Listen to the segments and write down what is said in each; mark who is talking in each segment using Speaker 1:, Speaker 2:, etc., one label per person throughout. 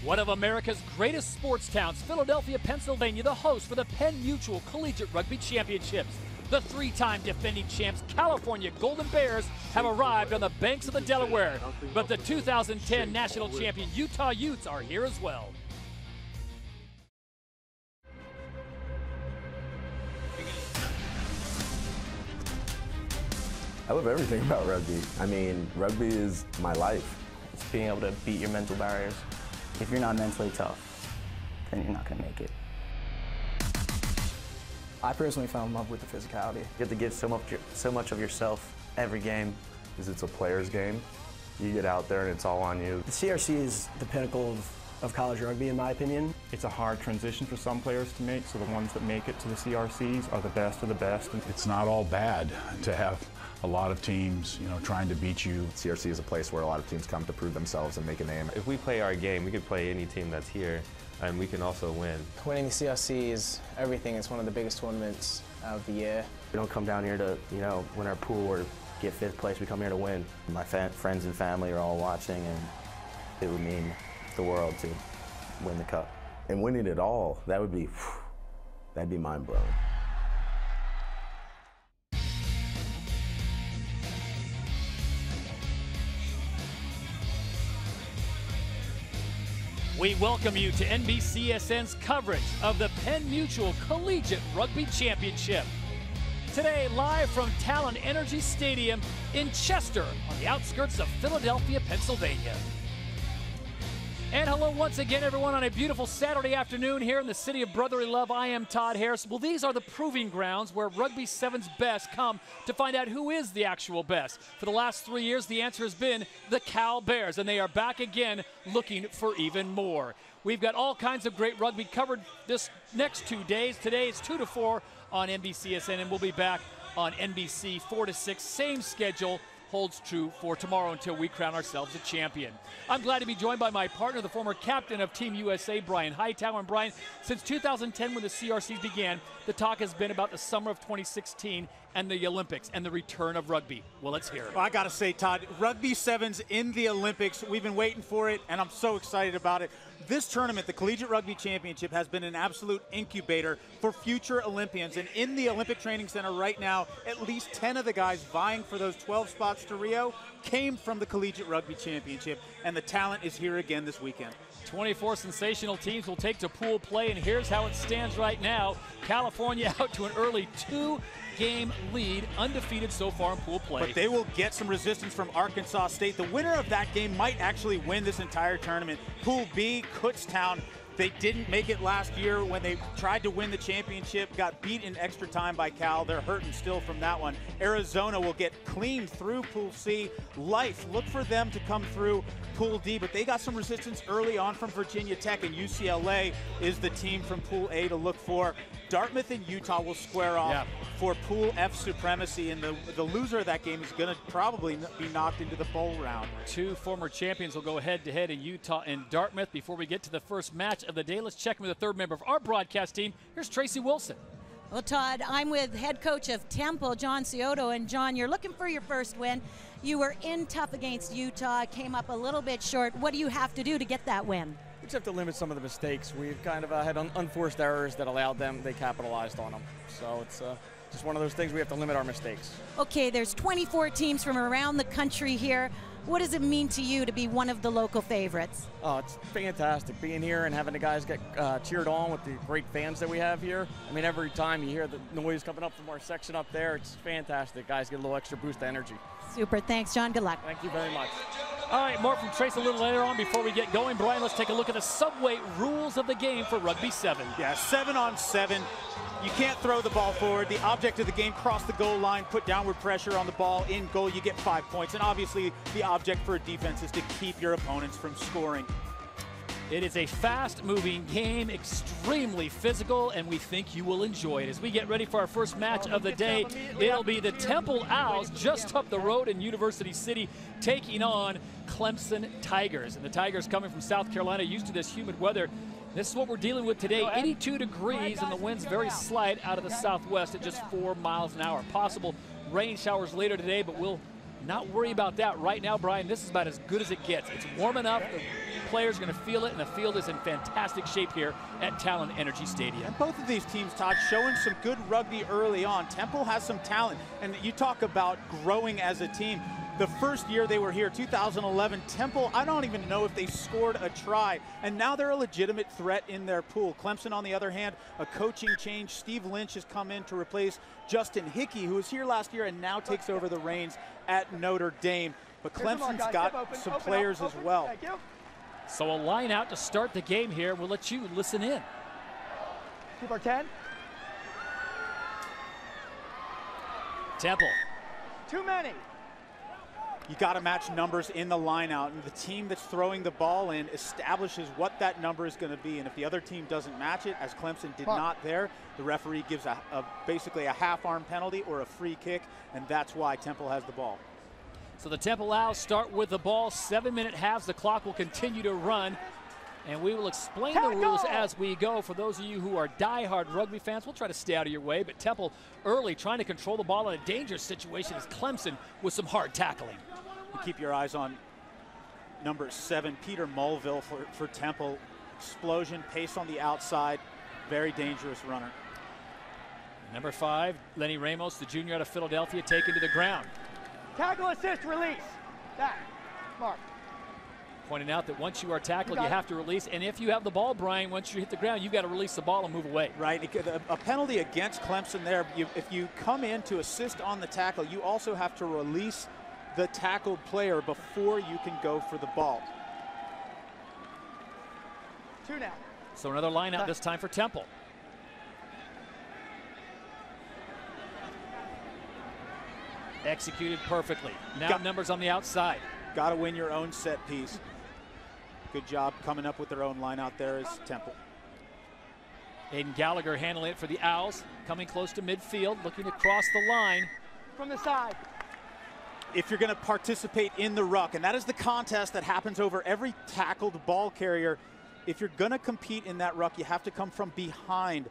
Speaker 1: One of America's greatest sports towns, Philadelphia, Pennsylvania, the host for the Penn Mutual Collegiate Rugby Championships. The three-time defending champs, California Golden Bears, have arrived on the banks of the Delaware. But the 2010 national champion Utah Utes are here as well.
Speaker 2: I love everything about rugby. I mean, rugby is my life.
Speaker 3: It's being able to beat your mental barriers.
Speaker 4: If you're not mentally tough, then you're not going to make it. I personally fell in love with the physicality.
Speaker 3: You have to give so much of yourself every game.
Speaker 2: Because it's a player's game. You get out there and it's all on you.
Speaker 4: The CRC is the pinnacle of college rugby, in my opinion.
Speaker 5: It's a hard transition for some players to make, so the ones that make it to the CRCs are the best of the best.
Speaker 6: It's not all bad to have a lot of teams, trying to beat you.
Speaker 2: CRC is a place where a lot of teams come to prove themselves and make a name.
Speaker 3: If we play our game, we could play any team that's here, and we can also win.
Speaker 7: Winning the CRC is everything. It's one of the biggest tournaments of the year.
Speaker 3: We don't come down here to, win our pool or get 5th place. We come here to win. My friends and family are all watching, and it would mean the world to win the cup.
Speaker 2: And winning it all, that'd be mind-blowing.
Speaker 1: We welcome you to NBCSN's coverage of the Penn Mutual Collegiate Rugby Championship. Today, live from Talon Energy Stadium in Chester, on the outskirts of Philadelphia, Pennsylvania. And hello once again, everyone, on a beautiful Saturday afternoon here in the city of brotherly love. I am Todd Harris. Well, these are the proving grounds where Rugby 7's best come to find out who is the actual best. For the last 3 years, the answer has been the Cal Bears, and they are back again looking for even more. We've got all kinds of great rugby covered this next 2 days. Today is 2 to 4 on NBCSN, and we'll be back on NBC 4 to 6. Same schedule holds true for tomorrow until we crown ourselves a champion. I'm glad to be joined by my partner, the former captain of Team USA, Brian Hightower. And Brian, since 2010 when the CRCs began, the talk has been about the summer of 2016 and the Olympics and the return of rugby. Well, let's hear it.
Speaker 8: Well, I got to say, Todd, Rugby 7's in the Olympics. We've been waiting for it, and I'm so excited about it. This tournament, the Collegiate Rugby Championship, has been an absolute incubator for future Olympians. And in the Olympic Training Center right now, at least 10 of the guys vying for those 12 spots to Rio came from the Collegiate Rugby Championship, and the talent is here again this weekend.
Speaker 1: 24 sensational teams will take to pool play, and here's how it stands right now. California out to an early 2-game lead, undefeated so far in pool play.
Speaker 8: But they will get some resistance from Arkansas State. The winner of that game might actually win this entire tournament. Pool B, Kutztown. They didn't make it last year when they tried to win the championship, got beat in extra time by Cal. They're hurting still from that one. Arizona will get cleaned through Pool C. Life, look for them to come through Pool D, but they got some resistance early on from Virginia Tech, and UCLA is the team from Pool A to look for. Dartmouth and Utah will square off for Pool F supremacy, and the loser of that game is going to probably be knocked into the bowl round.
Speaker 1: Two former champions will go head-to-head in Utah and Dartmouth. Before we get to the first match of the day, let's check in with the third member of our broadcast team. Here's Tracy Wilson.
Speaker 9: Well, Todd, I'm with head coach of Temple, John Scioto. And John, you're looking for your first win. You were in tough against Utah, came up a little bit short. What do you have to do to get that win?
Speaker 10: We just have to limit some of the mistakes. We've kind of had unforced errors that allowed them, they capitalized on them. So it's just one of those things we have to limit our mistakes. Okay,
Speaker 9: there's 24 teams from around the country here. What does it mean to you to be one of the local favorites?
Speaker 10: Oh, it's fantastic being here and having the guys get cheered on with the great fans that we have here. I mean, every time you hear the noise coming up from our section up there, it's fantastic. Guys get a little extra boost of energy.
Speaker 9: Super, thanks, John. Good luck.
Speaker 10: Thank you very much.
Speaker 1: All right, more from Trace a little later on. Before we get going, Brian, let's take a look at the subway rules of the game for Rugby 7.
Speaker 8: Yeah, 7-on-7. You can't throw the ball forward. The object of the game, cross the goal line, put downward pressure on the ball, in goal, you get 5 points. And obviously, the object for a defense is to keep your opponents from scoring.
Speaker 1: It is a fast-moving game, extremely physical, and we think you will enjoy it. As we get ready for our first match of the day, it'll be the Temple Owls just up the road in University City taking on Clemson Tigers. And the Tigers coming from South Carolina, used to this humid weather. This is what we're dealing with today, 82 degrees, and the wind's very slight out of the southwest at just 4 miles an hour. Possible rain showers later today, but we'll not worry about that right now, Brian. This is about as good as it gets. It's warm enough. The players are going to feel it, and the field is in fantastic shape here at Talon Energy Stadium.
Speaker 8: And both of these teams, Todd, showing some good rugby early on. Temple has some talent, and you talk about growing as a team. The first year they were here, 2011, Temple, I don't even know if they scored a try, and now they're a legitimate threat in their pool. Clemson, on the other hand, a coaching change. Steve Lynch has come in to replace Justin Hickey, who was here last year and now takes over the reins at Notre Dame. But Clemson's got some players as well.
Speaker 1: So a line out to start the game here. We'll let you listen in.
Speaker 11: Keep our 10.
Speaker 1: Temple.
Speaker 11: Too many.
Speaker 8: You got to match numbers in the line out, and the team that's throwing the ball in establishes what that number is going to be. And if the other team doesn't match it, as Clemson did not there, the referee gives basically a half-arm penalty or a free kick, and that's why Temple has the ball.
Speaker 1: So the Temple Owls start with the ball. 7-minute halves. The clock will continue to run, and we will explain the rules as we go. For those of you who are die-hard rugby fans, we'll try to stay out of your way. But Temple early trying to control the ball in a dangerous situation as Clemson with some hard tackling.
Speaker 8: You keep your eyes on number 7, Peter Mulville for Temple. Explosion, pace on the outside, very dangerous runner.
Speaker 1: Number 5, Lenny Ramos, the junior out of Philadelphia, taken to the ground.
Speaker 11: Tackle, assist, release. That. Mark.
Speaker 1: Pointing out that once you are tackled, you have to release. And if you have the ball, Brian, once you hit the ground, you've got to release the ball and move away.
Speaker 8: Right. A penalty against Clemson there. If you come in to assist on the tackle, you also have to release the tackled player before you can go for the ball.
Speaker 11: 2 now.
Speaker 1: So another line out this time for Temple. Executed perfectly. Now numbers on the outside.
Speaker 8: Got to win your own set piece. Good job coming up with their own line out there is Temple.
Speaker 1: Aiden Gallagher handling it for the Owls. Coming close to midfield, looking to cross the line.
Speaker 11: From the side.
Speaker 8: If you're going to participate in the ruck, and that is the contest that happens over every tackled ball carrier, if you're going to compete in that ruck, you have to come from behind.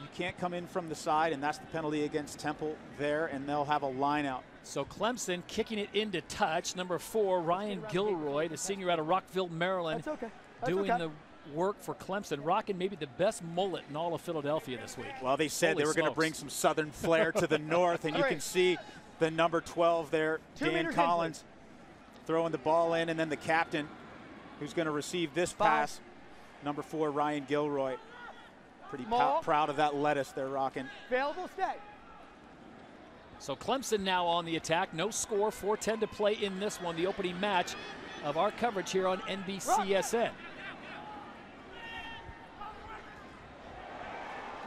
Speaker 8: You can't come in from the side, and that's the penalty against Temple there, and they'll have a line out.
Speaker 1: So Clemson kicking it into touch. Number 4, Ryan Gilroy, the senior out of Rockville, Maryland, doing the work for Clemson, rocking maybe the best mullet in all of Philadelphia this week.
Speaker 8: Well, they said they were going to bring some southern flair to the north, and you can see the number 12 there, Dan Collins, throwing the ball in, and then the captain who's going to receive this pass, number 4, Ryan Gilroy. Pretty proud of that lettuce they're rocking.
Speaker 11: Available, stay.
Speaker 1: So Clemson now on the attack. No score, 4:10 to play in this one, the opening match of our coverage here on NBCSN.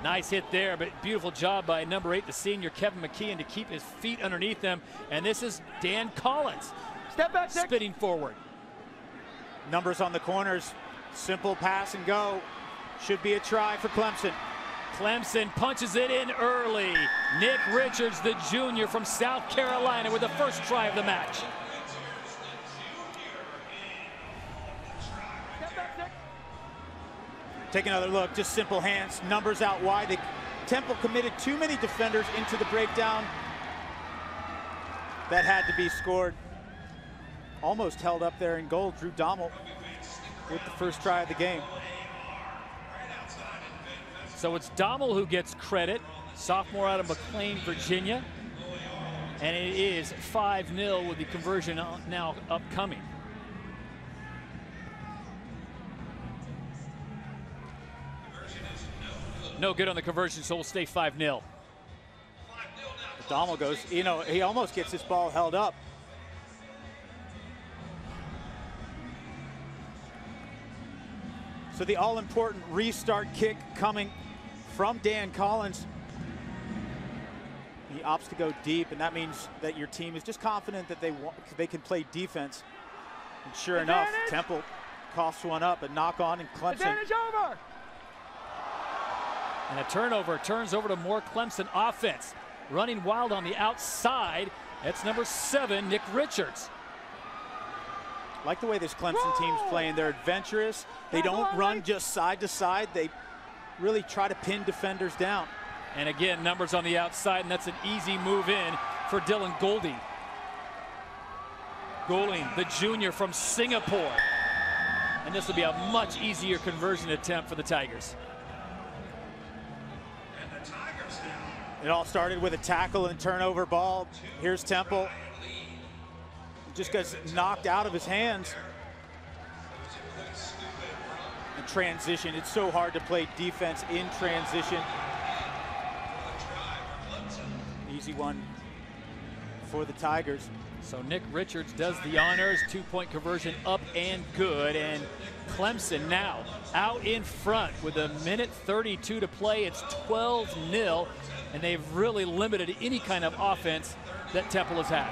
Speaker 1: Nice hit there, but beautiful job by number 8, the senior Kevin McKeon, to keep his feet underneath them. And this is Dan Collins.
Speaker 11: Step back,
Speaker 1: spinning forward.
Speaker 8: Numbers on the corners. Simple pass and go. Should be a try for Clemson.
Speaker 1: Clemson punches it in early. Nick Richards, the junior from South Carolina, with the first try of the match.
Speaker 8: Take another look, just simple hands, numbers out wide. Temple committed too many defenders into the breakdown. That had to be scored. Almost held up there in goal. Drew Dommel with the first try of the game.
Speaker 1: So it's Dommel who gets credit, sophomore out of McLean, Virginia. And it is 5-0 with the conversion now upcoming. No good on the conversion, so we'll stay 5-0.
Speaker 8: Dommel goes, you know, he almost gets this ball held up. So the all-important restart kick coming from Dan Collins. He opts to go deep, and that means that your team is just confident that they can play defense. And sure enough, Temple coughs one up, a knock on, and Clemson.
Speaker 11: Advantage over.
Speaker 1: And a turnover turns over to more Clemson offense. Running wild on the outside, that's number 7, Nick Richards.
Speaker 8: Like the way this Clemson team's playing. They're adventurous. They don't run just side to side. They really try to pin defenders down.
Speaker 1: And again, numbers on the outside, and that's an easy move in for Dylan Goldie. Goulding, the junior from Singapore. And this will be a much easier conversion attempt for the Tigers.
Speaker 8: It all started with a tackle and turnover ball. Here's Temple. Just gets knocked out of his hands. In transition, it's so hard to play defense in transition. Easy one for the Tigers.
Speaker 1: So Nick Richards does the honors, 2-point conversion up and good, and Clemson now out in front with a minute 32 to play. It's 12-0, and they've really limited any kind of offense that Temple has had.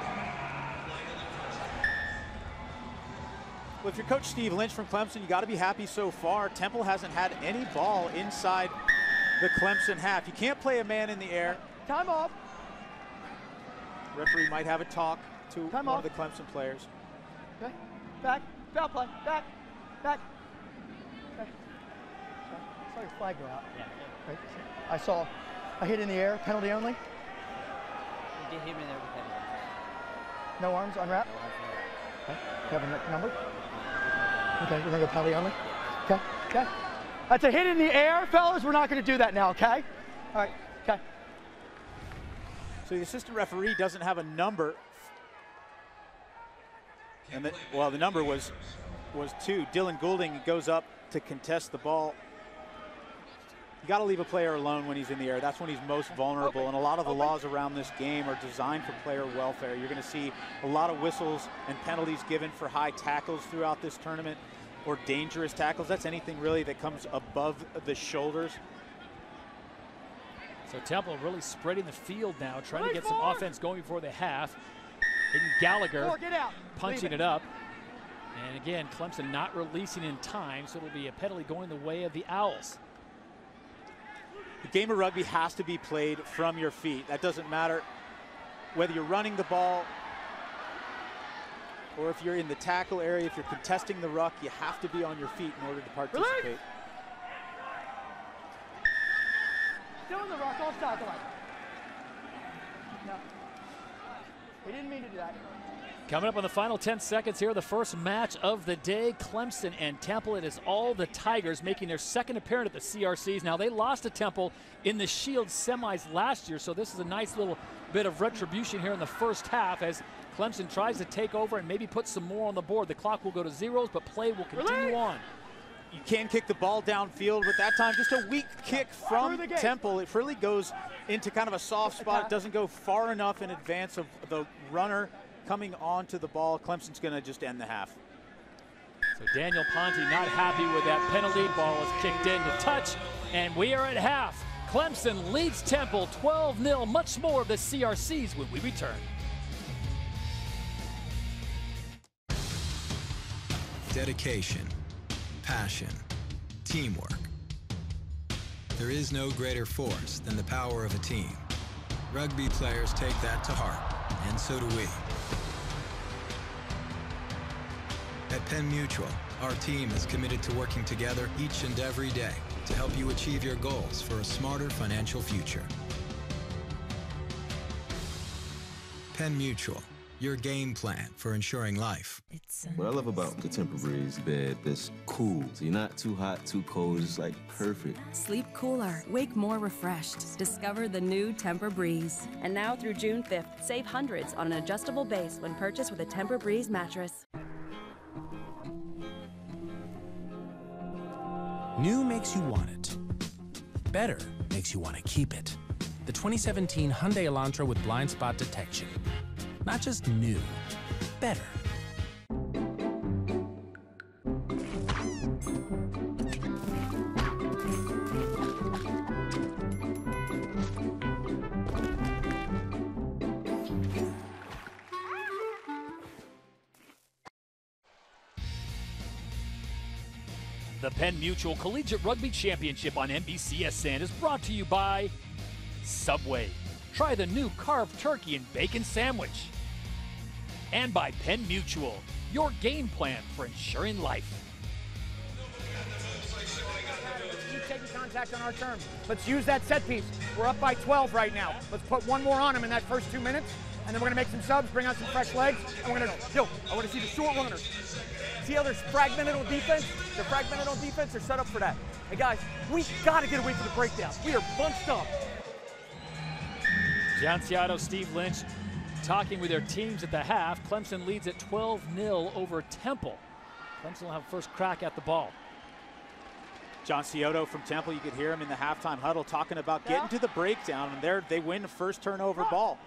Speaker 8: Well, if you're Coach Steve Lynch from Clemson, you got to be happy so far. Temple hasn't had any ball inside the Clemson half. You can't play a man in the air.
Speaker 11: Time off.
Speaker 8: Referee might have a talk to one of the Clemson players.
Speaker 11: Okay. Back. Foul play. Back. Back. Okay. I saw your flag go out. Yeah. Okay. I saw a hit in the air. Penalty only.
Speaker 12: You did hit me there with penalty.
Speaker 11: No arms. Unwrap. Okay. You have a number? Okay. We're going to go penalty only. Okay. Okay. That's a hit in the air, fellas. We're not going to do that now, okay? All right. Okay.
Speaker 8: So the assistant referee doesn't have a number. And the number was 2. Dylan Goulding goes up to contest the ball. You got to leave a player alone when he's in the air. That's when he's most vulnerable. And a lot of the laws around this game are designed for player welfare. You're going to see a lot of whistles and penalties given for high tackles throughout this tournament, or dangerous tackles. That's anything really that comes above the shoulders.
Speaker 1: So Temple really spreading the field now, trying to get some offense going before the half. Hayden Gallagher punching it up. And again, Clemson not releasing in time, so it'll be a penalty going the way of the Owls.
Speaker 8: The game of rugby has to be played from your feet. That doesn't matter whether you're running the ball or if you're in the tackle area. If you're contesting the ruck, you have to be on your feet in order to participate.
Speaker 11: Release. Still in the ruck, off tackle line. No. He didn't mean to do that.
Speaker 1: Coming up on the final 10 seconds here, the first match of the day, Clemson and Temple. It is all the Tigers making their second appearance at the CRCs. Now, they lost to Temple in the Shield semis last year, so this is a nice little bit of retribution here in the first half as Clemson tries to take over and maybe put some more on the board. The clock will go to zeros, but play will continue on.
Speaker 8: You can kick the ball downfield, but that time just a weak kick from Temple. It really goes into kind of a soft spot. It doesn't go far enough in advance of the runner coming onto the ball. Clemson's going to just end the half.
Speaker 1: So Daniel Ponte not happy with that penalty. Ball is kicked in to touch, and we are at half. Clemson leads Temple 12-0. Much more of the CRCs when we return.
Speaker 13: Dedication, passion, teamwork. There is no greater force than the power of a team. Rugby players take that to heart, and so do we. At Penn Mutual, our team is committed to working together each and every day to help you achieve your goals for a smarter financial future. Penn Mutual, your game plan for ensuring life.
Speaker 2: What I love about the Tempur-Breeze bed, it's cool. So you're not too hot, too cold, it's like perfect.
Speaker 14: Sleep cooler, wake more refreshed. Discover the new Tempur-Breeze. And now through June 5th, save hundreds on an adjustable base when purchased with a Tempur-Breeze mattress.
Speaker 15: New makes you want it. Better makes you want to keep it. The 2017 Hyundai Elantra with blind spot detection. Not just new, better.
Speaker 1: The Penn Mutual Collegiate Rugby Championship on NBCSN is brought to you by Subway. Try the new carved turkey and bacon sandwich. And by Penn Mutual, your game plan for ensuring life.
Speaker 11: Keep taking contact on our terms. Let's use that set piece. We're up by 12 right now. Let's put one more on him in that first 2 minutes,
Speaker 10: and then we're gonna make some subs, bring out some fresh legs, and we're gonna, I wanna see the short runners. See how they're fragmented on defense? They're fragmented on defense, they're set up for that. Hey guys, we gotta get away from the breakdown. We are bunched up.
Speaker 1: John Ciotto, Steve Lynch talking with their teams at the half. Clemson leads at 12-0 over Temple. Clemson will have first crack at the ball.
Speaker 8: John Ciotto from Temple, you could hear him in the halftime huddle talking about getting to the breakdown, and there they win the first turnover ball.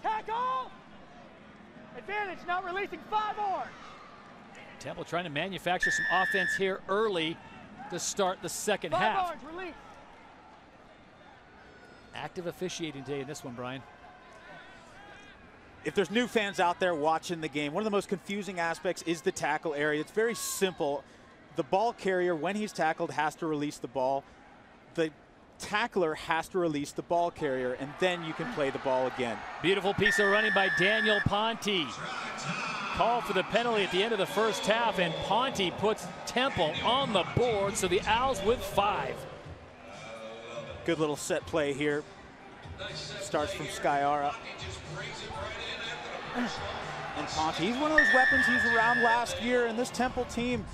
Speaker 11: Tackle! Advantage, not releasing 5 more.
Speaker 1: Temple trying to manufacture some offense here early to start the second half.
Speaker 11: 5 yards, release.
Speaker 1: Active officiating day in this one, Brian.
Speaker 8: If there's new fans out there watching the game, one of the most confusing aspects is the tackle area. It's very simple. The ball carrier, when he's tackled, has to release the ball. The tackler has to release the ball carrier, and then you can play the ball again.
Speaker 1: Beautiful piece of running by Daniel Ponte. Call for the penalty at the end of the first half, and Ponte puts Temple on the board, so the Owls with 5.
Speaker 8: Good little set play here. Starts from Skyara. And Ponte, he's one of those weapons. He's around last year, and this Temple team,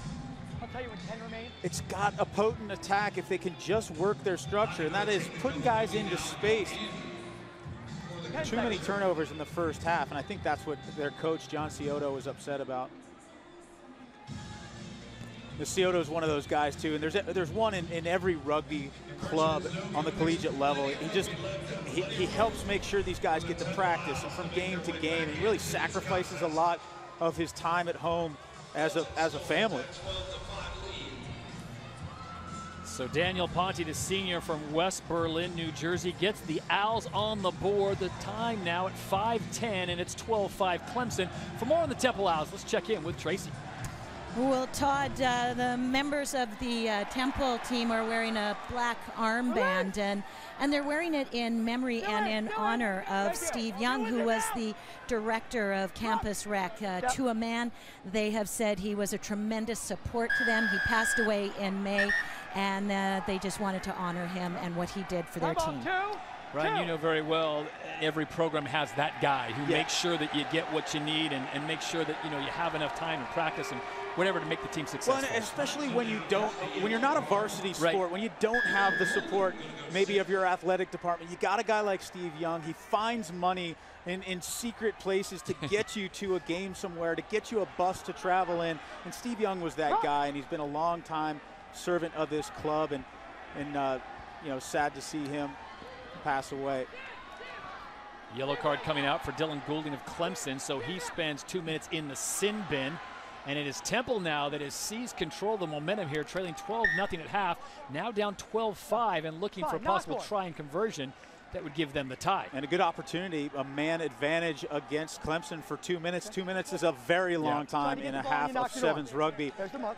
Speaker 11: I'll tell you when 10 remain.
Speaker 8: It's got a potent attack if they can just work their structure, and that is putting guys into space. Too many turnovers in the first half, and I think that's what their coach, John Ciotto, was upset about. The Ciotto is one of those guys too, and there's one in every rugby club on the collegiate level. He helps make sure these guys get to practice and from game to game, and really sacrifices a lot of his time at home as a family.
Speaker 1: So Daniel Ponte, the senior from West Berlin, New Jersey, gets the Owls on the board. The time now at 5:10, and it's 12-5 Clemson. For more on the Temple Owls, let's check in with Tracy.
Speaker 9: Well, Todd, the members of the Temple team are wearing a black armband, and they're wearing it in memory and in honor of Steve Young, who was the director of Campus Rec. To a man, they have said he was a tremendous support to them. He passed away in May, and they just wanted to honor him and what he did for their team.
Speaker 1: Brian, you know very well every program has that guy who makes sure that you get what you need and make sure that you have enough time and practice and whatever to make the team successful.
Speaker 8: Well, and especially when you're not a varsity sport, when you don't have the support maybe of your athletic department, you got a guy like Steve Young. He finds money in secret places to get you to a game somewhere, to get you a bus to travel in. And Steve Young was that guy, and he's been a long time servant of this club, and sad to see him pass away.
Speaker 1: Yellow card coming out for Dylan Goulding of Clemson, so he spends 2 minutes in the sin bin. And it is Temple now that has seized control of the momentum here, trailing 12-0 at half, now down 12-5 and looking for a possible try and conversion that would give them the tie.
Speaker 8: And a good opportunity, a man advantage against Clemson for 2 minutes. 2 minutes is a very long time in a half of sevens rugby.
Speaker 11: There's the mark.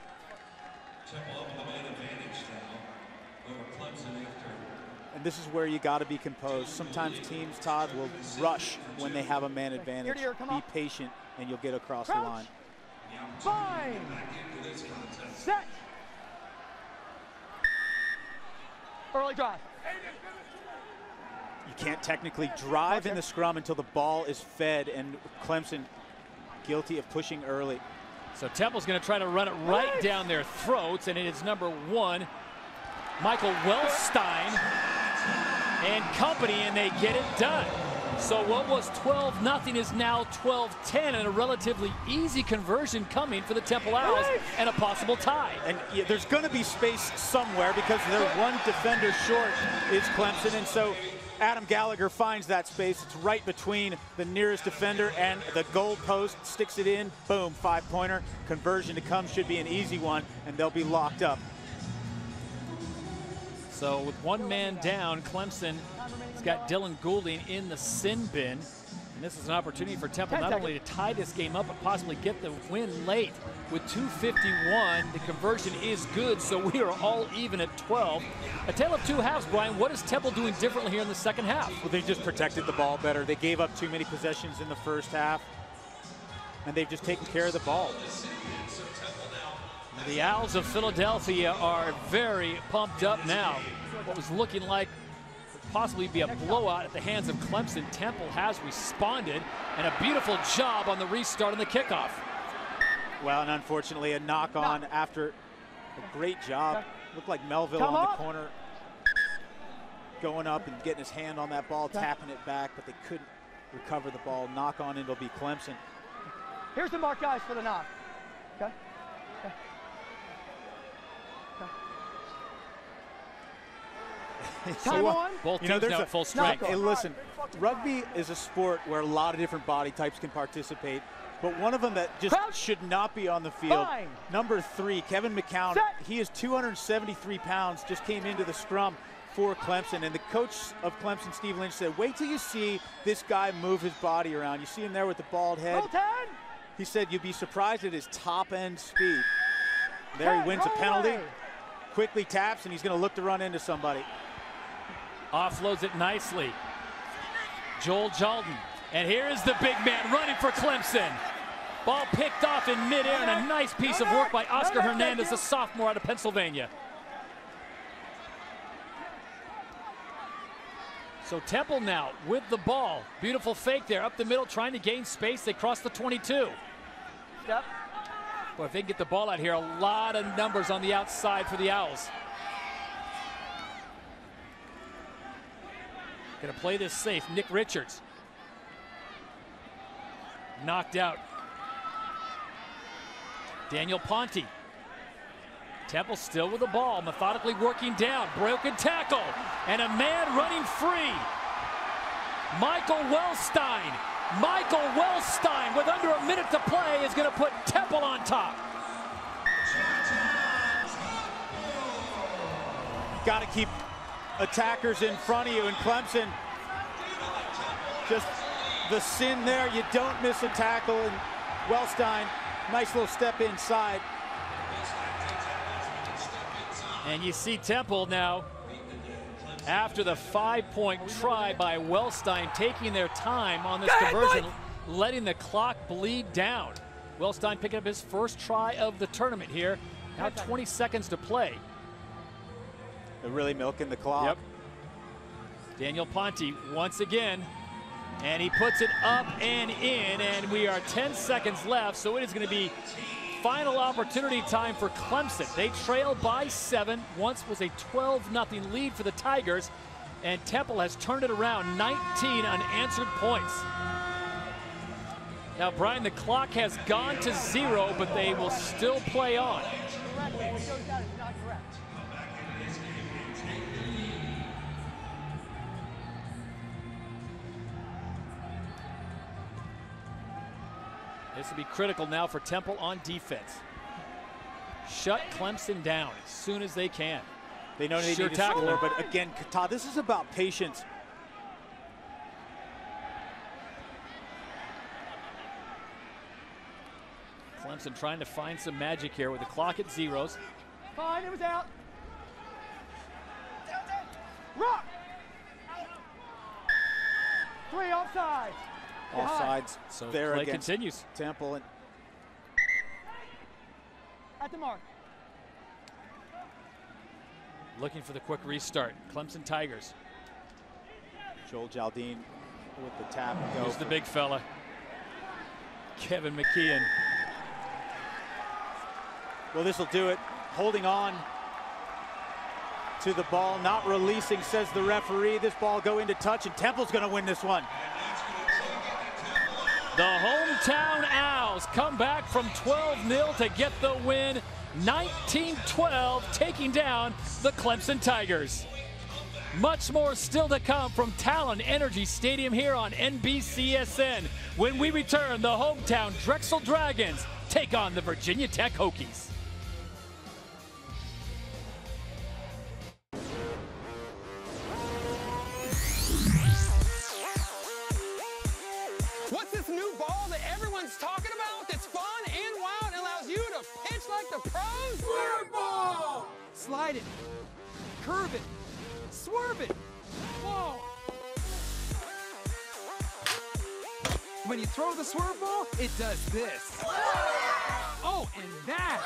Speaker 8: And this is where you got to be composed. Sometimes teams, Todd, will rush when they have a man advantage. Be patient, and you'll get across the line.
Speaker 11: 5, set. Early drive.
Speaker 8: You can't technically drive in the scrum until the ball is fed, and Clemson guilty of pushing early.
Speaker 1: So Temple's going to try to run it right down their throats, and it is number 1, Michael Wellstein and company, and they get it done. So what was 12-0 is now 12-10, and a relatively easy conversion coming for the Temple Owls and a possible tie.
Speaker 8: And there's going to be space somewhere because they're one defender short is Clemson, and so Adam Gallagher finds that space. It's right between the nearest defender and the goal post, sticks it in, boom, 5-pointer. Conversion to come should be an easy one, and they'll be locked up.
Speaker 1: So with one man down, Clemson has got Dylan Goulding in the sin bin. And this is an opportunity for Temple not only to tie this game up, but possibly get the win late. With 2:51, the conversion is good, so we are all even at 12. A tale of two halves, Brian. What is Temple doing differently here in the second half?
Speaker 8: Well, they just protected the ball better. They gave up too many possessions in the first half, and they've just taken care of the ball.
Speaker 1: The Owls of Philadelphia are very pumped up now. What was looking like possibly be a blowout at the hands of Clemson. Temple has responded, and a beautiful job on the restart on the kickoff.
Speaker 8: Well, and unfortunately, a knock-on after a great job. Looked like Melville on the corner, going up and getting his hand on that ball, tapping it back, but they couldn't recover the ball. Knock-on, it'll be Clemson.
Speaker 11: Here's the mark, guys, for the knock. Okay? Time on.
Speaker 1: Both teams now at full strength.
Speaker 8: Hey, listen, rugby is a sport where a lot of different body types can participate, but one of them that just should not be on the field, number 3, Kevin McCown. He is 273 pounds, just came into the scrum for Clemson, and the coach of Clemson, Steve Lynch, said, wait till you see this guy move his body around. You see him there with the bald head. He said you'd be surprised at his top-end speed. There he wins a penalty, quickly taps, and he's going to look to run into somebody.
Speaker 1: Offloads it nicely. Joel Jalden. And here is the big man running for Clemson. Ball picked off in midair, and a nice piece of work by Oscar Hernandez, a sophomore out of Pennsylvania. So Temple now with the ball. Beautiful fake there up the middle, trying to gain space. They cross the 22.
Speaker 11: Step.
Speaker 1: Boy, if they can get the ball out here, a lot of numbers on the outside for the Owls. Gonna play this safe. Nick Richards. Knocked out. Daniel Ponte. Temple still with the ball, methodically working down. Broken tackle, and a man running free. Michael Wellstein. Michael Wellstein, with under a minute to play, is going to put Temple on top.
Speaker 8: Got to keep attackers in front of you, and Clemson, just the sin there. You don't miss a tackle, and Wellstein, nice little step inside.
Speaker 1: And you see Temple now, after the 5-point try by Wellstein, taking their time on this conversion, letting the clock bleed down. Wellstein picking up his first try of the tournament here. Now 20 seconds to play.
Speaker 8: They're really milking the clock.
Speaker 1: Yep. Daniel Ponte once again, and he puts it up and in, and we are 10 seconds left, so it is going to be final opportunity time for Clemson. They trail by 7. Once was a 12-0 lead for the Tigers, and Temple has turned it around. 19 unanswered points. Now, Brian, the clock has gone to 0, but they will still play on. This will be critical now for Temple on defense. Shut Clemson down as soon as they can.
Speaker 8: They know they need to score, but again, Todd, this is about patience.
Speaker 1: Clemson trying to find some magic here with the clock at zeros.
Speaker 11: Fine, it was out. Rock! 3 offside.
Speaker 8: Offsides.
Speaker 1: So
Speaker 8: there
Speaker 1: play
Speaker 8: against
Speaker 1: continues.
Speaker 8: Temple. And
Speaker 11: at the mark.
Speaker 1: Looking for the quick restart. Clemson Tigers.
Speaker 8: Joel Jalden with the tap and go.
Speaker 1: Here's the big fella, Kevin McKeon.
Speaker 8: Well, this will do it. Holding on to the ball, not releasing, says the referee. This ball go into touch, and Temple's going to win this one.
Speaker 1: The hometown Owls come back from 12-0 to get the win. 19-12, taking down the Clemson Tigers. Much more still to come from Talon Energy Stadium here on NBCSN. When we return, the hometown Drexel Dragons take on the Virginia Tech Hokies.
Speaker 16: What's this new ball that everyone's talking about that's fun and wild and allows you to pitch like the pros? Swerve ball! Slide it, curve it, swerve it. Whoa! When you throw the swerve ball, it does this. Oh, and that.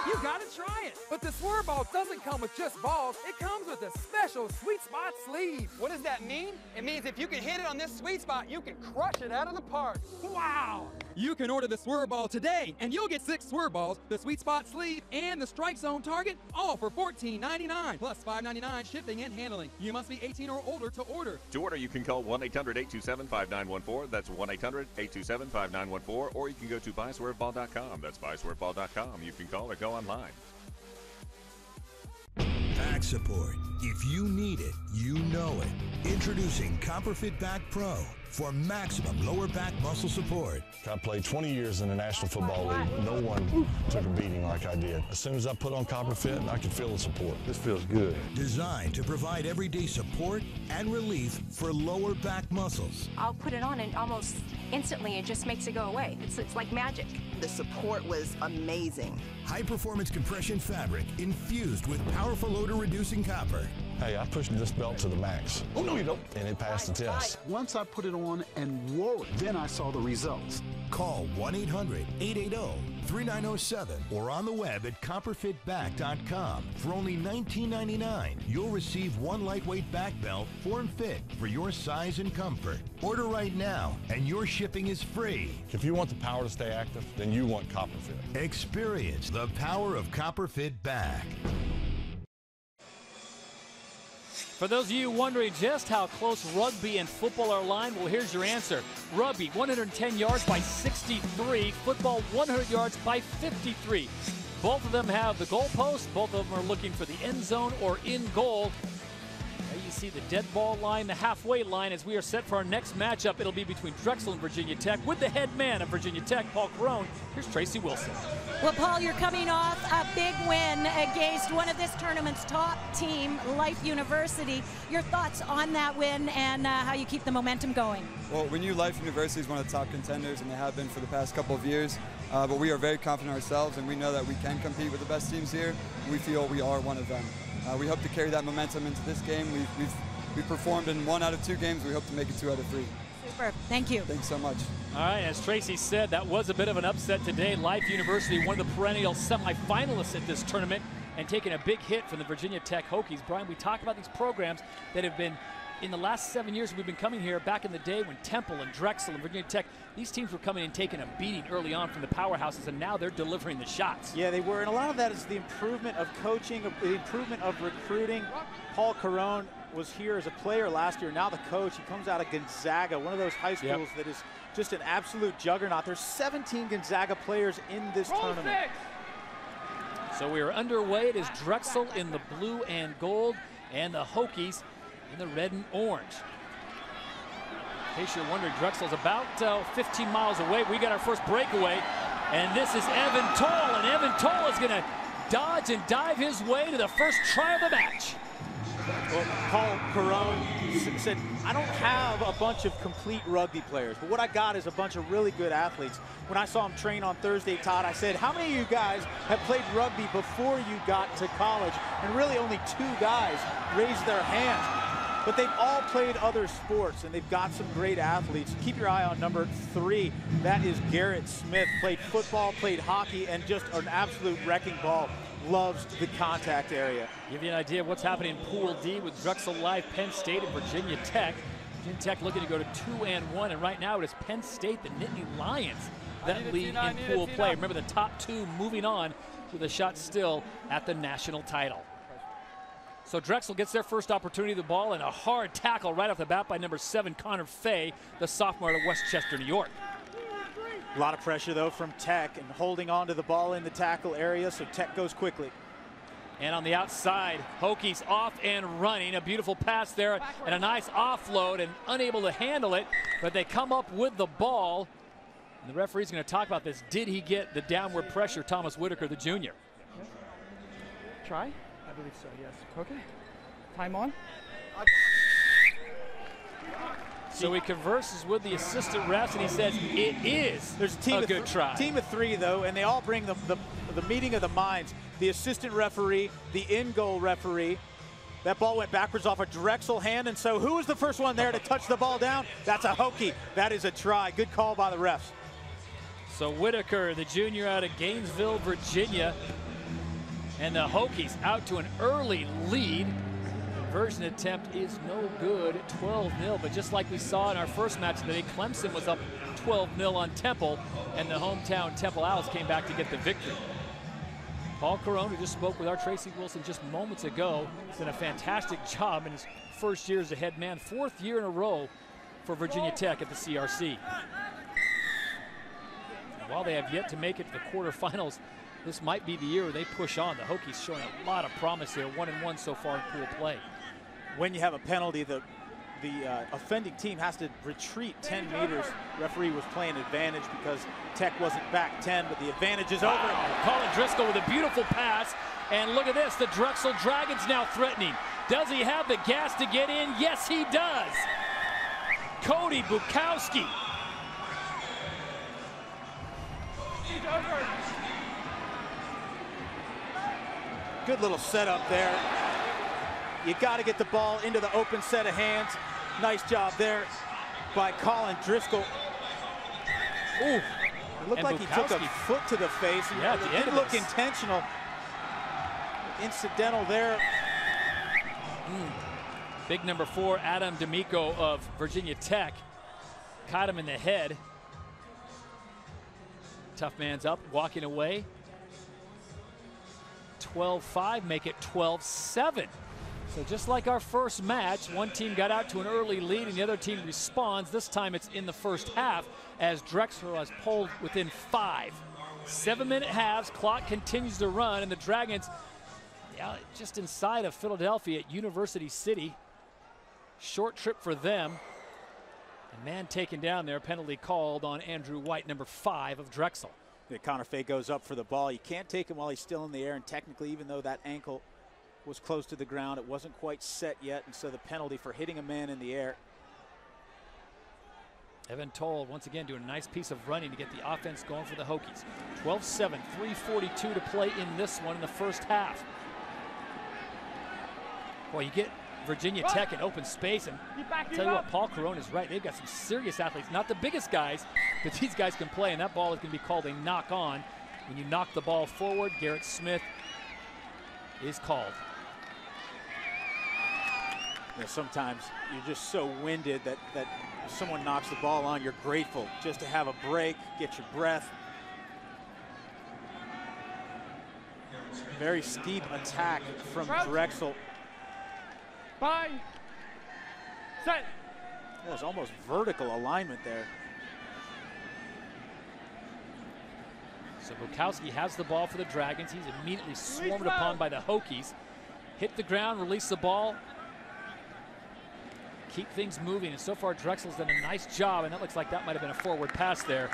Speaker 16: You gotta try it. But the Swerve Ball doesn't come with just balls. It comes with a special sweet spot sleeve. What does that mean? It means if you can hit it on this sweet spot, you can crush it out of the park. Wow! You can order the Swerve Ball today, and you'll get 6 Swerve Balls, the sweet spot sleeve, and the strike zone target, all for $14.99, plus $5.99 shipping and handling. You must be 18 or older to order.
Speaker 17: To order, you can call 1-800-827-5914. That's 1-800-827-5914. Or you can go to buyswerveball.com. That's buyswerveball.com. You can call or go online.
Speaker 18: Back support. If you need it, you know it. Introducing CopperFit Back Pro for maximum lower back muscle support.
Speaker 19: I played 20 years in the National Football League. No one took a beating like I did. As soon as I put on CopperFit, I could feel the support. This feels good.
Speaker 18: Designed to provide everyday support and relief for lower back muscles.
Speaker 20: I'll put it on and almost instantly it just makes it go away. It's like magic.
Speaker 21: The support was amazing.
Speaker 18: High-performance compression fabric infused with powerful odor-reducing copper.
Speaker 19: Hey, I pushed this belt to the max. Oh, no, you don't. And it passed the test.
Speaker 22: Once I put it on and wore it, then I saw the results.
Speaker 18: Call 1-800-880-3907 or on the web at copperfitback.com. For only $19.99, you'll receive one lightweight back belt, form fit for your size and comfort. Order right now, and your shipping is free.
Speaker 19: If you want the power to stay active, then you want CopperFit.
Speaker 18: Experience the power of CopperFit Back.
Speaker 1: For those of you wondering just how close rugby and football are aligned, well, here's your answer. Rugby, 110 yards by 63. Football, 100 yards by 53. Both of them have the goalpost. Both of them are looking for the end zone or in goal. There you see the dead ball line, the halfway line, as we are set for our next matchup. It'll be between Drexel and Virginia Tech with the head man of Virginia Tech, Paul Carone. Here's Tracy Wilson.
Speaker 9: Well, Paul, you're coming off a big win against one of this tournament's top team, Life University. Your thoughts on that win and how you keep the momentum going?
Speaker 23: Well, we knew Life University is one of the top contenders, and they have been for the past couple of years. But we are very confident in ourselves, and we know that we can compete with the best teams here. We feel we are one of them. We hope to carry that momentum into this game. We've performed in 1 out of 2 games. We hope to make it 2 out of 3.
Speaker 9: Super. Thank you.
Speaker 23: Thanks so much.
Speaker 1: All right, as Tracy said, that was a bit of an upset today. Life University, one of the perennial semifinalists at this tournament, and taking a big hit from the Virginia Tech Hokies. Brian, we talked about these programs that have been, in the last 7 years we've been coming here, back in the day when Temple and Drexel and Virginia Tech, these teams were coming and taking a beating early on from the powerhouses, and now they're delivering the shots.
Speaker 8: Yeah, they were, and a lot of that is the improvement of coaching, the improvement of recruiting. Paul Carone was here as a player last year, now the coach. He comes out of Gonzaga, one of those high schools that is just an absolute juggernaut. There's 17 Gonzaga players in this tournament.
Speaker 1: So we are underway. It is Drexel in the blue and gold, and the Hokies in the red and orange. In case you're wondering, Drexel's about 15 miles away. We got our first breakaway, and this is Evan Toll, and Evan Toll is going to dodge and dive his way to the first try of the match.
Speaker 8: Well, Paul Carone said, I don't have a bunch of complete rugby players, but what I got is a bunch of really good athletes. When I saw him train on Thursday, Todd, I said, how many of you guys have played rugby before you got to college? And really only 2 guys raised their hands. But they've all played other sports, and they've got some great athletes. Keep your eye on number 3. That is Garrett Smith. Played football, played hockey, and just an absolute wrecking ball. Loves the contact area.
Speaker 1: Give you an idea of what's happening in Pool D with Drexel Live, Penn State, and Virginia Tech. Virginia Tech looking to go to 2-1, and right now it is Penn State, the Nittany Lions, that lead in pool play. Remember, the top 2 moving on with a shot still at the national title. So Drexel gets their first opportunity of the ball, and a hard tackle right off the bat by number 7, Connor Fay, the sophomore out of Westchester, New York.
Speaker 8: A lot of pressure, though, from Tech, and holding on to the ball in the tackle area, so Tech goes quickly.
Speaker 1: And on the outside, Hokies off and running. A beautiful pass there, and a nice offload, and unable to handle it, but they come up with the ball. And the referee's going to talk about this. Did he get the downward pressure, Thomas Whitaker, the junior?
Speaker 10: Try? I believe so, yes. Okay. Time on.
Speaker 1: So he converses with the assistant refs, and he says it is a good try.
Speaker 8: Team of 3, though, and they all bring the meeting of the minds. The assistant referee, the in-goal referee. That ball went backwards off a Drexel hand, and so who was the first one there to touch the ball down? That's a Hokie. That is a try. Good call by the refs.
Speaker 1: So Whitaker, the junior out of Gainesville, Virginia, And the Hokies out to an early lead. Conversion attempt is no good, 12-0. But just like we saw in our first match today, Clemson was up 12-0 on Temple, and the hometown Temple Owls came back to get the victory. Paul Carone, who just spoke with our Tracy Wilson just moments ago, has done a fantastic job in his first year as a head man, 4th year in a row for Virginia Tech at the CRC. And while they have yet to make it to the quarterfinals, this might be the year where they push on. The Hokies showing a lot of promise here, 1-1 so far in pool play.
Speaker 8: When you have a penalty, the offending team has to retreat 10 meters. Referee was playing advantage because Tech wasn't back 10, but the advantage is over.
Speaker 1: Colin Driscoll with a beautiful pass, and look at this, the Drexel Dragons now threatening. Does he have the gas to get in? Yes, he does. Cody Bukowski.
Speaker 8: Good little setup there. You got to get the ball into the open set of hands. Nice job there by Colin Driscoll. Ooh, it looked like he took a foot to the face.
Speaker 1: Yeah, at the end
Speaker 8: didn't look intentional. Incidental there.
Speaker 1: Big number 4, Adam D'Amico of Virginia Tech. Caught him in the head. Tough man's up, walking away. 12-5, make it 12-7. So just like our first match, one team got out to an early lead and the other team responds. This time it's in the first half as Drexel has pulled within 5. 7-minute halves, clock continues to run, and the Dragons just inside of Philadelphia at University City. Short trip for them. And man taken down there, penalty called on Andrew White, number 5 of Drexel.
Speaker 8: Yeah, Connor Fay goes up for the ball. You can't take him while he's still in the air, and technically, even though that ankle was close to the ground, it wasn't quite set yet, and so the penalty for hitting a man in the air.
Speaker 1: Evan Toll once again doing a nice piece of running to get the offense going for the Hokies. 12-7, 3:42 to play in this one in the first half. Boy, you get Virginia Tech in open space, and I'll tell you what, Paul Carone is right. They've got some serious athletes, not the biggest guys, but these guys can play, and that ball is going to be called a knock on. When you knock the ball forward, Garrett Smith is called.
Speaker 8: You know, sometimes you're just so winded that if someone knocks the ball on, you're grateful just to have a break, get your breath. Very steep attack from Drexel.
Speaker 10: Fine. Set.
Speaker 8: That was almost vertical alignment there.
Speaker 1: So Bukowski has the ball for the Dragons. He's immediately swarmed upon by the Hokies. Hit the ground, release the ball. Keep things moving, and so far Drexel's done a nice job, and that looks like that might have been a forward pass there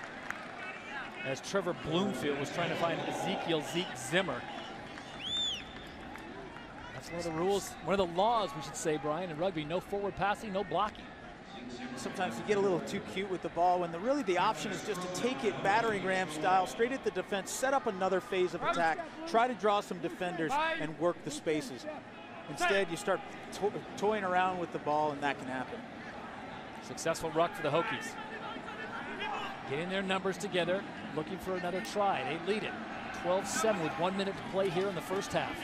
Speaker 1: as Trevor Bloomfield was trying to find Ezekiel Zeke Zimmer. That's one of the rules, one of the laws, we should say, Brian, in rugby. No forward passing, no blocking.
Speaker 8: Sometimes you get a little too cute with the ball when really the option is just to take it battering ram style, straight at the defense, set up another phase of attack, try to draw some defenders and work the spaces. Instead, you start toying around with the ball, and that can happen.
Speaker 1: Successful ruck for the Hokies. Getting their numbers together, looking for another try. They lead it 12-7 with 1 minute to play here in the first half.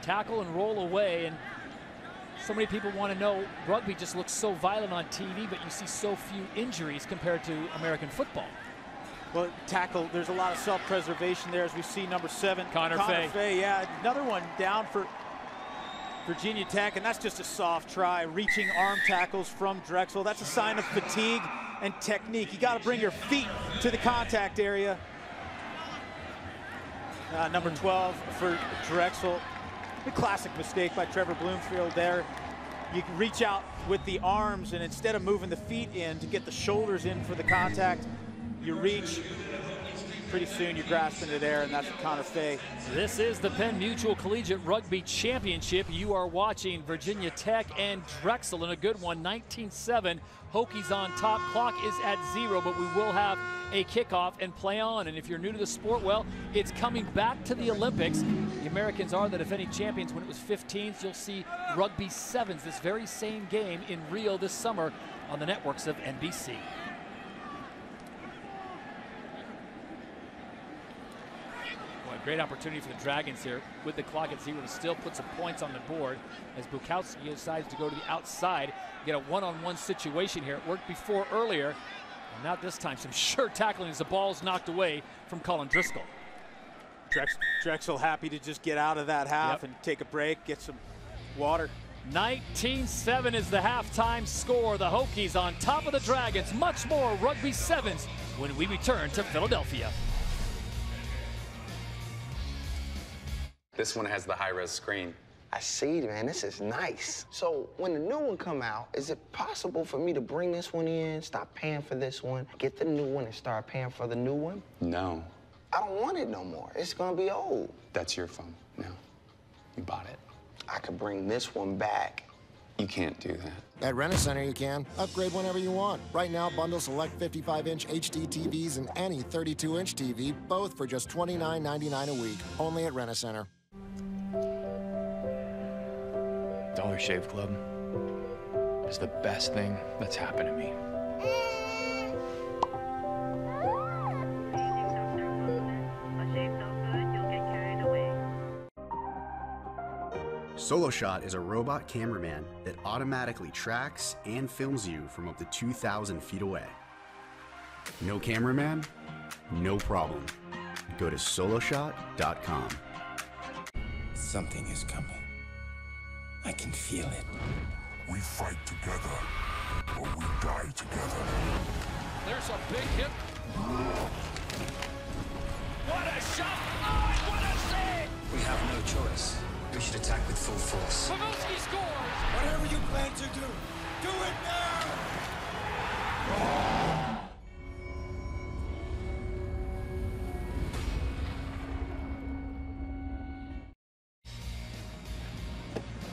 Speaker 1: Tackle and roll away, and so many people want to know, rugby just looks so violent on TV, but you see so few injuries compared to American football.
Speaker 8: Well, tackle, there's a lot of self-preservation there, as we see number 7,
Speaker 1: Connor Fay.
Speaker 8: Yeah, another one down for Virginia Tech, and that's just a soft try. Reaching arm tackles from Drexel. That's a sign of fatigue and technique. You got to bring your feet to the contact area. Number 12 for Drexel. A classic mistake by Trevor Bloomfield there. You can reach out with the arms, and instead of moving the feet in to get the shoulders in for the contact, you reach. Pretty soon you're grasping it air, and that's Connor Fay.
Speaker 1: This is the Penn Mutual Collegiate Rugby Championship. You are watching Virginia Tech and Drexel in a good one, 19-7. Hokies on top. Clock is at 0, but we will have a kickoff and play on. And if you're new to the sport, well, it's coming back to the Olympics. The Americans are the defending champions. When it was 15s, you'll see Rugby 7s, this very same game in Rio this summer on the networks of NBC. Great opportunity for the Dragons here with the clock at 0 to still put some points on the board as Bukowski decides to go to the outside, get a one-on-one situation here. It worked before earlier, and not this time. Some sure tackling as the ball's knocked away from Colin Driscoll.
Speaker 8: Drexel happy to just get out of that half and take a break, get some water.
Speaker 1: 19-7 is the halftime score. The Hokies on top of the Dragons. Much more Rugby Sevens when we return to Philadelphia.
Speaker 4: This one has the high-res screen.
Speaker 5: I see, man, this is nice. So when the new one come out, is it possible for me to bring this one in, stop paying for this one, get the new one and start paying for the new one?
Speaker 4: No.
Speaker 5: I don't want it no more. It's gonna be old.
Speaker 4: That's your phone now. You bought it.
Speaker 5: I could bring this one back.
Speaker 4: You can't do that.
Speaker 6: At Rent-A-Center, you can. Upgrade whenever you want. Right now, bundle select 55-inch HD TVs and any 32-inch TV, both for just $29.99 a week. Only at Rent-A-Center.
Speaker 24: Dollar Shave Club is the best thing that's happened to me.
Speaker 25: Solo Shot is a robot cameraman that automatically tracks and films you from up to 2,000 feet away. No cameraman? No problem. Go to soloshot.com.
Speaker 26: Something is coming. I can feel it.
Speaker 27: We fight together, or we die together.
Speaker 16: There's a big hit. What a shot! Oh, what a save!
Speaker 26: We have no choice. We should attack with full force.
Speaker 16: Pavelski scores!
Speaker 27: Whatever you plan to do, do it now!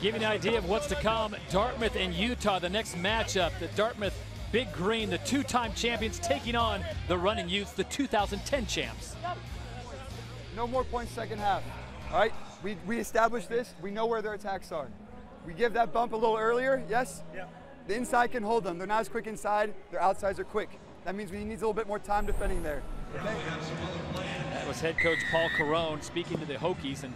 Speaker 1: Give you an idea of what's to come. Dartmouth and Utah, the next matchup. The Dartmouth Big Green, the two-time champions, taking on the Running Utes, the 2010 champs.
Speaker 23: No more points second half. All right, we established this. We know where their attacks are. We give that bump a little earlier, yes? Yeah. The inside can hold them. They're not as quick inside. Their outsides are quick. That means we need a little bit more time defending there. Okay?
Speaker 1: That was head coach Paul Carone speaking to the Hokies, and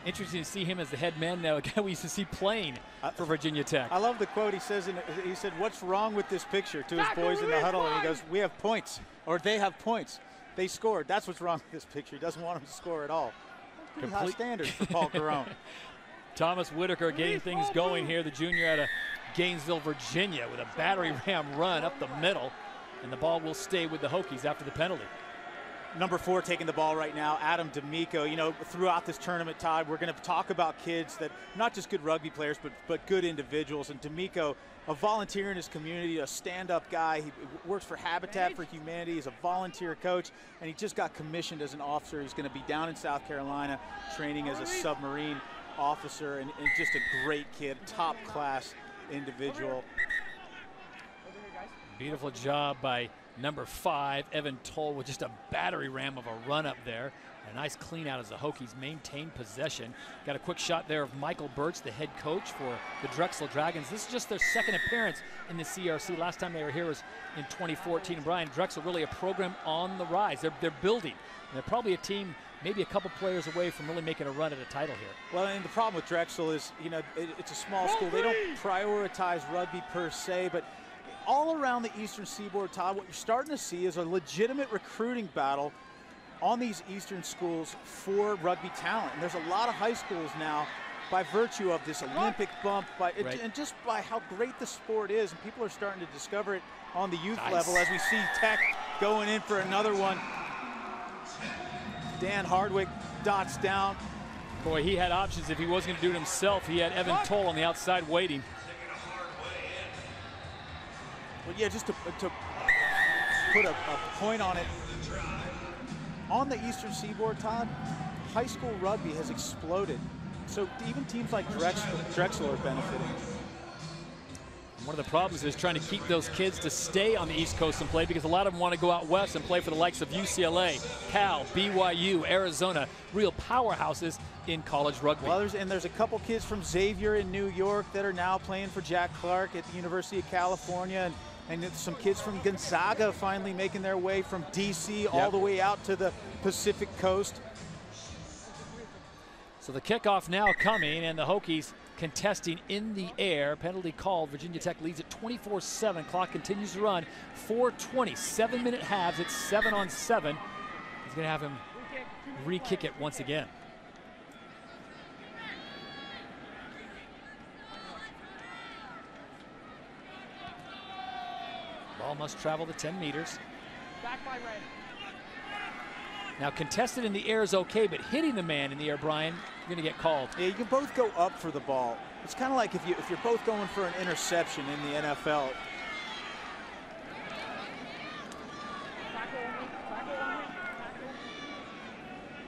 Speaker 1: interesting to see him as the head man now, a guy we used to see playing for Virginia Tech.
Speaker 8: I love the quote he says. He said, "What's wrong with this picture?" to his boys in the huddle, and he goes, "We have points, or they have points. They scored. That's what's wrong with this picture." He doesn't want them to score at all. Pretty high standards for Paul Carone.
Speaker 1: Thomas Whitaker getting things going here, the junior out of Gainesville, Virginia, with a battery ram run up the middle, and the ball will stay with the Hokies after the penalty.
Speaker 8: Number 4 taking the ball right now, Adam D'Amico. You know, throughout this tournament, Todd, we're going to talk about kids that not just good rugby players, but good individuals. And D'Amico, a volunteer in his community, a stand-up guy. He works for Habitat for Humanity. He's a volunteer coach, and he just got commissioned as an officer. He's going to be down in South Carolina training as a submarine officer, and just a great kid, top-class individual.
Speaker 1: Beautiful job by number 5, Evan Toll, with just a battery ram of a run up there. A nice clean out as the Hokies maintain possession. Got a quick shot there of Michael Birch, the head coach for the Drexel Dragons. This is just their second appearance in the CRC. Last time they were here was in 2014. And Brian, Drexel really a program on the rise. They're building. And they're probably a team, maybe a couple players away from really making a run at a title here.
Speaker 8: Well, and the problem with Drexel is, you know, it's a small school. They don't prioritize rugby per se, but all around the Eastern Seaboard, Todd, what you're starting to see is a legitimate recruiting battle on these Eastern schools for rugby talent. And there's a lot of high schools now, by virtue of this Olympic bump, and just by how great the sport is, and people are starting to discover it on the youth level as we see Tech going in for another one. Dan Hardwick dots down.
Speaker 1: Boy, he had options if he wasn't going to do it himself. He had Evan Toll on the outside waiting.
Speaker 8: Well, yeah, just to put a point on it, on the Eastern Seaboard, Todd, high school rugby has exploded. So even teams like Drexel are benefiting.
Speaker 1: One of the problems is trying to keep those kids to stay on the East Coast and play, because a lot of them want to go out west and play for the likes of UCLA, Cal, BYU, Arizona, real powerhouses in college rugby.
Speaker 8: Well, there's a couple kids from Xavier in New York that are now playing for Jack Clark at the University of California, and some kids from Gonzaga finally making their way from DC all the way out to the Pacific Coast.
Speaker 1: So the kickoff now coming, and the Hokies contesting in the air. Penalty called. Virginia Tech leads at 24-7. Clock continues to run. 4:20, 7-minute halves. It's 7-on-7. He's going to have him re-kick it once again. Ball must travel the 10 meters.
Speaker 10: Back by red.
Speaker 1: Now contested in the air is okay, but hitting the man in the air, Brian, you're going to get called.
Speaker 8: Yeah, you can both go up for the ball. It's kind of like if you're both going for an interception in the NFL.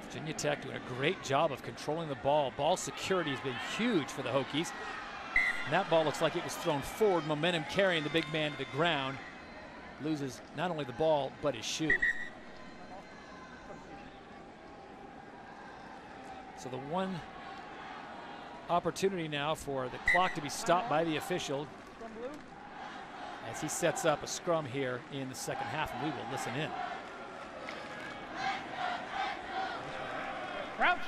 Speaker 1: Virginia Tech doing a great job of controlling the ball. Ball security has been huge for the Hokies. And that ball looks like it was thrown forward, momentum carrying the big man to the ground. Loses not only the ball, but his shoe. So the one opportunity now for the clock to be stopped by the official as he sets up a scrum here in the second half, and we will listen in.
Speaker 10: Crouch.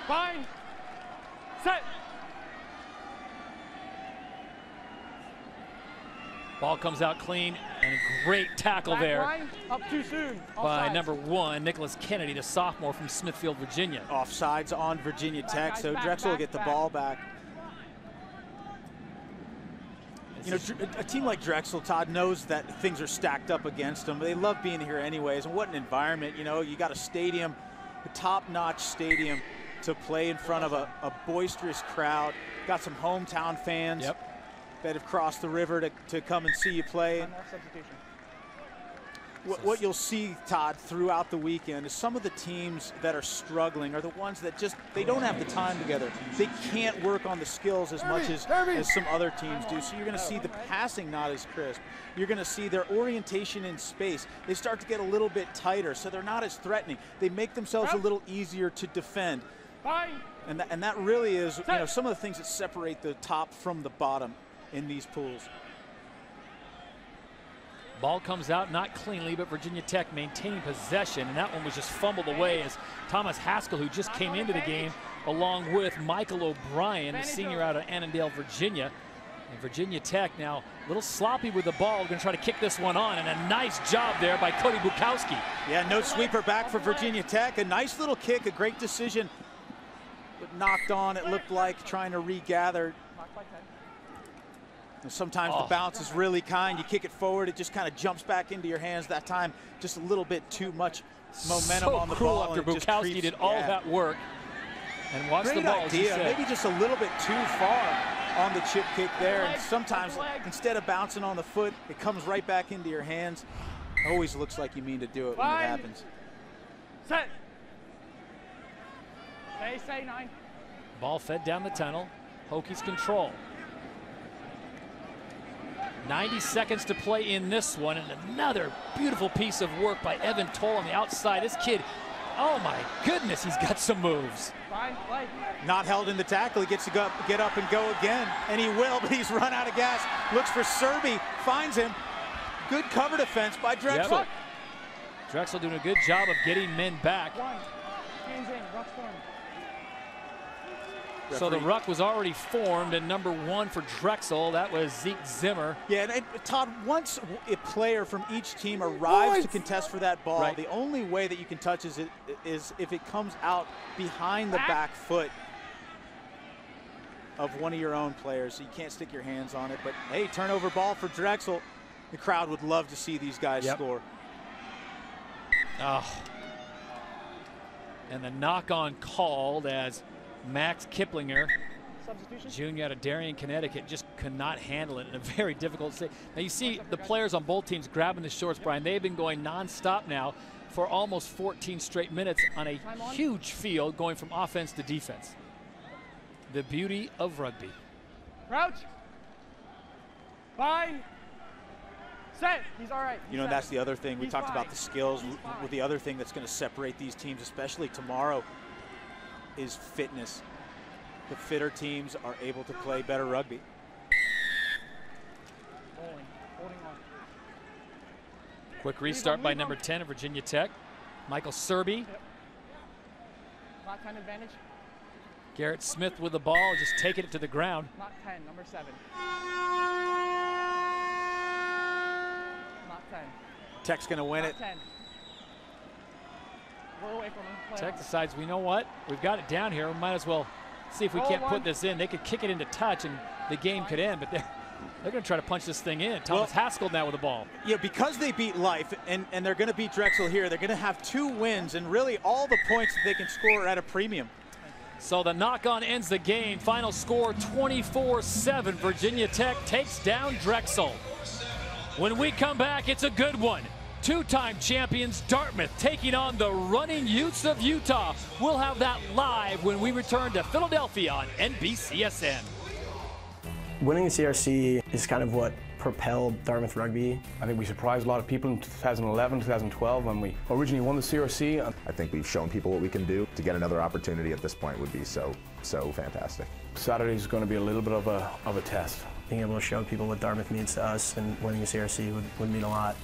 Speaker 10: Bind. Set.
Speaker 1: Ball comes out clean, and a great tackle
Speaker 10: Back
Speaker 1: there
Speaker 10: line, up too soon.
Speaker 1: by
Speaker 10: Offsides.
Speaker 1: number 1, Nicholas Kennedy, the sophomore from Smithfield, Virginia.
Speaker 8: Offsides on Virginia Tech, so Drexel will get the ball back. You know, a team like Drexel, Todd, knows that things are stacked up against them. They love being here anyways, and what an environment. You know, you got a stadium, a top-notch stadium to play in front of a boisterous crowd. Got some hometown fans.
Speaker 1: Yep.
Speaker 8: That have crossed the river to come and see you play. What you'll see, Todd, throughout the weekend is some of the teams that are struggling are the ones that just, they don't have the time together. They can't work on the skills as much as some other teams do. So you're going to see the passing not as crisp. You're going to see their orientation in space. They start to get a little bit tighter, so they're not as threatening. They make themselves a little easier to defend. And that really is, you know, some of the things that separate the top from the bottom in these pools.
Speaker 1: Ball comes out not cleanly, but Virginia Tech maintaining possession, and that one was just fumbled away as Thomas Haskell, who just came into the game, along with Michael O'Brien, the senior out of Annandale, Virginia. And Virginia Tech now a little sloppy with the ball, going to try to kick this one on, and a nice job there by Cody Bukowski.
Speaker 8: Yeah, no sweeper back for Virginia Tech. A nice little kick, a great decision, but knocked on, it looked like, trying to regather. And sometimes the bounce is really kind. You kick it forward, it just kind of jumps back into your hands. That time, just a little bit too much momentum on the ball.
Speaker 1: After Bukowski did all that work. And watch the ball.
Speaker 8: Idea. Maybe just a little bit too far on the chip kick there. And sometimes, instead of bouncing on the foot, it comes right back into your hands. Always looks like you mean to do it when it happens.
Speaker 10: Set. Say 9.
Speaker 1: Ball fed down the tunnel. Hokies control. 90 seconds to play in this one, and another beautiful piece of work by Evan Toll on the outside. This kid, oh my goodness, he's got some moves.
Speaker 8: Not held in the tackle. He gets to get up and go again, and he will, but he's run out of gas. Looks for Serby, finds him. Good cover defense by Drexel.
Speaker 1: Yep. Drexel doing a good job of getting men back.
Speaker 10: Hands in, ruck form.
Speaker 1: So the ruck was already formed, and number 1 for Drexel, that was Zeke Zimmer.
Speaker 8: Yeah, and Todd, once a player from each team arrives to contest for that ball, the only way that you can touch is if it comes out behind the back foot of one of your own players. So you can't stick your hands on it. But hey, turnover ball for Drexel. The crowd would love to see these guys score.
Speaker 1: Oh. And the knock-on called as Max Kiplinger, junior out of Darien, Connecticut, just could not handle it in a very difficult state. Now you see the players on both teams grabbing the shorts, Brian. They've been going non-stop now for almost 14 straight minutes on a huge field, going from offense to defense. The beauty of rugby.
Speaker 10: Crouch. Bind. Set. He's all right.
Speaker 8: You know, that's the other thing. We talked about the skills. With the other thing that's going to separate these teams, especially tomorrow, is fitness. The fitter teams are able to play better rugby.
Speaker 10: Holding on.
Speaker 1: Quick restart by number 10 of Virginia Tech, Michael Serby.
Speaker 10: Flat time advantage.
Speaker 1: Garrett Smith with the ball, just taking it to the ground.
Speaker 10: Not 10, number 7. Not 10.
Speaker 8: Tech's going to win it.
Speaker 10: 10. We're away from him.
Speaker 1: Tech decides, we know what? We've got it down here. We might as well see if we can't put this in. They could kick it into touch and the game could end, but they're going to try to punch this thing in. Thomas Haskell now with the ball.
Speaker 8: Yeah, because they beat Life and they're going to beat Drexel here, they're going to have 2 wins, and really all the points that they can score are at a premium.
Speaker 1: So the knock-on ends the game. Final score 24-7. Virginia Tech takes down Drexel. When we come back, it's a good one. 2-time champions Dartmouth taking on the running Utes of Utah. We'll have that live when we return to Philadelphia on NBCSN.
Speaker 2: Winning the CRC is kind of what propelled Dartmouth Rugby.
Speaker 3: I think we surprised a lot of people in 2011, 2012 when we originally won the CRC.
Speaker 7: I think we've shown people what we can do. To get another opportunity at this point would be so fantastic.
Speaker 3: Saturday's going to be a little bit of a test.
Speaker 2: Being able to show people what Dartmouth means to us and winning the CRC would mean a lot.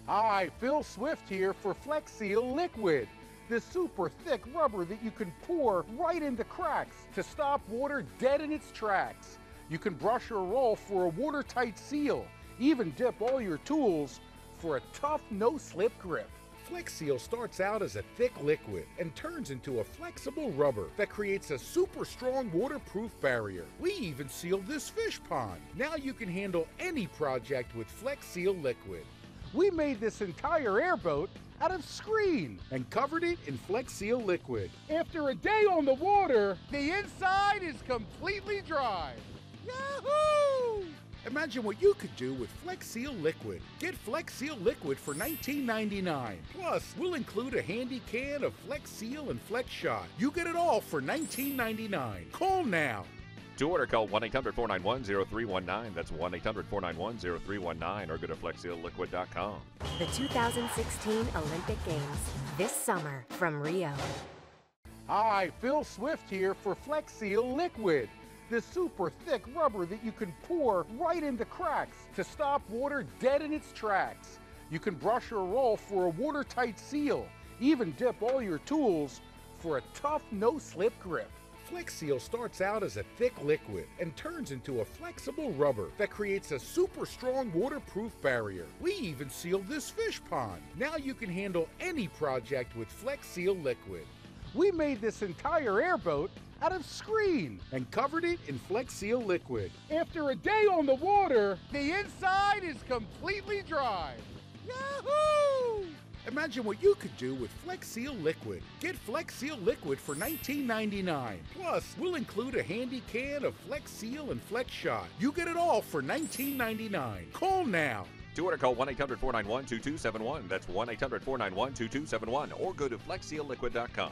Speaker 12: Hi, Phil Swift here for Flex Seal Liquid, the super thick rubber that you can pour right into cracks to stop water dead in its tracks. You can brush or roll for a watertight seal, even dip all your tools for a tough no-slip grip. Flex Seal starts out as a thick liquid and turns into a flexible rubber that creates a super strong waterproof barrier. We even sealed this fish pond. Now you can handle any project with Flex Seal Liquid. We made this entire airboat out of screen and covered it in Flex Seal Liquid. After a day on the water, the inside is completely dry. Yahoo! Imagine what you could do with Flex Seal Liquid. Get Flex Seal Liquid for $19.99. Plus, we'll include a handy can of Flex Seal and Flex Shot. You get it all for $19.99. Call now.
Speaker 17: To order, call 1-800-491-0319. That's 1-800-491-0319, or go to FlexSealLiquid.com.
Speaker 13: The 2016 Olympic Games, this summer from Rio.
Speaker 12: Hi, Phil Swift here for Flex Seal Liquid, the super thick rubber that you can pour right into cracks to stop water dead in its tracks. You can brush or roll for a watertight seal, even dip all your tools for a tough no-slip grip. Flex Seal starts out as a thick liquid and turns into a flexible rubber that creates a super strong waterproof barrier. We even sealed this fish pond. Now you can handle any project with Flex Seal Liquid. We made this entire airboat out of screen and covered it in Flex Seal Liquid. After a day on the water, the inside is completely dry. Yahoo! Imagine what you could do with Flex Seal Liquid. Get Flex Seal Liquid for $19.99. Plus, we'll include a handy can of Flex Seal and Flex Shot. You get it all for $19.99. Call now.
Speaker 17: To order, call 1-800-491-2271. That's 1-800-491-2271, or go to FlexSealLiquid.com.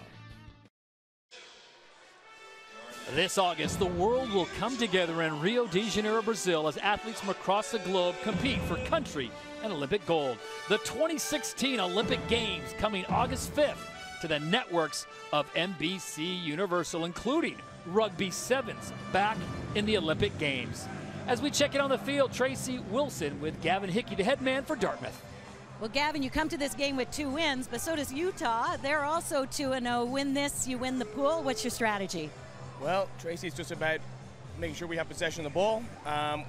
Speaker 1: This August, the world will come together in Rio de Janeiro, Brazil, as athletes from across the globe compete for country and Olympic gold. The 2016 Olympic Games coming August 5th to the networks of NBC Universal, including Rugby Sevens back in the Olympic Games. As we check in on the field, Tracy Wilson with Gavin Hickey, the head man for Dartmouth.
Speaker 9: Well, Gavin, you come to this game with 2 wins, but so does Utah. They're also 2-0. Win this, you win the pool. What's your strategy?
Speaker 14: Well, Tracy, it's just about making sure we have possession of the ball.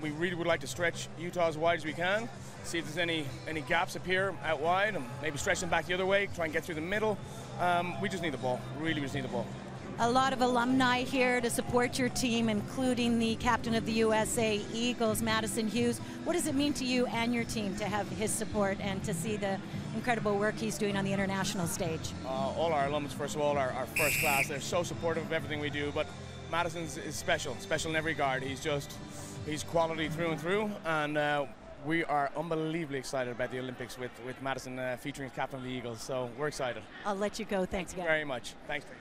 Speaker 14: We really would like to stretch Utah as wide as we can, see if there's any gaps appear out wide, and maybe stretch them back the other way, try and get through the middle. We just need the ball. Really, we just need the ball.
Speaker 9: A lot of alumni here to support your team, including the captain of the USA Eagles, Madison Hughes. What does it mean to you and your team to have his support and to see the incredible work he's doing on the international stage?
Speaker 14: All our alums, first of all, are first class. They're so supportive of everything we do, but Madison's is special in every regard. He's quality through and through, and we are unbelievably excited about the Olympics with Madison featuring captain of the Eagles, so we're excited.
Speaker 9: I'll let you go. Thanks again.
Speaker 14: Very much. Thanks, Tracy.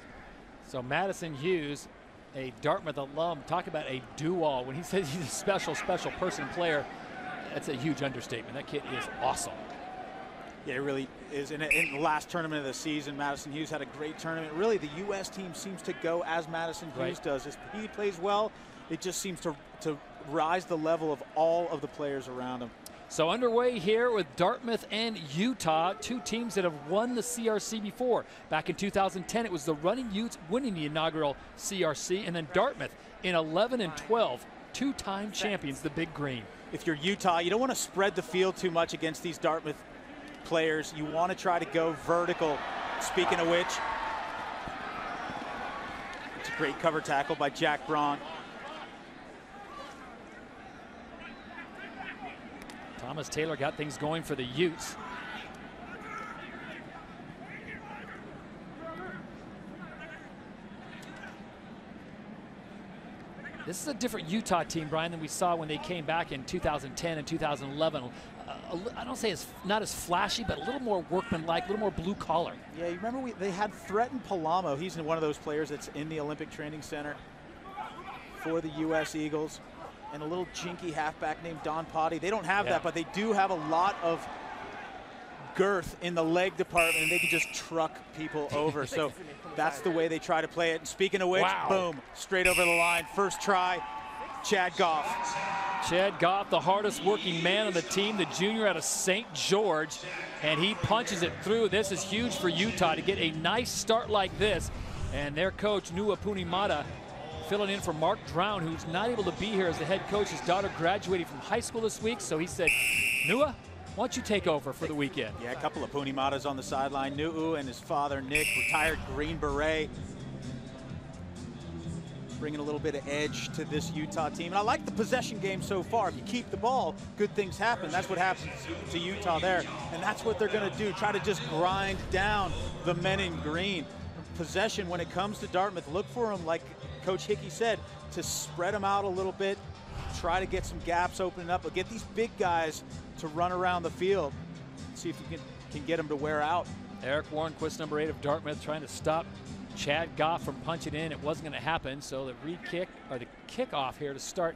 Speaker 1: So Madison Hughes, a Dartmouth alum, talk about a do-all. When he says he's a special person player, that's a huge understatement. That kid is awesome.
Speaker 8: Yeah, it really is. In the last tournament of the season, Madison Hughes had a great tournament. Really, the U.S. team seems to go as Madison Hughes does. If he plays well, it just seems to rise the level of all of the players around him.
Speaker 1: So underway here with Dartmouth and Utah, two teams that have won the CRC before. Back in 2010, it was the Running Utes winning the inaugural CRC, and then Dartmouth in 11 and 12, two-time champions, the Big Green.
Speaker 8: If you're Utah, you don't want to spread the field too much against these Dartmouth players. You want to try to go vertical. Speaking of which, it's a great cover tackle by Jack Braun.
Speaker 1: Thomas Taylor got things going for the Utes. This is a different Utah team, Brian, than we saw when they came back in 2010 and 2011. I don't say it's not as flashy, but a little more workmanlike, a little more blue collar.
Speaker 8: Yeah, you remember they had Threaten Palamo. He's one of those players that's in the Olympic Training Center for the U.S. Eagles. And a little jinky halfback named Don Potty. They don't have that, but they do have a lot of girth in the leg department, and they can just truck people over. So that's the way they try to play it. And speaking of which, boom, straight over the line. First try, Chad Goff.
Speaker 1: Chad Goff, the hardest working man on the team, the junior out of St. George, and he punches it through. This is huge for Utah to get a nice start like this. And their coach, Nua Punimata, filling in for Mark Drown, who's not able to be here as the head coach. His daughter graduated from high school this week, so he said, Nua, why don't you take over for the weekend?
Speaker 8: Yeah, a couple of Punimatas on the sideline. Nuu and his father, Nick, retired Green Beret. Bringing a little bit of edge to this Utah team. And I like the possession game so far. If you keep the ball, good things happen. That's what happens to Utah there. And that's what they're going to do, try to just grind down the men in green. Possession, when it comes to Dartmouth, look for them, like Coach Hickey said, to spread them out a little bit, try to get some gaps opening up, but get these big guys to run around the field. See if you can get them to wear out.
Speaker 1: Eric Warnquist, number 8 of Dartmouth, trying to stop Chad Goff from punching in. It wasn't going to happen, so the re-kick, or the kickoff here to start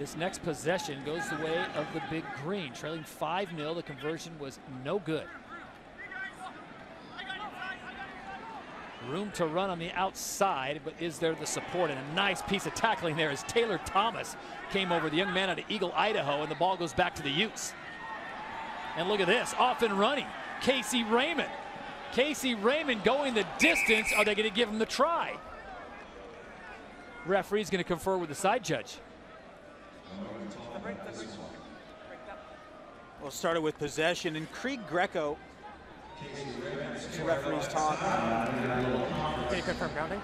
Speaker 1: this next possession goes the way of the Big Green. Trailing 5-0, the conversion was no good. Room to run on the outside, but is there the support? And a nice piece of tackling there as Taylor Thomas came over, the young man out of Eagle, Idaho, and the ball goes back to the Utes. And look at this, off and running, Casey Raymond. Casey Raymond going the distance. Are they going to give him the try? Referee's going to confer with the side judge.
Speaker 8: We'll start it with possession, and Krieg Greco, referees talk.
Speaker 10: Can you confirm grounding?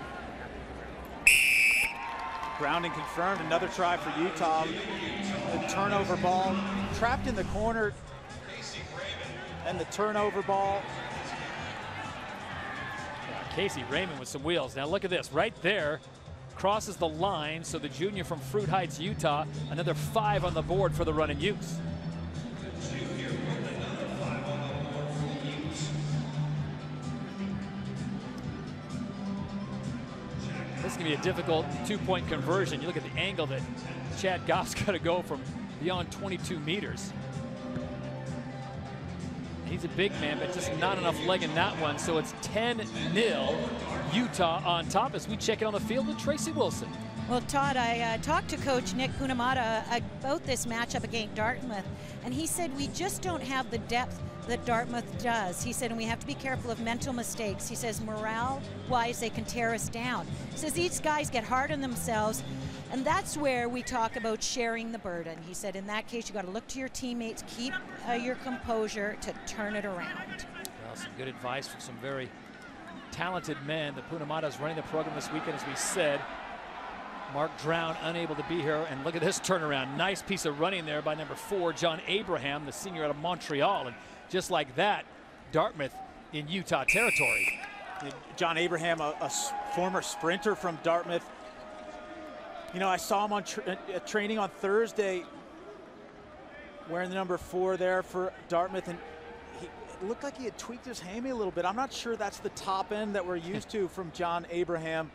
Speaker 8: Grounding confirmed. Another try for Utah. The turnover ball trapped in the corner, and the turnover ball.
Speaker 1: Yeah, Casey Raymond with some wheels. Now look at this, right there, crosses the line. So the junior from Fruit Heights, Utah, another 5 on the board for the Running Utes. This is going to be a difficult 2-point conversion. You look at the angle that Chad Goff's got to go from beyond 22 meters. He's a big man, but just not enough leg in that one. So it's 10-0 Utah on top as we check it on the field with Tracy Wilson.
Speaker 9: Well, Todd, I talked to Coach Nick Punimata about this matchup against Dartmouth, and he said we just don't have the depth that Dartmouth does. He said, and we have to be careful of mental mistakes. He says, morale-wise, they can tear us down. He says, these guys get hard on themselves, and that's where we talk about sharing the burden. He said, in that case, you got to look to your teammates, keep your composure to turn it around.
Speaker 1: Well, some good advice from some very talented men. The Punimata's running the program this weekend, as we said. Mark Drown unable to be here, and look at this turnaround. Nice piece of running there by number 4, John Abraham, the senior out of Montreal. And just like that, Dartmouth in Utah territory.
Speaker 8: John Abraham, a former sprinter from Dartmouth. You know, I saw him on training on Thursday wearing the number 4 there for Dartmouth, and it looked like he had tweaked his hammy a little bit. I'm not sure that's the top end that we're used to from John Abraham,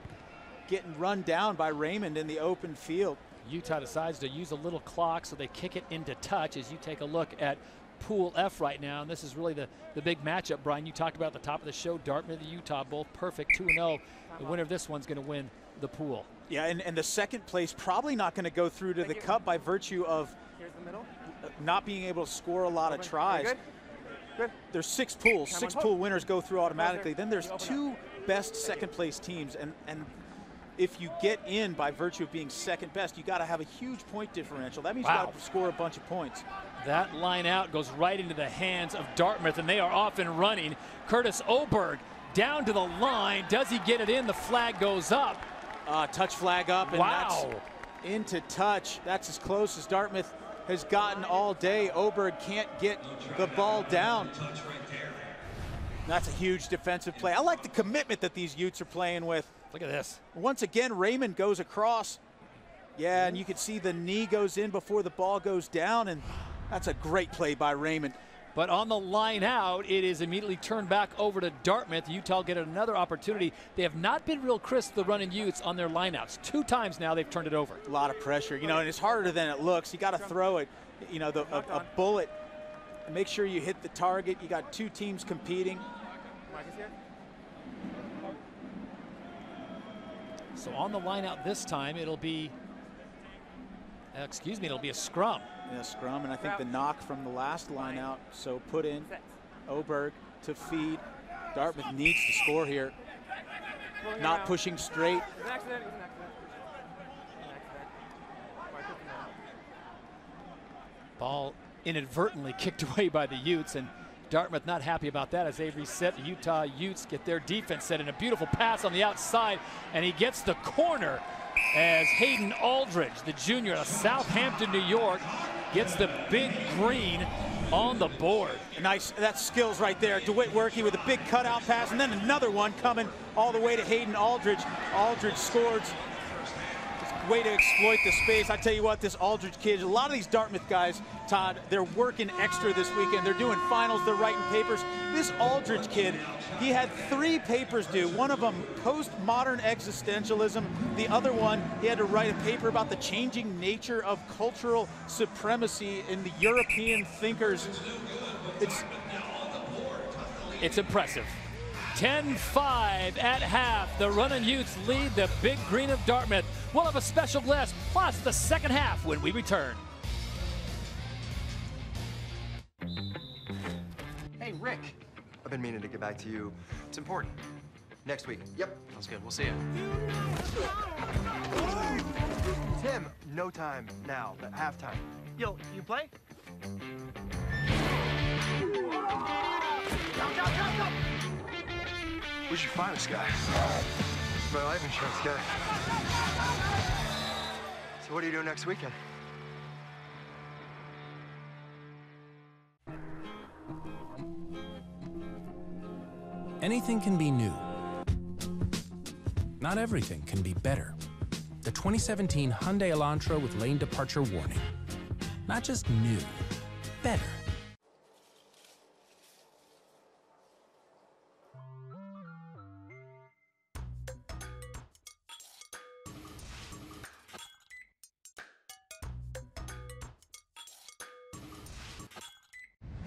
Speaker 8: getting run down by Raymond in the open field.
Speaker 1: Utah decides to use a little clock, so they kick it into touch as you take a look at Pool F right now. And this is really the big matchup, Brian. You talked about at the top of the show, Dartmouth and Utah, both perfect, 2-0. The winner of this one's going to win the pool.
Speaker 8: Yeah, and the second place probably not going to go through to the cup by virtue of not being able to score a lot of tries.
Speaker 10: Good.
Speaker 8: There's 6 pools. 6 pool winners go through automatically. Then there's 2 best second-place teams, and if you get in by virtue of being second best, you got to have a huge point differential. That means you got to score a bunch of points.
Speaker 1: That line out goes right into the hands of Dartmouth, and they are off and running. Curtis Oberg down to the line. Does he get it in? The flag goes up.
Speaker 8: Touch flag up, and that's into touch. That's as close as Dartmouth has gotten all day. Oberg can't get the ball down. That's a huge defensive play. I like the commitment that these Utes are playing with.
Speaker 1: Look at this.
Speaker 8: Once again, Raymond goes across. Yeah, and you can see the knee goes in before the ball goes down, and that's a great play by Raymond.
Speaker 1: But on the line out, it is immediately turned back over to Dartmouth. Utah get another opportunity. They have not been real crisp, the running Utes, on their lineouts. 2 times now they've turned it over.
Speaker 8: A lot of pressure, you know, and it's harder than it looks. You got to throw it, you know, a bullet. And make sure you hit the target. You got 2 teams competing.
Speaker 1: So on the line out this time, it'll be, it'll be a scrum.
Speaker 8: Yeah, scrum, and I think the knock from the last line out. So put in Oberg to feed. Dartmouth needs to score here. Not pushing straight.
Speaker 1: Ball inadvertently kicked away by the Utes, and Dartmouth not happy about that as they reset. The Utah Utes get their defense set in. A beautiful pass on the outside, and he gets the corner as Hayden Aldridge, the junior out of Southampton, New York, gets the big green on the board.
Speaker 8: Nice, that's skills right there. DeWitt Werke with a big cutout pass, and then another one coming all the way to Hayden Aldridge. Aldridge scored. Way to exploit the space. I tell you what, this Aldridge kid, a lot of these Dartmouth guys, Todd, they're working extra this weekend. They're doing finals, they're writing papers. This Aldridge kid, he had 3 papers due. One of them, postmodern existentialism. The other one, he had to write a paper about the changing nature of cultural supremacy in the European thinkers.
Speaker 1: It's impressive. 10-5 at half. The running Utes lead the Big Green of Dartmouth. We'll have a special guest plus the second half when we return.
Speaker 11: Hey, Rick. I've been meaning to get back to you. It's important. Next week. Yep. Sounds good. We'll see you. Tim, no time now. Halftime. Yo, you play? Go. Where's your finest guy? My life insurance guy. So what are you doing next weekend?
Speaker 15: Anything can be new. Not everything can be better. The 2017 Hyundai Elantra with lane departure warning. Not just new, better.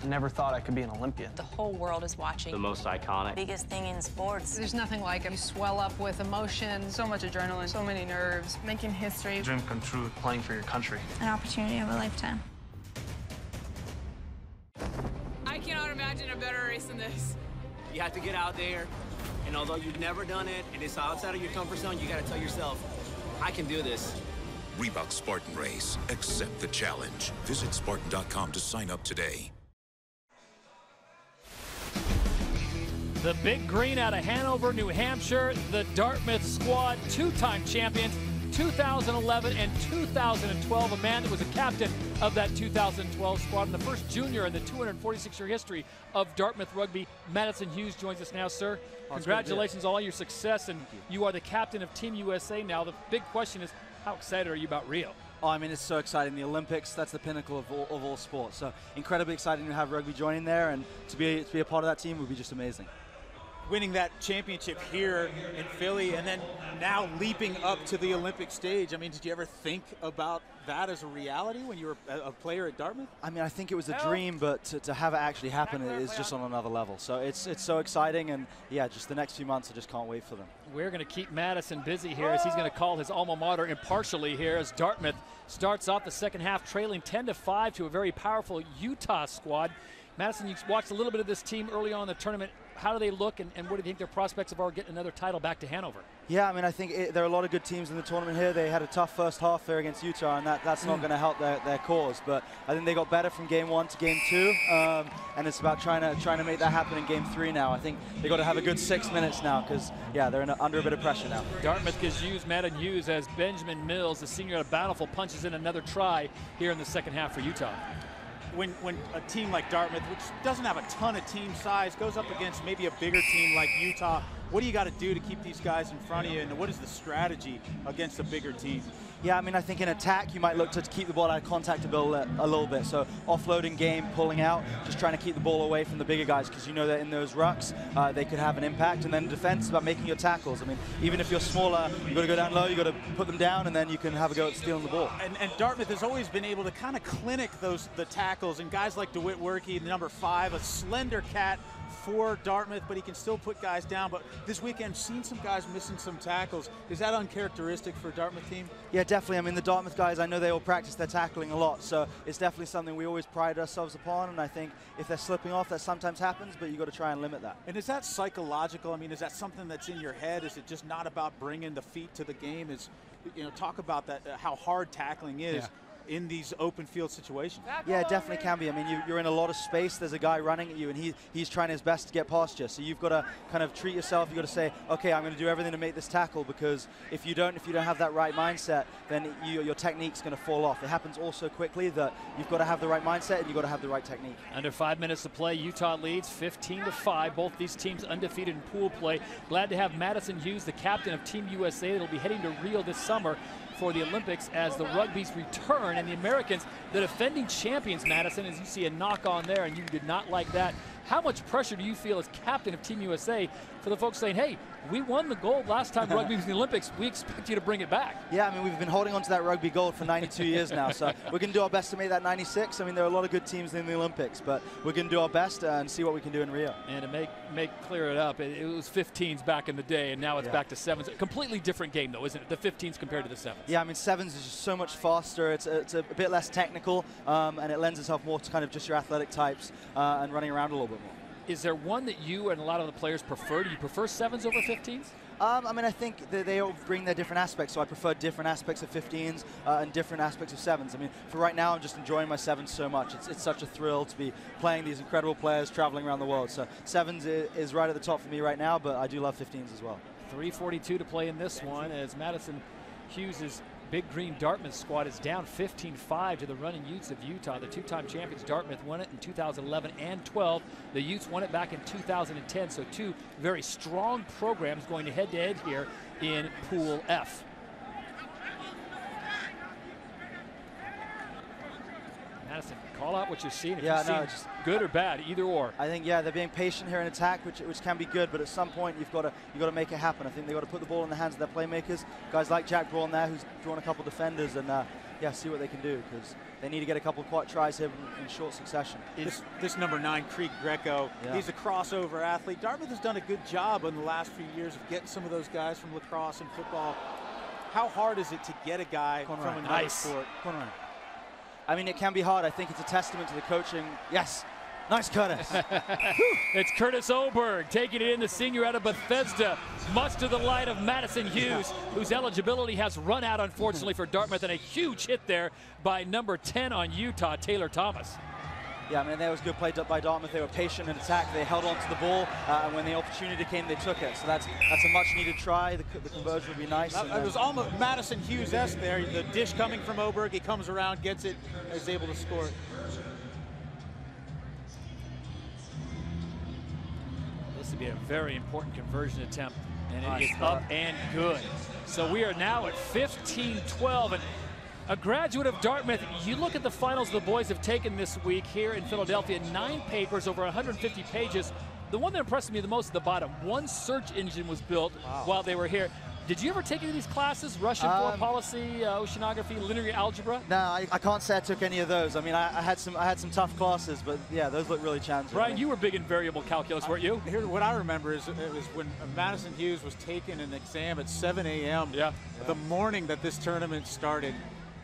Speaker 2: Never thought I could be an Olympian.
Speaker 18: The whole world is watching.
Speaker 19: The most iconic.
Speaker 18: Biggest thing in sports.
Speaker 20: There's nothing like it. You swell up with emotion, so much adrenaline, so many nerves, making history.
Speaker 2: Dream come true, playing for your country.
Speaker 18: An opportunity of a lifetime.
Speaker 20: I cannot imagine a better race than this.
Speaker 19: You have to get out there, and although you've never done it, and it's outside of your comfort zone, you got to tell yourself, I can do this.
Speaker 27: Reebok Spartan Race. Accept the challenge. Visit Spartan.com to sign up today.
Speaker 1: The Big Green out of Hanover, New Hampshire, the Dartmouth squad, 2-time champions, 2011 and 2012. A man that was a captain of that 2012 squad and the first junior in the 246-year history of Dartmouth rugby. Madison Hughes joins us now, sir. Congratulations on all your success, and you are the captain of Team USA now. The big question is, how excited are you about Rio?
Speaker 21: Oh, I mean, it's so exciting. The Olympics, that's the pinnacle of all sports. So incredibly exciting to have rugby joining there, and to be a part of that team would be just amazing.
Speaker 8: winning that championship here in Philly and then now leaping up to the Olympic stage. I mean, did you ever think about that as a reality when you were a player at Dartmouth?
Speaker 21: I mean, I think it was a dream, but to have it actually happen is just on another level. So it's so exciting, and yeah, just the next few months, I just can't wait for them.
Speaker 1: We're going to keep Madison busy here as he's going to call his alma mater impartially here as Dartmouth starts off the second half trailing 10-5 to a very powerful Utah squad. Madison, you watched a little bit of this team early on in the tournament. How do they look, and what do you think their prospects of getting another title back to Hanover?
Speaker 21: Yeah, I mean, I think there are a lot of good teams in the tournament here. They had a tough first half there against Utah, and that's not going to help their cause. But I think they got better from game 1 to game 2, and it's about trying to make that happen in game 3 now. I think they got to have a good 6 minutes now because, yeah, they're under a bit of pressure now.
Speaker 1: Dartmouth has used Madden Hughes as Benjamin Mills, the senior out of Bountiful, punches in another try here in the second half for Utah.
Speaker 8: When a team like Dartmouth, which doesn't have a ton of team size, goes up against maybe a bigger team like Utah, what do you got to do to keep these guys in front of you, and what is the strategy against a bigger team?
Speaker 21: Yeah, I mean, I think in attack, you might look to keep the ball out of contact a little bit. So offloading game, pulling out, just trying to keep the ball away from the bigger guys because you know that in those rucks, they could have an impact. And then defense is about making your tackles. I mean, even if you're smaller, you've got to go down low, you've got to put them down, and then you can have a go at stealing the ball.
Speaker 8: And Dartmouth has always been able to kind of clinic the tackles, and guys like DeWitt Werke, the number 5, a slender cat for Dartmouth, but he can still put guys down. But this weekend, seen some guys missing some tackles. Is that uncharacteristic for a Dartmouth team?
Speaker 21: Yeah, definitely. I mean, the Dartmouth guys, I know they all practice their tackling a lot, so it's definitely something we always pride ourselves upon, and I think if they're slipping off, that sometimes happens, but you've got to try and limit that.
Speaker 8: And is that psychological? I mean, is that something that's in your head? Is it just not about bringing the feet to the game? Talk about that, how hard tackling is. Yeah. In these open field situations.
Speaker 21: Yeah, it definitely can be. I mean, you're in a lot of space. There's a guy running at you, and he's trying his best to get past you. So you've got to kind of treat yourself. You've got to say, okay, I'm going to do everything to make this tackle, because if you don't have that right mindset, then your technique's going to fall off. It happens all so quickly that you've got to have the right mindset and you've got to have the right technique.
Speaker 1: Under 5 minutes to play, Utah leads 15-5. Both these teams undefeated in pool play. Glad to have Madison Hughes, the captain of Team USA, that'll be heading to Rio this summer for the Olympics as the Rugby's return, and the Americans, the defending champions, Madison, as you see a knock on there, and you did not like that. How much pressure do you feel as captain of Team USA for the folks saying, hey, we won the gold last time Rugby was in the Olympics, we expect you to bring it back?
Speaker 21: Yeah, I mean, we've been holding on to that Rugby gold for 92 years now, so we're going to do our best to make that 96. I mean, there are a lot of good teams in the Olympics, but we're going to do our best and see what we can do in Rio.
Speaker 1: And to clear it up, it was 15s back in the day, and now it's back to 7s. A completely different game, though, isn't it? The 15s compared to the 7s.
Speaker 21: Yeah, I mean, 7s is just so much faster. It's a bit less technical, and it lends itself more to kind of just your athletic types and running around a little bit more.
Speaker 1: Is there one that you and a lot of the players prefer? Do you prefer 7s over 15s?
Speaker 21: I mean, I think they all bring their different aspects, so I prefer different aspects of 15s and different aspects of 7s. I mean, for right now, I'm just enjoying my 7s so much. It's such a thrill to be playing these incredible players traveling around the world. So 7s is right at the top for me right now, but I do love 15s as well.
Speaker 1: 3:42 to play in this one as Madison Hughes' Big Green Dartmouth squad is down 15-5 to the Running Utes of Utah. The two-time champions Dartmouth won it in 2011 and 12. The Utes won it back in 2010. So two very strong programs going head-to-head here in Pool F. Madison, call out what you're seeing. If you're seeing good or bad, either or.
Speaker 21: I think they're being patient here in attack, which can be good, but at some point you've got to make it happen. I think they've got to put the ball in the hands of their playmakers. Guys like Jack Braun there, who's drawn a couple defenders, and see what they can do, because they need to get a couple of tries here in short succession.
Speaker 8: This number 9, Creek Greco, he's a crossover athlete. Dartmouth has done a good job in the last few years of getting some of those guys from lacrosse and football. How hard is it to get a guy from another sport?
Speaker 21: I mean, it can be hard. I think it's a testament to the coaching. Yes. Nice, Curtis.
Speaker 1: It's Curtis Oberg taking it in, the senior out of Bethesda. Much to the light of Madison Hughes, whose eligibility has run out, unfortunately, for Dartmouth, and a huge hit there by number 10 on Utah, Taylor Thomas.
Speaker 21: Yeah, I mean, that was good play by Dartmouth. They were patient in attack. They held on to the ball, and when the opportunity came, they took it. So that's a much-needed try. The conversion would be nice.
Speaker 8: It was almost Madison Hughes-esque there. The dish coming from Oberg. He comes around, gets it, is able to score it.
Speaker 1: This would be a very important conversion attempt, and it is up and good. So we are now at 15-12, and a graduate of Dartmouth, you look at the finals the boys have taken this week here in Philadelphia, 9 papers, over 150 pages. the one that impressed me the most at the bottom, one search engine was built while they were here. Did you ever take any of these classes? Russian foreign policy, oceanography, linear algebra?
Speaker 21: No, I can't say I took any of those. I mean, I had some tough classes, but yeah, those look really challenging.
Speaker 1: Brian, you were big in variable calculus, weren't you?
Speaker 8: Here, what I remember is it was when Madison Hughes was taking an exam at 7 a.m. The morning that this tournament started.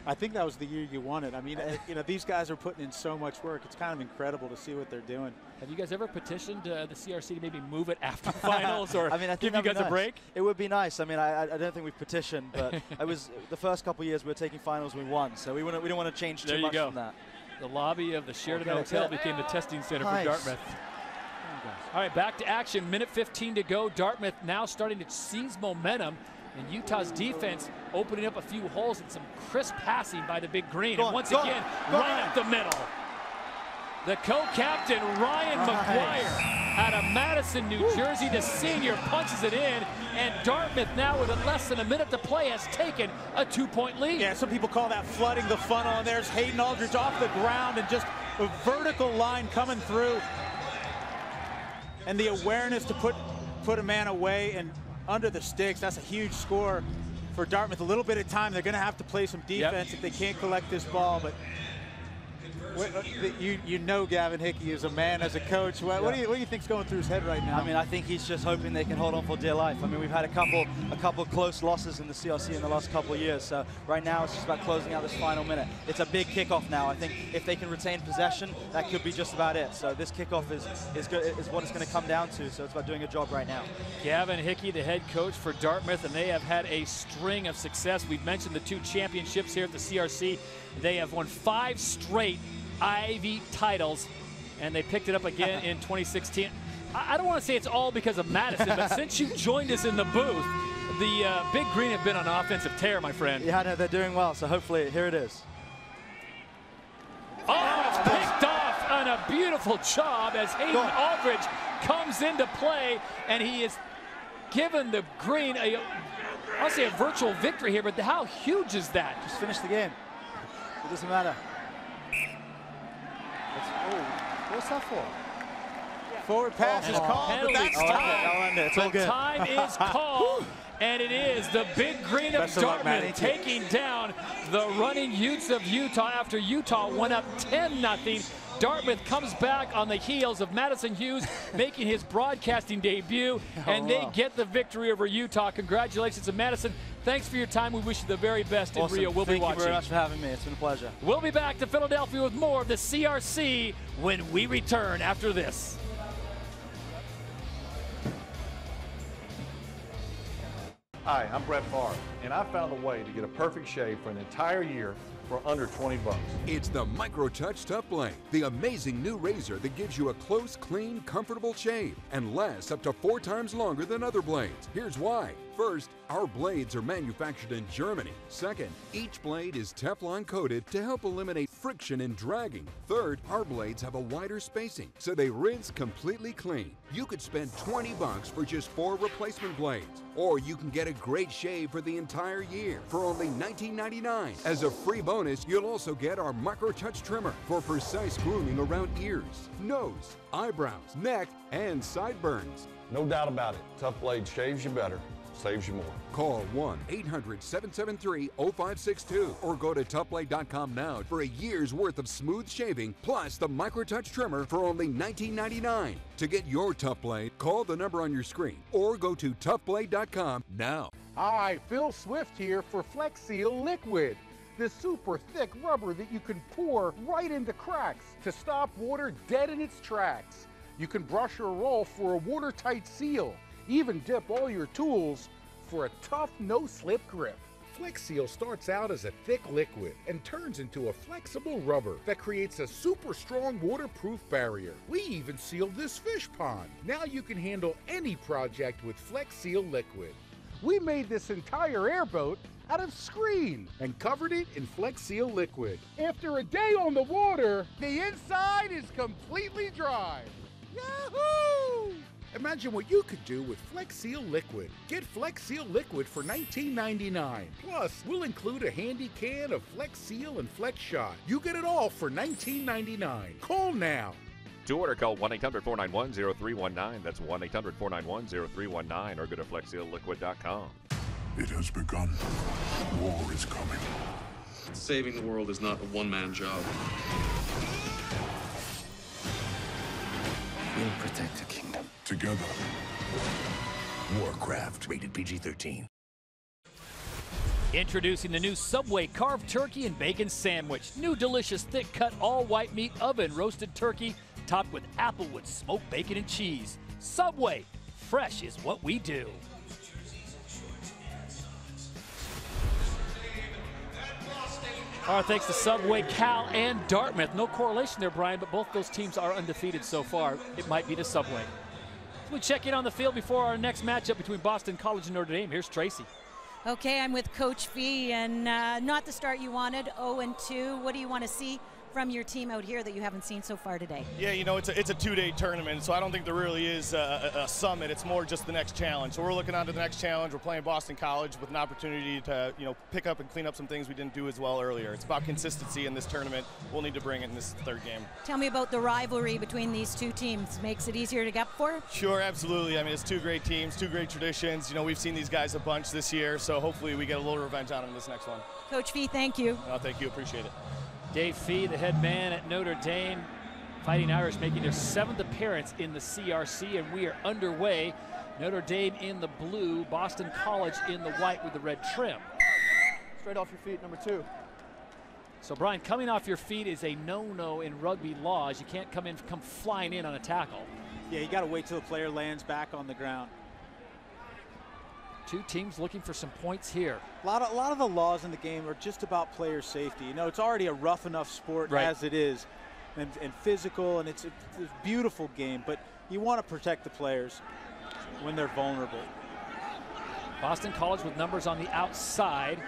Speaker 8: I think that was the year you won it. I mean, you know, these guys are putting in so much work. It's kind of incredible to see what they're doing.
Speaker 1: Have you guys ever petitioned the CRC to maybe move it after finals or
Speaker 21: I mean, I think
Speaker 1: give you guys a break?
Speaker 21: It would be nice. I mean, I don't think we've petitioned, but I was the first couple of years we were taking finals, we won, so we don't want to change too much from that.
Speaker 1: The lobby of the Sheraton Hotel became the testing center for Dartmouth. All right, back to action. Minute 15 to go. Dartmouth now starting to seize momentum. And Utah's defense opening up a few holes and some crisp passing by the big green. And once again, right up the middle. The co-captain, Ryan McGuire, out of Madison, New Jersey, the senior, punches it in. And Dartmouth now with less than a minute to play has taken a 2-point lead.
Speaker 8: Yeah, some people call that flooding the funnel. And there's Hayden Aldridge off the ground and just a vertical line coming through. And the awareness to put a man away and under the sticks. That's a huge score for Dartmouth. A little bit of time. They're going to have to play some defense if they can't collect this ball. But you know Gavin Hickey is a man as a coach. What do you think's going through his head right now?
Speaker 21: I mean, I think he's just hoping they can hold on for dear life. I mean, we've had a couple close losses in the CRC in the last couple of years. So right now it's just about closing out this final minute. It's a big kickoff now. I think if they can retain possession, that could be just about it. So this kickoff is what it's going to come down to. So it's about doing a job right now.
Speaker 1: Gavin Hickey, the head coach for Dartmouth, and they have had a string of success. We've mentioned the 2 championships here at the CRC. They have won 5 straight Ivy titles, and they picked it up again in 2016. I don't want to say it's all because of Madison, but since you joined us in the booth, the Big Green have been on offensive tear, my friend.
Speaker 21: Yeah, no, they're doing well, so hopefully, here it is.
Speaker 1: Oh, it's picked off on a beautiful job as Hayden Aldridge comes into play, and he is given the Green I'll say a virtual victory here, but how huge is that?
Speaker 21: Just finish the game. It doesn't matter. What's that for?
Speaker 8: Forward pass is called, but that's time.
Speaker 1: The time is called, and it is the Big Green of Dartmouth taking down the running Utes of Utah after Utah went up 10-0. Dartmouth comes back on the heels of Madison Hughes making his broadcasting debut, and they get the victory over Utah. Congratulations to Madison. Thanks for your time. We wish you the very best in Rio. We'll be watching.
Speaker 21: Thank you very much for having me. It's been a pleasure.
Speaker 1: We'll be back to Philadelphia with more of the CRC when we return after this.
Speaker 4: Hi, I'm Brett Favre, and I found a way to get a perfect shave for an entire year for under 20 bucks.
Speaker 5: It's the MicroTouch Tough Blade, the amazing new razor that gives you a close, clean, comfortable shave and lasts up to 4 times longer than other blades. Here's why. First, our blades are manufactured in Germany. Second, each blade is Teflon coated to help eliminate friction and dragging. Third, our blades have a wider spacing, so they rinse completely clean. You could spend 20 bucks for just 4 replacement blades, or you can get a great shave for the entire year for only $19.99. As a free bonus, you'll also get our MicroTouch trimmer for precise grooming around ears, nose, eyebrows, neck, and sideburns.
Speaker 4: No doubt about it, Tough Blade shaves you better, saves you more.
Speaker 5: Call 1-800-773-0562 or go to toughblade.com now for a year's worth of smooth shaving plus the MicroTouch trimmer for only $19.99. To get your Tough Blade, call the number on your screen or go to toughblade.com now.
Speaker 12: Hi, Phil Swift here for Flex Seal Liquid, the super thick rubber that you can pour right into cracks to stop water dead in its tracks. You can brush or roll for a watertight seal. Even dip all your tools for a tough, no-slip grip. Flex Seal starts out as a thick liquid and turns into a flexible rubber that creates a super strong waterproof barrier. We even sealed this fish pond. Now you can handle any project with Flex Seal Liquid. We made this entire airboat out of screen and covered it in Flex Seal Liquid. After a day on the water, the inside is completely dry. Yahoo! Imagine what you could do with Flex Seal Liquid. Get Flex Seal Liquid for $19.99. Plus, we'll include a handy can of Flex Seal and Flex Shot. You get it all for $19.99. Call now.
Speaker 17: To order, call 1-800-491-0319. That's 1-800-491-0319, or go to FlexSealLiquid.com.
Speaker 27: It has begun. War is coming.
Speaker 6: Saving the world is not a one-man job.
Speaker 27: We'll protect the kingdom. Together.
Speaker 16: Warcraft, rated PG-13.
Speaker 1: Introducing the new Subway carved turkey and bacon sandwich. New delicious thick cut all white meat oven roasted turkey topped with applewood smoked bacon and cheese. Subway, fresh is what we do. Our thanks to Subway, Cal, and Dartmouth. No correlation there, Brian, but both those teams are undefeated so far. It might be the Subway. We check in on the field before our next matchup between Boston College and Notre Dame. Here's Tracy.
Speaker 9: Okay, I'm with Coach Fee, and not the start you wanted, 0-2. What do you want to see from your team out here that you haven't seen so far today?
Speaker 14: Yeah, you know, it's a two-day tournament, so I don't think there really is a summit. It's more just the next challenge. So we're looking on to the next challenge. We're playing Boston College with an opportunity to, you know, pick up and clean up some things we didn't do as well earlier. It's about consistency in this tournament. We'll need to bring it in this third game.
Speaker 9: Tell me about the rivalry between these two teams. Makes it easier to get for?
Speaker 14: Sure, absolutely. I mean, it's two great teams, two great traditions. You know, we've seen these guys a bunch this year, so hopefully we get a little revenge on them this next one.
Speaker 9: Coach Fee, thank you.
Speaker 14: No, thank you. Appreciate it.
Speaker 1: Dave Fee, the head man at Notre Dame. Fighting Irish making their 7th appearance in the CRC, and we are underway. Notre Dame in the blue, Boston College in the white with the red trim.
Speaker 10: Straight off your feet, number 2.
Speaker 1: So, Brian, coming off your feet is a no-no in rugby laws. You can't come flying in on a tackle.
Speaker 8: Yeah, you got to wait till the player lands back on the ground.
Speaker 1: Two teams looking for some points here.
Speaker 8: A lot of the laws in the game are just about player safety. You know, it's already a rough enough sport as it is, and physical, and it's a beautiful game, but you want to protect the players when they're vulnerable.
Speaker 1: Boston College with numbers on the outside.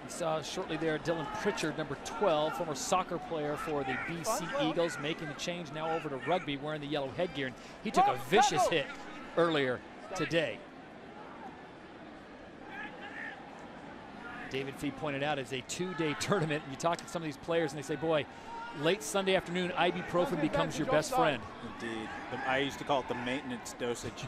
Speaker 1: We saw shortly there Dylan Pritchard, number 12, former soccer player for the BC Eagles, making the change now over to rugby, wearing the yellow headgear. And he took a vicious hit earlier today. David Fee pointed out it's a 2-day tournament. You talk to some of these players and they say, boy, late Sunday afternoon, ibuprofen becomes your best friend.
Speaker 8: Indeed. I used to call it the maintenance dosage.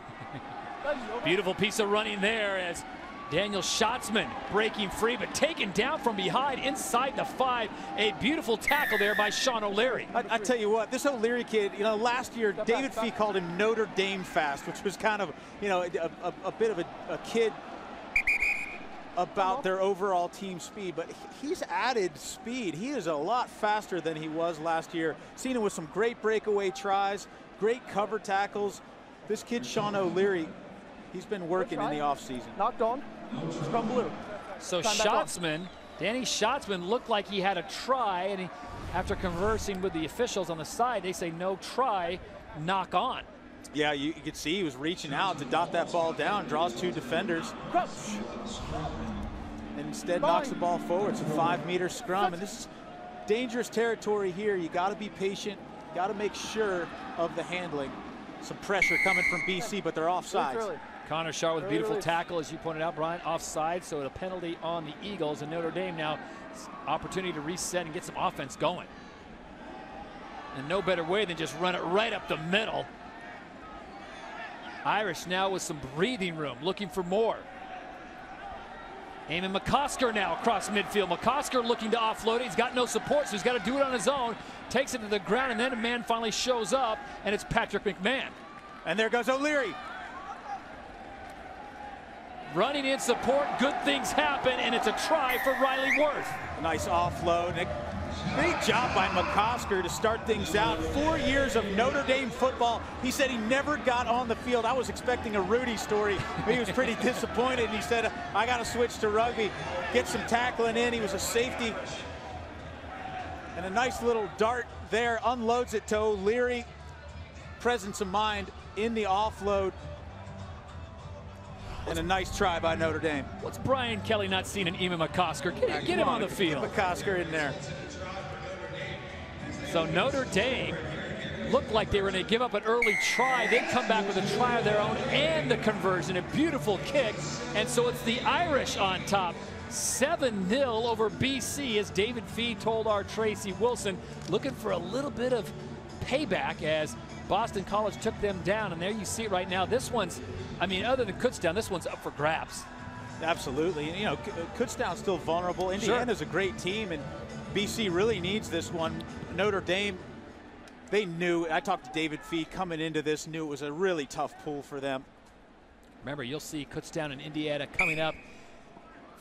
Speaker 1: Beautiful piece of running there as Daniel Schatzman breaking free, but taken down from behind inside the 5. A beautiful tackle there by Sean O'Leary.
Speaker 8: I tell you what, this O'Leary kid, you know, last year David Fee called him Notre Dame fast, which was kind of, you know, a bit of a kid about their overall team speed, but he's added speed. He is a lot faster than he was last year. Seen him with some great breakaway tries, great cover tackles. This kid, Sean O'Leary, he's been working in the offseason.
Speaker 10: Knocked on. Scrum blue.
Speaker 1: So Schatzman, Danny Schatzman looked like he had a try, and after conversing with the officials on the side, they say no try, knock on.
Speaker 8: Yeah, you could see he was reaching out to dot that ball down, draws 2 defenders. And instead knocks the ball forward. It's a 5-meter scrum, and this is dangerous territory here. You got to be patient, got to make sure of the handling. Some pressure coming from BC, but they're offsides.
Speaker 1: Connor Shaw with a beautiful tackle, as you pointed out, Brian, offside, so a penalty on the Eagles, and Notre Dame now opportunity to reset and get some offense going. And no better way than just run it right up the middle. Irish now with some breathing room, looking for more. Eamon McCosker now across midfield. McCosker looking to offload it. He's got no support, so he's got to do it on his own. Takes it to the ground, and then a man finally shows up, and it's Patrick McMahon.
Speaker 8: And there goes O'Leary.
Speaker 1: Running in support, good things happen, and it's a try for Riley Worth.
Speaker 8: A nice offload. Great job by McCosker to start things out. 4 years of Notre Dame football. He said he never got on the field. I was expecting a Rudy story. He was pretty disappointed, and he said, I got to switch to rugby. Get some tackling in. He was a safety. And a nice little dart there. Unloads it to O'Leary. Presence of mind in the offload. And a nice try by Notre Dame.
Speaker 1: What's Brian Kelly not seen in Eamon McCosker? Get him on the field.
Speaker 8: Get McCosker in there.
Speaker 1: So Notre Dame looked like they were going to give up an early try. They come back with a try of their own and the conversion, a beautiful kick. And so it's the Irish on top. 7-0 over BC, as David Fee told our Tracy Wilson, looking for a little bit of payback as Boston College took them down, and there you see it right now. This one's, I mean, other than Kutztown, this one's up for grabs.
Speaker 8: Absolutely. And, you know, Kutztown's still vulnerable. Indiana's a great team, and BC really needs this one. Notre Dame, they knew, I talked to David Fee coming into this, knew it was a really tough pool for them.
Speaker 1: Remember, you'll see Kutztown and Indiana coming up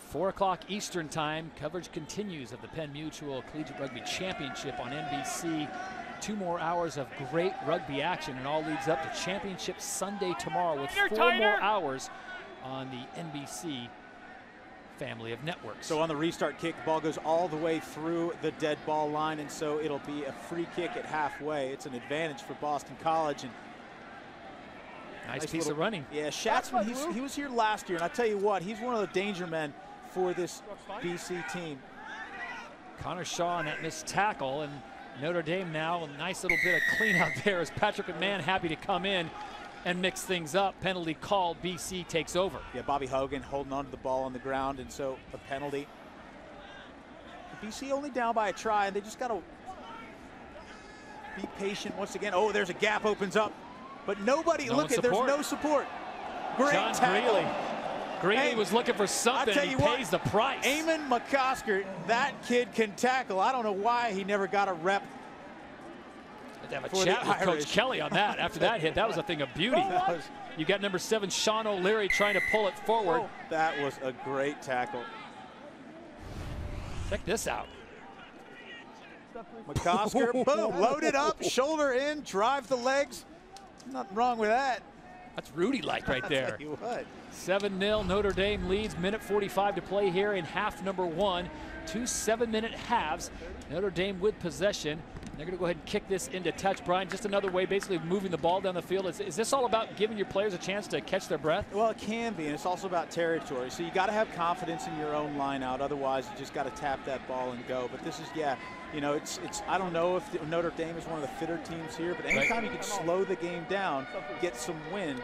Speaker 1: 4 o'clock Eastern time. Coverage continues of the Penn Mutual Collegiate Rugby Championship on NBC. 2 more hours of great rugby action, and all leads up to Championship Sunday tomorrow with 4 more hours on the NBC family of networks.
Speaker 8: So on the restart kick, the ball goes all the way through the dead ball line, and so it'll be a free kick at halfway. It's an advantage for Boston College. And
Speaker 1: nice piece of running.
Speaker 8: Yeah, Schatzman, he was here last year, and I tell you what, he's one of the danger men for this BC team.
Speaker 1: Connor Shaw on that missed tackle, and Notre Dame now a nice little bit of clean out there as Patrick McMahon happy to come in and mix things up. Penalty called, BC takes over.
Speaker 8: Yeah, Bobby Hogan holding on to the ball on the ground, and so a penalty. BC only down by a try, and they just got to be patient once again. Oh, there's a gap opens up, but nobody, look at, there's no support. Great
Speaker 1: John
Speaker 8: tackle.
Speaker 1: Greeley was looking for something, and he pays the price.
Speaker 8: Eamon McCosker, that kid can tackle. I don't know why he never got a rep.
Speaker 1: To have a chat with Coach Kelly on that. After that hit, that was a thing of beauty. You got number 7, Sean O'Leary, trying to pull it forward.
Speaker 8: Oh, that was a great tackle.
Speaker 1: Check this out.
Speaker 8: McCosker, boom, loaded up, shoulder in, drive the legs. Nothing wrong with that.
Speaker 1: That's Rudy-like right there.
Speaker 8: I'll tell you what.
Speaker 1: 7-0, Notre Dame leads, minute 45 to play here in half number 1. 2 7-minute halves. Notre Dame with possession. They're going to go ahead and kick this into touch. Brian, just another way basically of moving the ball down the field. Is this all about giving your players a chance to catch their breath?
Speaker 8: Well, it can be, and it's also about territory. So you got to have confidence in your own line out. Otherwise, you just got to tap that ball and go. But this is, yeah, you know, it's. I don't know if Notre Dame is one of the fitter teams here, but anytime you can slow the game down, get some wind,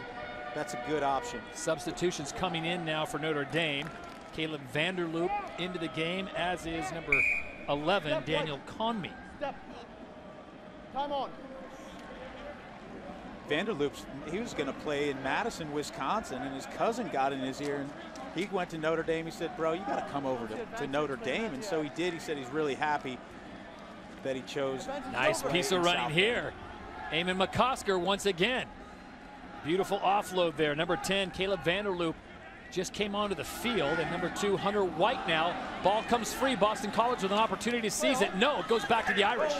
Speaker 8: that's a good option.
Speaker 1: Substitutions coming in now for Notre Dame. Caleb Vanderloop into the game, as is number 11, Daniel Conmey.
Speaker 10: Time on.
Speaker 8: Vanderloop's, he was going to play in Madison, Wisconsin, and his cousin got in his ear, and he went to Notre Dame. He said, bro, you got to come over to Notre Dame, and so he did. He said he's really happy that he chose.
Speaker 1: Nice piece of running here. Eamon McCosker once again. Beautiful offload there. Number 10, Caleb Vanderloop, just came onto the field, and number 2, Hunter White now. Ball comes free. Boston College with an opportunity to seize it. No, it goes back to the Irish.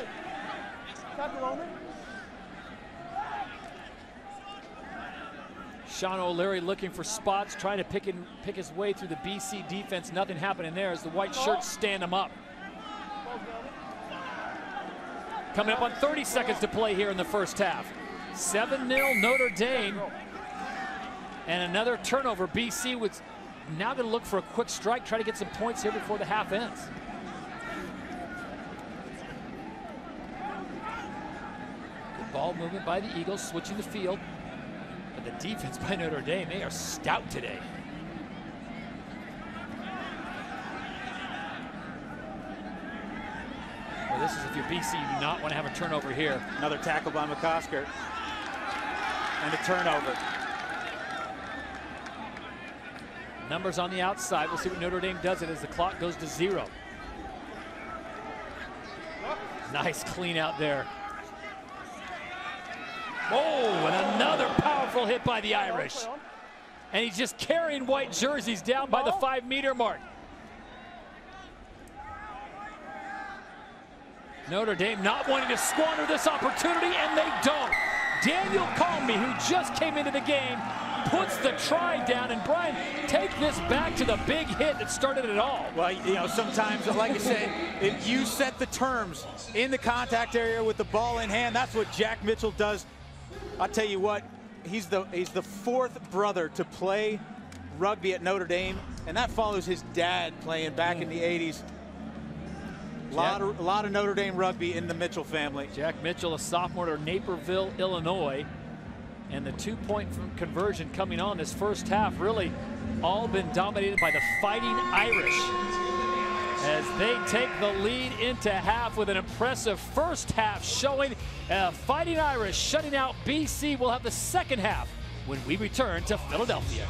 Speaker 1: Sean O'Leary looking for spots, trying to pick his way through the BC defense. Nothing happening there as the white shirts stand him up. Coming up on 30 seconds to play here in the first half. 7-0 Notre Dame. And another turnover. BC was now going to look for a quick strike, try to get some points here before the half ends. Good ball movement by the Eagles, switching the field. But the defense by Notre Dame, they are stout today. Well, this is if you're BC, you do not want to have a turnover here.
Speaker 8: Another tackle by McCosker. And a turnover.
Speaker 1: Numbers on the outside. We'll see what Notre Dame does it as the clock goes to 0. Nice clean out there. Oh, and another powerful hit by the Irish. And he's just carrying white jerseys down by the 5-meter mark. Notre Dame not wanting to squander this opportunity, and they don't. Daniel Conmey, who just came into the game, puts the try down. And Brian, take this back to the big hit that started it all.
Speaker 8: Well, you know, sometimes, like I said, if you set the terms in the contact area with the ball in hand, that's what Jack Mitchell does. I'll tell you what, he's the 4th brother to play rugby at Notre Dame, and that follows his dad playing back in the 80s. A lot of Notre Dame rugby in the Mitchell family.
Speaker 1: Jack Mitchell, a sophomore at Naperville, Illinois. And the 2-point conversion coming on this first half, really all been dominated by the Fighting Irish. as they take the lead into half with an impressive first half showing. Fighting Irish shutting out BC. Will have the second half when we return to Philadelphia.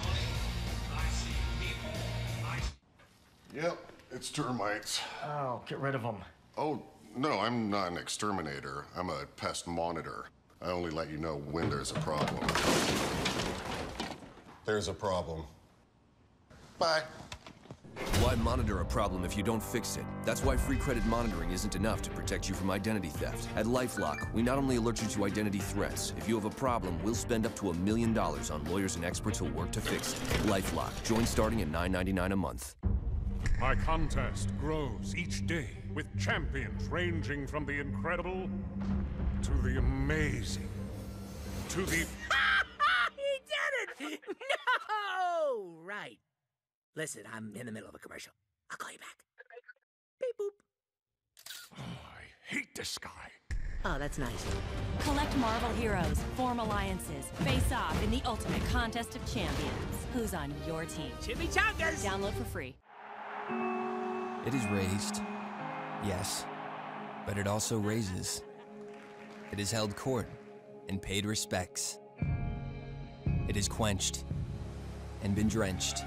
Speaker 3: Yep, it's termites.
Speaker 2: Oh, get rid of them.
Speaker 3: Oh, no, I'm not an exterminator. I'm a pest monitor. I only let you know when there's a problem. There's a problem. Bye.
Speaker 16: Why monitor a problem if you don't fix it? That's why free credit monitoring isn't enough to protect you from identity theft. At LifeLock, we not only alert you to identity threats, if you have a problem, we'll spend up to $1 million on lawyers and experts who'll work to fix it. LifeLock. Join starting at $9.99 a month.
Speaker 7: My contest grows each day with champions ranging from the incredible to the amazing to the...
Speaker 22: He did it! No! Right. Listen, I'm in the middle of a commercial. I'll call you back. Beep boop.
Speaker 7: Oh, I hate this guy.
Speaker 22: Oh, that's nice.
Speaker 23: Collect Marvel heroes, form alliances, face off in the ultimate contest of champions. Who's on your team?
Speaker 22: Chimichangas!
Speaker 23: Download for free.
Speaker 24: It is raised, yes, but it also raises. It has held court and paid respects. It is quenched and been drenched.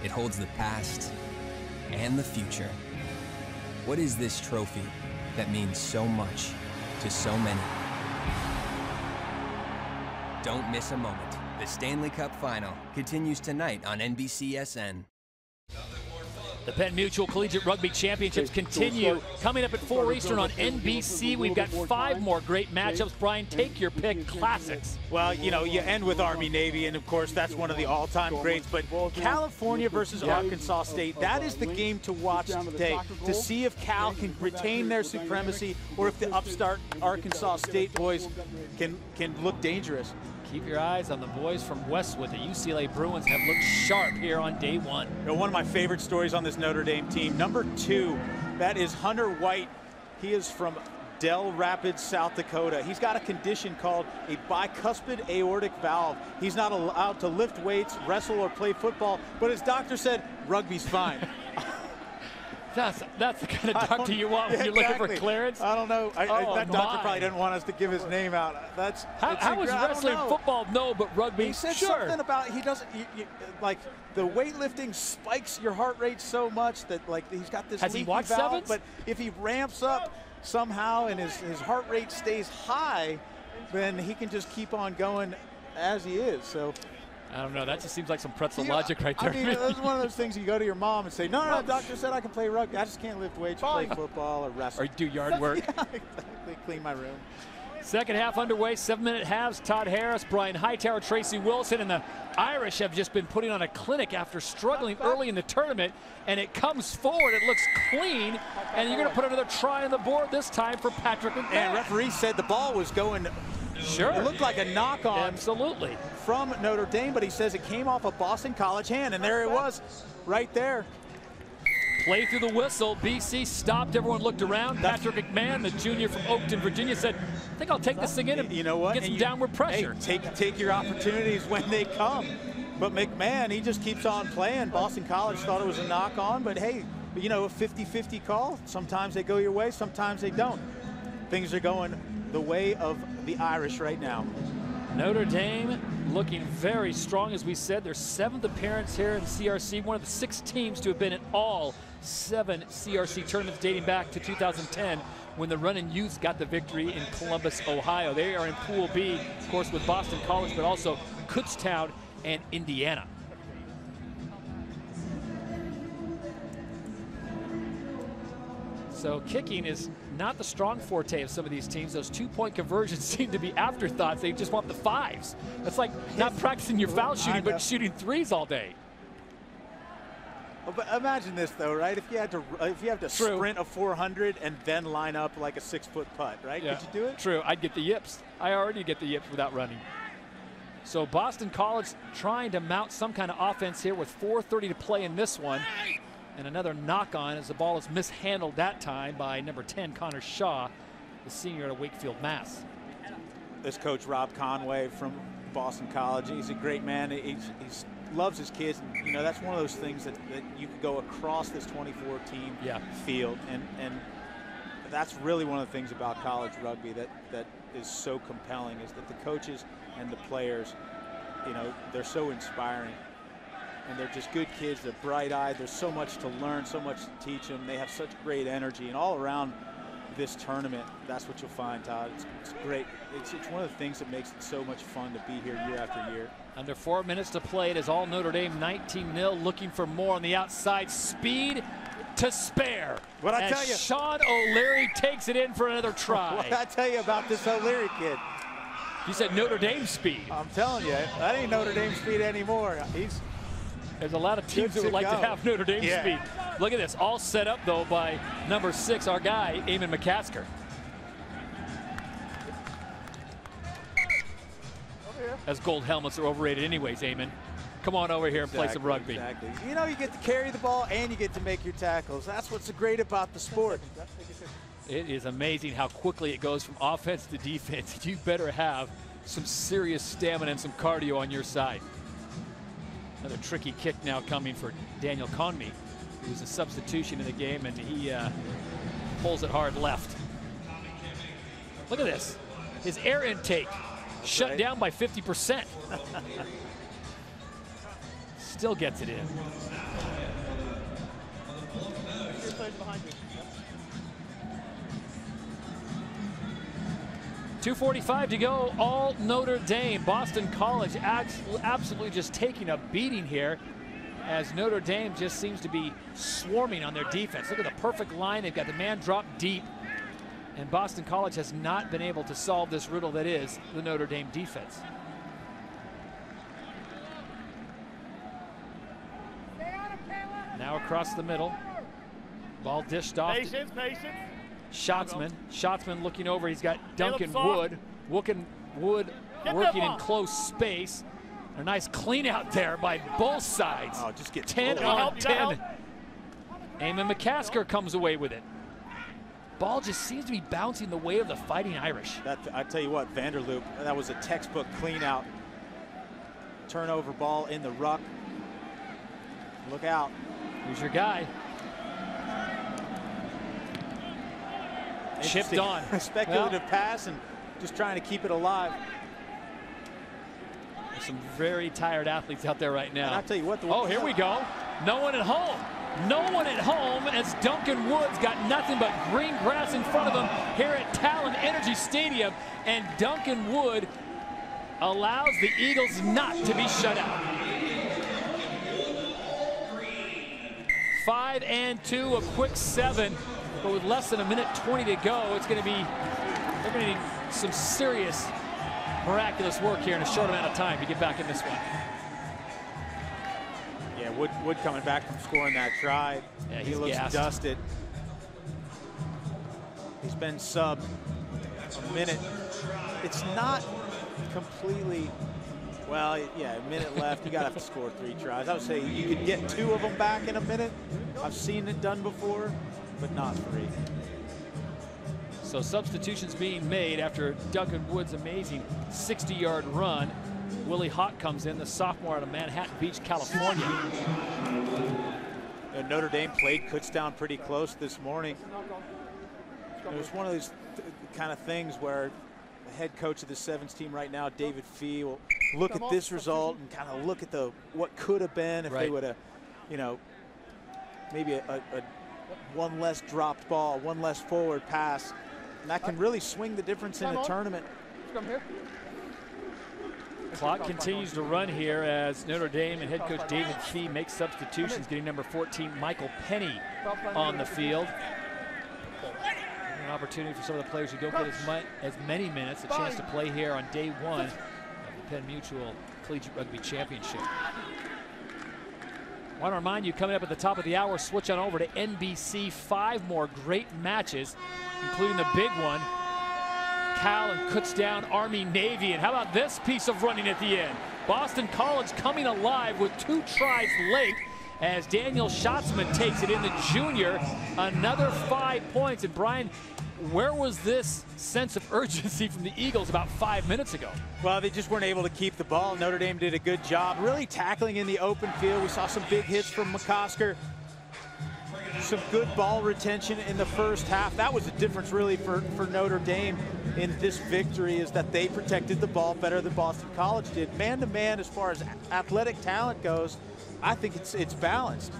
Speaker 24: It holds the past and the future. What is this trophy that means so much to so many? Don't miss a moment. The Stanley Cup Final continues tonight on NBCSN.
Speaker 1: The Penn Mutual Collegiate Rugby Championships continue. Coming up at 4 Eastern on NBC. We've got 5 more great matchups. Brian, take your pick. Classics.
Speaker 8: Well, you know, you end with Army-Navy, and of course, that's one of the all-time greats. But California versus Arkansas State, that is the game to watch today to see if Cal can retain their supremacy or if the upstart Arkansas State boys can look dangerous.
Speaker 1: Keep your eyes on the boys from Westwood. The UCLA Bruins have looked sharp here on day one.
Speaker 8: You know, one of my favorite stories on this Notre Dame team, number 2, that is Hunter White. He is from Del Rapids, South Dakota. He's got a condition called a bicuspid aortic valve. He's not allowed to lift weights, wrestle, or play football, but his doctor said rugby's fine.
Speaker 1: That's the kind of doctor you want when you're looking for clearance.
Speaker 8: I don't know. That doctor probably didn't want us to give his name out.
Speaker 1: How is wrestling football? No, but rugby.
Speaker 8: He said something about he doesn't like the weightlifting spikes your heart rate so much that like he's got this.
Speaker 1: Has he watched Sevens?
Speaker 8: But if he ramps up somehow and his heart rate stays high, then he can just keep on going as he is. So.
Speaker 1: I don't know. That just seems like some pretzel logic right there.
Speaker 8: I mean, that's one of those things you go to your mom and say, no, doctor said I can play rugby. I just can't lift weights or play football or wrestle.
Speaker 1: Or do yard work.
Speaker 8: Yeah, exactly. Clean my room.
Speaker 1: Second half underway, 7-minute halves. Todd Harris, Brian Hightower, Tracy Wilson, and the Irish have just been putting on a clinic after struggling early in the tournament, and it comes forward. It looks clean, and you're going to put another try on the board this time for Patrick McMahon.
Speaker 8: And referee said the ball was going.
Speaker 1: Sure.
Speaker 8: It looked like a knock-on.
Speaker 1: Absolutely.
Speaker 8: From Notre Dame, but he says it came off a Boston College hand, and there it was, right there.
Speaker 1: Play through the whistle. BC stopped. Everyone looked around. Patrick McMahon, the junior from Oakton, Virginia, said, I think I'll take this thing in and
Speaker 8: you know what?
Speaker 1: Get some downward pressure.
Speaker 8: Hey, take your opportunities when they come. But McMahon, he just keeps on playing. Boston College thought it was a knock-on, but hey, you know, a 50-50 call. Sometimes they go your way, sometimes they don't. Things are going the way of the Irish right now.
Speaker 1: Notre Dame looking very strong, as we said. Their 7th appearance here in CRC, one of the 6 teams to have been in all 7 CRC tournaments dating back to 2010 when the Runnin' Youth got the victory in Columbus, Ohio. They are in Pool B, of course, with Boston College, but also Kutztown and Indiana. So kicking is not the strong forte of some of these teams. Those 2-point conversions seem to be afterthoughts. They just want the 5s. That's like not practicing your foul shooting, but shooting 3s all day.
Speaker 8: Well, but imagine this though, right? If you had to sprint a 400 and then line up like a 6-foot putt, right?
Speaker 1: Yeah.
Speaker 8: Could you do it?
Speaker 1: True. I'd get the yips. I already get the yips without running. So Boston College trying to mount some kind of offense here with 4:30 to play in this one. And another knock-on as the ball is mishandled that time by number 10, Connor Shaw, the senior at Wakefield, Mass.
Speaker 8: This coach, Rob Conway from Boston College, he's a great man. He's loves his kids, and you know that's one of those things that you could go across this 24-team field, and that's really one of the things about college rugby that is so compelling, is that the coaches and the players, you know, they're so inspiring, and they're just good kids. They're bright-eyed. There's so much to learn, so much to teach them. They have such great energy, and all around this tournament, that's what you'll find, Todd. It's great. It's one of the things that makes it so much fun to be here year after year.
Speaker 1: Under 4 minutes to play. It is all Notre Dame 19-0, looking for more on the outside. Speed to spare.
Speaker 8: What I tell you,
Speaker 1: Sean O'Leary takes it in for another try.
Speaker 8: What I tell you about this O'Leary kid?
Speaker 1: You said Notre Dame speed.
Speaker 8: I'm telling you, that ain't Notre Dame speed anymore.
Speaker 1: There's a lot of teams that would like to have Notre Dame speed. Look at this, all set up though by number 6, our guy, Eamon McCasker. As gold helmets are overrated anyways, Eamon. Come on over here and play some rugby.
Speaker 8: Exactly. You know, you get to carry the ball and you get to make your tackles. That's what's so great about the sport.
Speaker 1: It is amazing how quickly it goes from offense to defense. You better have some serious stamina and some cardio on your side. Another tricky kick now coming for Daniel Conmey, who was a substitution in the game, and he pulls it hard left. Look at this. His air intake shut down by 50%. Still gets it in. 2:45 to go, all Notre Dame. Boston College absolutely just taking a beating here, as Notre Dame just seems to be swarming on their defense. Look at the perfect line. They've got the man drop deep, and Boston College has not been able to solve this riddle that is the Notre Dame defense. Now across the middle. Ball dished off.
Speaker 10: Patience.
Speaker 1: Schatzman looking over. He's got Duncan Wood. Wood working in close space. A nice clean out there by both sides.
Speaker 8: Oh, just get
Speaker 1: 10 on 10. Eamon McCasker comes away with it. Ball just seems to be bouncing the way of the Fighting Irish.
Speaker 8: I tell you what, Vanderloop, that was a textbook clean out. Turnover ball in the ruck. Look out.
Speaker 1: Who's your guy? Chipped on.
Speaker 8: Speculative pass and just trying to keep it alive.
Speaker 1: There's some very tired athletes out there right now.
Speaker 8: And I'll tell you what.
Speaker 1: Here we go. No one at home. No one at home, as Duncan Wood's got nothing but green grass in front of him here at Talon Energy Stadium. And Duncan Wood allows the Eagles not to be shut out. 5 and 2, a quick 7. But with less than a minute 20 to go, it's going to be, they're going to need some serious, miraculous work here in a short amount of time to get back in this one.
Speaker 8: Yeah, Wood coming back from scoring that try.
Speaker 1: Yeah,
Speaker 8: he looks
Speaker 1: gassed.
Speaker 8: dusted. He's been subbed a minute. It's not completely, well, yeah, a minute left. You got to have to score 3 tries. I would say you could get 2 of them back in a minute. I've seen it done before, but not 3.
Speaker 1: So substitutions being made after Duncan Wood's amazing 60-yard run. Willie Hott comes in, the sophomore out of Manhattan Beach, California.
Speaker 8: Notre Dame played Kutztown pretty close this morning. It was one of those kind of things where the head coach of the Sevens team right now, David Fee, will look at this result and kind of look at what could have been if they would have, you know, maybe a one less dropped ball, one less forward pass, and that can really swing the difference in a tournament.
Speaker 1: Clock continues to run here as Notre Dame and head coach David Fee makes substitutions, getting number 14 Michael Penny on the field. An opportunity for some of the players who don't get as many minutes, a chance to play here on day 1 of the Penn Mutual Collegiate Rugby Championship. I want to remind you, coming up at the top of the hour, switch on over to NBC. 5 more great matches, including the big one, Cal and Kutztown, Army, Navy. And how about this piece of running at the end? Boston College coming alive with 2 tries late as Daniel Schatzman takes it in, the junior. Another 5 points. And Brian, where was this sense of urgency from the Eagles about 5 minutes ago?
Speaker 8: Well, they just weren't able to keep the ball. Notre Dame did a good job really tackling in the open field. We saw some big hits from McCosker. Some good ball retention in the first half. That was the difference really for Notre Dame in this victory, is that they protected the ball better than Boston College did. Man-to-man, as far as athletic talent goes, I think it's balanced.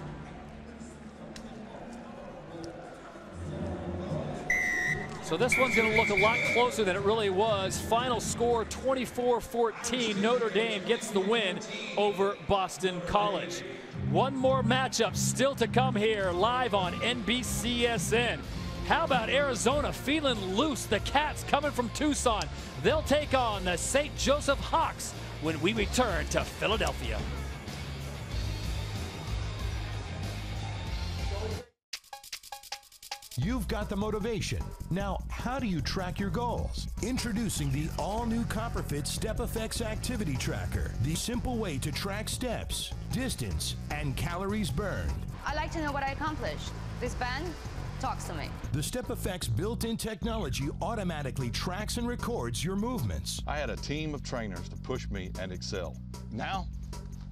Speaker 1: So this one's going to look a lot closer than it really was. Final score 24-14. Notre Dame gets the win over Boston College. One more matchup still to come here live on NBCSN. How about Arizona feeling loose? The Cats coming from Tucson. They'll take on the St. Joseph Hawks when we return to Philadelphia.
Speaker 11: You've got the motivation. Now, how do you track your goals? Introducing the all-new CopperFit StepFX Activity Tracker, the simple way to track steps, distance, and calories burned.
Speaker 13: I like to know what I accomplished. This band talks to me.
Speaker 11: The StepFX built-in technology automatically tracks and records your movements.
Speaker 4: I had a team of trainers to push me and excel. Now,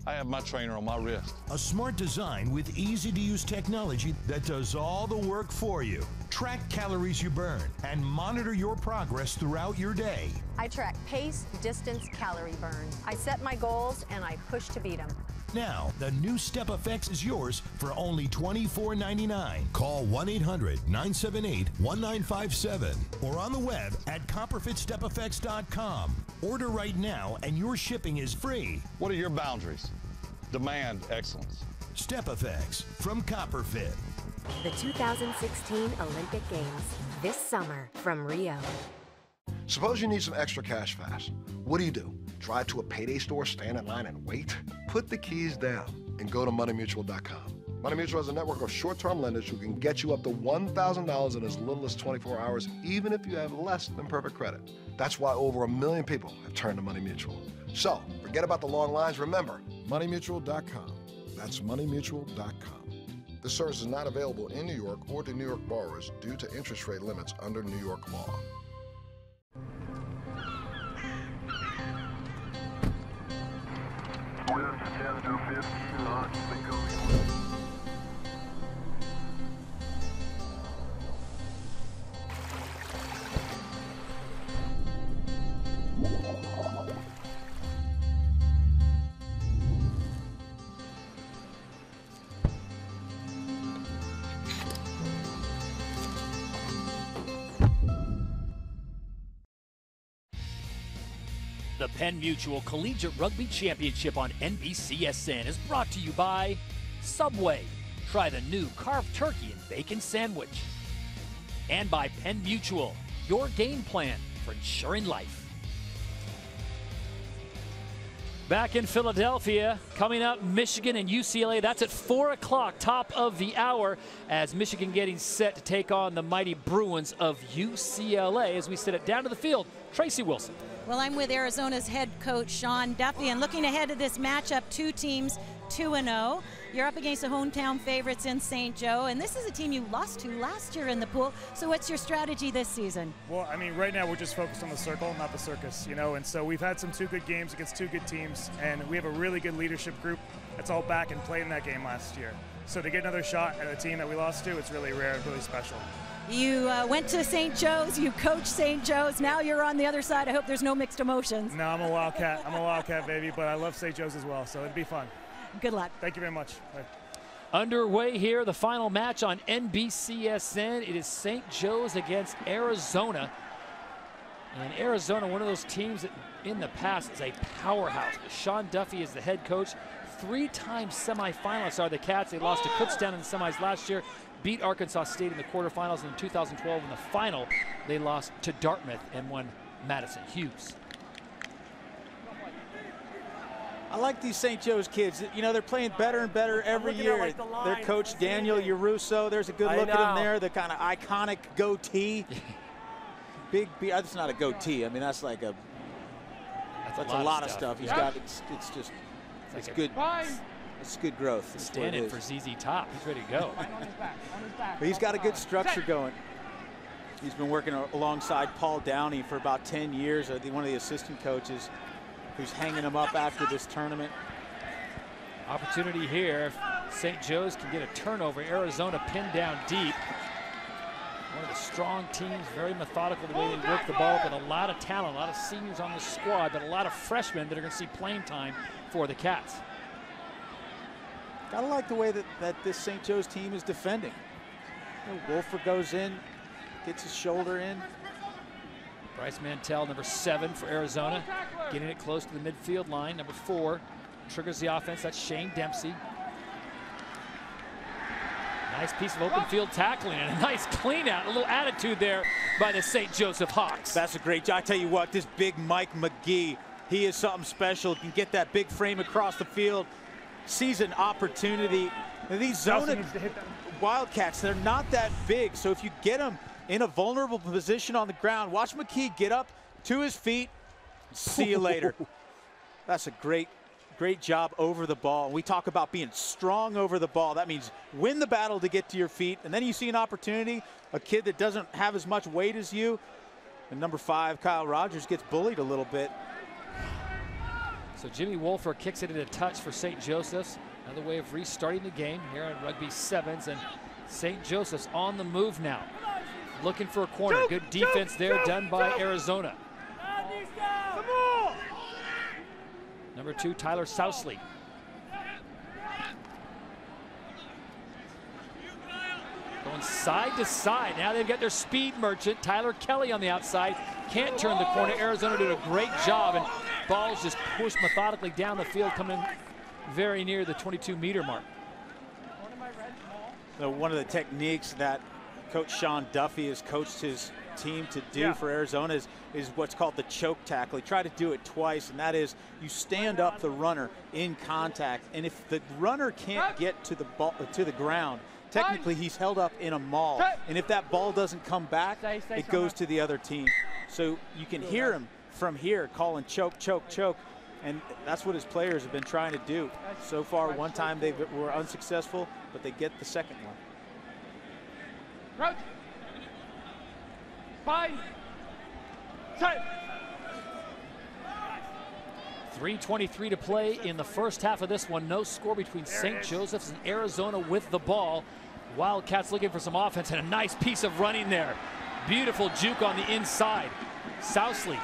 Speaker 4: I have my trainer on my wrist.
Speaker 11: A smart design with easy-to-use technology that does all the work for you. Track calories you burn and monitor your progress throughout your day.
Speaker 15: I track pace, distance, calorie burn. I set my goals and I push to beat them.
Speaker 11: Now, the new StepFX is yours for only $24.99. Call 1-800-978-1957 or on the web at CopperFitStepFX.com. Order right now and your shipping is free.
Speaker 4: What are your boundaries? Demand excellence.
Speaker 11: StepFX from CopperFit.
Speaker 18: The 2016 Olympic Games, this summer from Rio.
Speaker 20: Suppose you need some extra cash fast. What do? Drive to a payday store, stand in line, and wait? Put the keys down and go to MoneyMutual.com. Money Mutual has a network of short-term lenders who can get you up to $1,000 in as little as 24 hours, even if you have less than perfect credit. That's why over 1 million people have turned to Money Mutual. So, forget about the long lines. Remember, MoneyMutual.com. That's MoneyMutual.com. This service is not available in New York or to New York borrowers due to interest rate limits under New York law.
Speaker 1: The Penn Mutual Collegiate Rugby Championship on NBCSN is brought to you by Subway. Try the new carved turkey and bacon sandwich. And by Penn Mutual, your game plan for ensuring life. Back in Philadelphia, coming up, Michigan and UCLA. That's at 4 o'clock, top of the hour, as Michigan getting set to take on the mighty Bruins of UCLA. As we send it down to the field, Tracy Wilson.
Speaker 9: Well, I'm with Arizona's head coach, Sean Duffy, and looking ahead to this matchup, two teams 2-0. You're up against the hometown favorites in St. Joe, and this is a team you lost to last year in the pool. So what's your strategy this season?
Speaker 25: Well, I mean, right now we're just focused on the circle, not the circus, you know, and so we've had some 2 good games against 2 good teams, and we have a really good leadership group that's all back and played in that game last year. So to get another shot at a team that we lost to, it's really rare, really special.
Speaker 9: You went to St. Joe's, you coached St. Joe's, now you're on the other side. I hope there's no mixed emotions.
Speaker 25: No, I'm a Wildcat. I'm a Wildcat, baby, but I love St. Joe's as well, so it'd be fun.
Speaker 9: Good luck.
Speaker 25: Thank you very much. Bye.
Speaker 1: Underway here, the final match on NBCSN. It is St. Joe's against Arizona. And Arizona, one of those teams that in the past is a powerhouse. Sean Duffy is the head coach. 3-time semifinalists are the Cats. They lost to Kutztown in the semis last year, beat Arkansas State in the quarterfinals, and in 2012 in the final, they lost to Dartmouth and won Madison Hughes.
Speaker 8: I like these St. Joe's kids. You know, they're playing better and better every year.
Speaker 10: Like
Speaker 8: their coach, Daniel Yaruso, there's a good look at him there, the kind of iconic goatee. Big, that's not a goatee. I mean, that's like a, that's a lot of stuff. He's got, it's just, it's good. It's good growth.
Speaker 1: He's standing for ZZ Top. He's ready to go.
Speaker 8: But he's got a good structure going. He's been working alongside Paul Downey for about 10 years, one of the assistant coaches who's hanging him up after this tournament.
Speaker 1: Opportunity here. If St. Joe's can get a turnover, Arizona pinned down deep. One of the strong teams, very methodical the way they work the ball, but a lot of talent, a lot of seniors on the squad, but a lot of freshmen that are going to see playing time for the Cats.
Speaker 8: Gotta like the way that this St. Joe's team is defending. Wolfer goes in, gets his shoulder in.
Speaker 1: Bryce Mantell, number 7 for Arizona, getting it close to the midfield line. Number 4 triggers the offense. That's Shane Dempsey. Nice piece of open field tackling and a nice clean out. A little attitude there by the St. Joseph Hawks.
Speaker 8: That's a great job. I tell you what, this big Mike McGee, he is something special. Can get that big frame across the field. Sees an opportunity. And these zone Wildcats, they're not that big. So if you get them in a vulnerable position on the ground, watch McKee get up to his feet. See you later. That's a great job over the ball. We talk about being strong over the ball. That means win the battle to get to your feet. And then you see an opportunity, a kid that doesn't have as much weight as you. And number 5, Kyle Rogers, gets bullied a little bit.
Speaker 1: So Jimmy Wolfer kicks it in a touch for St. Joseph's. Another way of restarting the game here on Rugby Sevens. And St. Joseph's on the move now. Looking for a corner. Good defense there done by Arizona. Number 2, Tyler Sousley. Going side to side. Now they've got their speed merchant, Tyler Kelly, on the outside. Can't turn the corner. Arizona did a great job, and balls just pushed methodically down the field, coming very near the 22-meter mark.
Speaker 8: So one of the techniques that Coach Sean Duffy has coached his team to do for Arizona is what's called the choke tackle. He tried to do it twice, and that is you stand up the runner in contact, and if the runner can't get to the ball to the ground, technically he's held up in a maul, and if that ball doesn't come back, it goes to the other team. So you can hear him from here calling choke, choke, choke, and that's what his players have been trying to do. So far, one time they were unsuccessful, but they get the second one.
Speaker 10: Crouch. Bind. Set.
Speaker 1: 3:23 to play in the first half of this one. No score between St. Joseph's and Arizona with the ball. Wildcats looking for some offense, and a nice piece of running there. Beautiful juke on the inside. Sousley.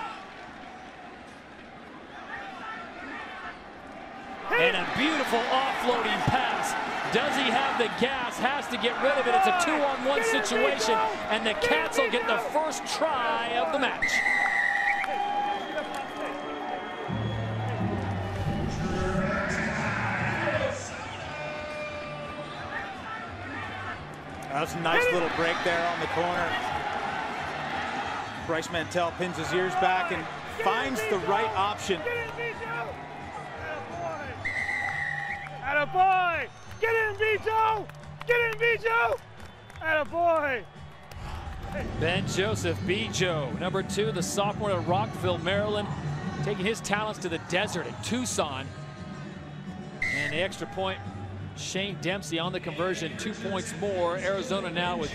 Speaker 1: And a beautiful offloading pass. Does he have the gas? Has to get rid of it. It's a 2-on-1 situation, and the Cats will get the first try of the match.
Speaker 8: That's a nice little break there on the corner. Bryce Mantell pins his ears back and finds the right option.
Speaker 10: Attaboy! Get in, Bijo! Get in, Bijo! Attaboy!
Speaker 1: Ben Joseph Bijo, number 2, the sophomore at Rockville, Maryland, taking his talents to the desert at Tucson. And the extra point, Shane Dempsey on the conversion, 2 points more. Arizona now with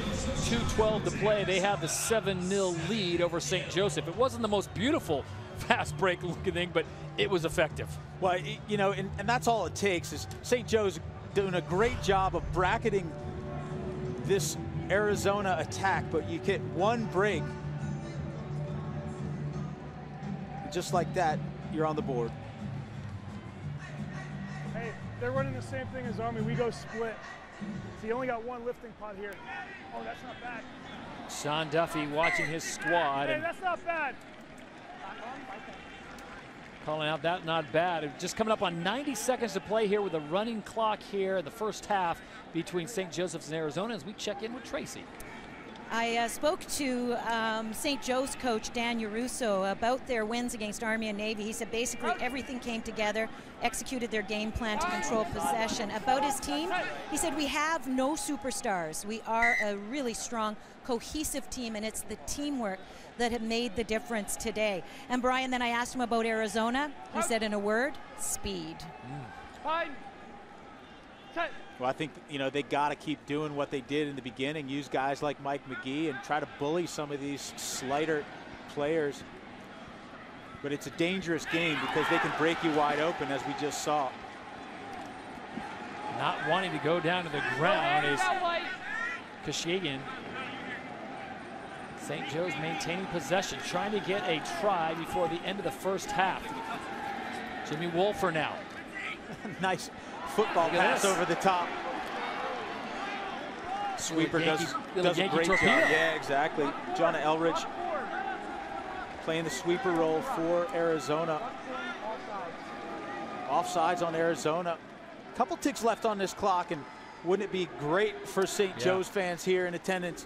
Speaker 1: 2:12 to play. They have the 7-0 lead over St. Joseph. It wasn't the most beautiful fast break looking thing, but it was effective.
Speaker 8: Well, you know, and that's all it takes is St. Joe's doing a great job of bracketing this Arizona attack, but you get one break. Just like that, you're on the board.
Speaker 10: Hey, they're running the same thing as Army. We go split. So you only got one lifting pot here. Oh, that's not bad.
Speaker 1: Sean Duffy watching his squad.
Speaker 10: Hey, that's not bad.
Speaker 1: Calling out that not bad. Just coming up on 90 seconds to play here with a running clock here in the first half between St. Joseph's and Arizona as we check in with Tracy.
Speaker 9: I spoke to St. Joe's coach Dan Urusso about their wins against Army and Navy. He said basically everything came together, executed their game plan to control possession. About his team, he said we have no superstars. We are a really strong, cohesive team, and it's the teamwork that have made the difference today. And Brian, then I asked him about Arizona. He said in a word, speed.
Speaker 8: Well, I think, you know, they got to keep doing what they did in the beginning, use guys like Mike McGee and try to bully some of these slighter players. But it's a dangerous game because they can break you wide open, as we just saw.
Speaker 1: Not wanting to go down to the ground is Kashigan. St. Joe's maintaining possession, trying to get a try before the end of the first half. Jimmy Wolfer now.
Speaker 8: Nice football pass over the top. Sweeper does a great job. Yeah, exactly. Jonna Elridge playing the sweeper role for Arizona. Offsides on Arizona. Couple ticks left on this clock, and wouldn't it be great for St. Joe's fans here in attendance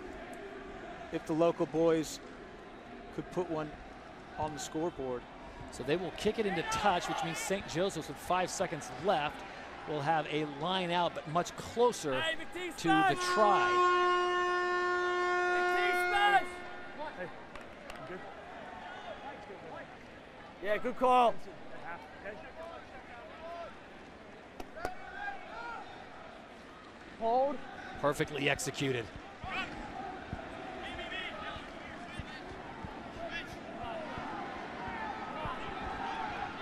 Speaker 8: if the local boys could put one on the scoreboard.
Speaker 1: So they will kick it into touch, which means St. Joseph's with 5 seconds left will have a line out, but much closer to the try.
Speaker 10: Yeah, good call. Hold.
Speaker 1: Perfectly executed.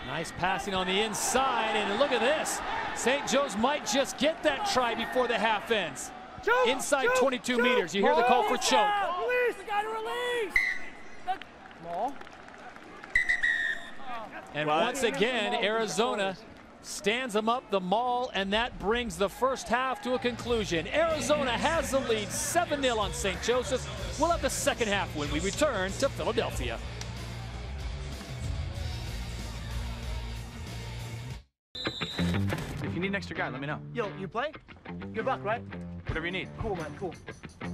Speaker 1: Nice passing on the inside, and look at this. St. Joe's might just get that try before the half ends. Inside 22 meters. You hear the call for choke.
Speaker 10: Release. We got to release. Ball.
Speaker 1: And once again, Arizona stands them up the maul, and that brings the first half to a conclusion. Arizona has the lead 7-0 on St. Joseph's. We'll have the second half when we return to Philadelphia.
Speaker 5: If you need an extra guy, let me know.
Speaker 10: Yo, you play? Good luck, right?
Speaker 5: Whatever you need.
Speaker 10: Cool, man, cool.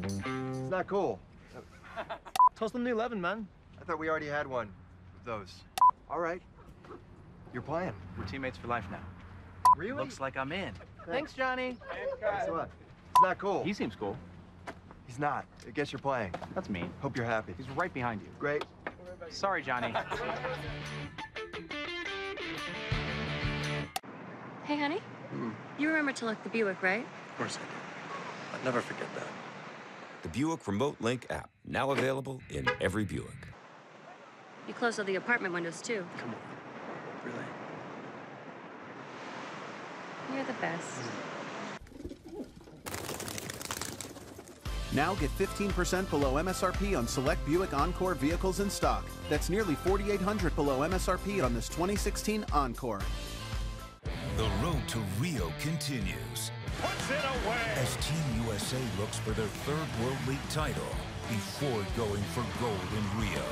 Speaker 6: It's not cool.
Speaker 10: Toast them the 11, man.
Speaker 6: I thought we already had one of those. All right. You're playing.
Speaker 5: We're teammates for life now.
Speaker 6: Really?
Speaker 5: Looks like I'm in.
Speaker 10: Thanks, Johnny.
Speaker 6: Guess what? It's not cool.
Speaker 5: He seems cool.
Speaker 6: He's not. I guess you're playing.
Speaker 5: That's mean.
Speaker 6: Hope you're happy.
Speaker 5: He's right behind you.
Speaker 6: Great.
Speaker 5: Sorry, Johnny.
Speaker 12: Hey, honey. You remember to lock the Buick, right?
Speaker 17: Of course I do. I'll never forget that. The Buick Remote Link app, now available in every Buick.
Speaker 12: You closed all the apartment windows, too.
Speaker 17: Come on. Really?
Speaker 12: You're the best.
Speaker 19: Now get 15% below MSRP on select Buick Encore vehicles in stock. That's nearly $4,800 below MSRP on this 2016 Encore.
Speaker 11: The road to Rio continues.
Speaker 7: Puts it away.
Speaker 11: As Team USA looks for their third World League title before going for gold in Rio.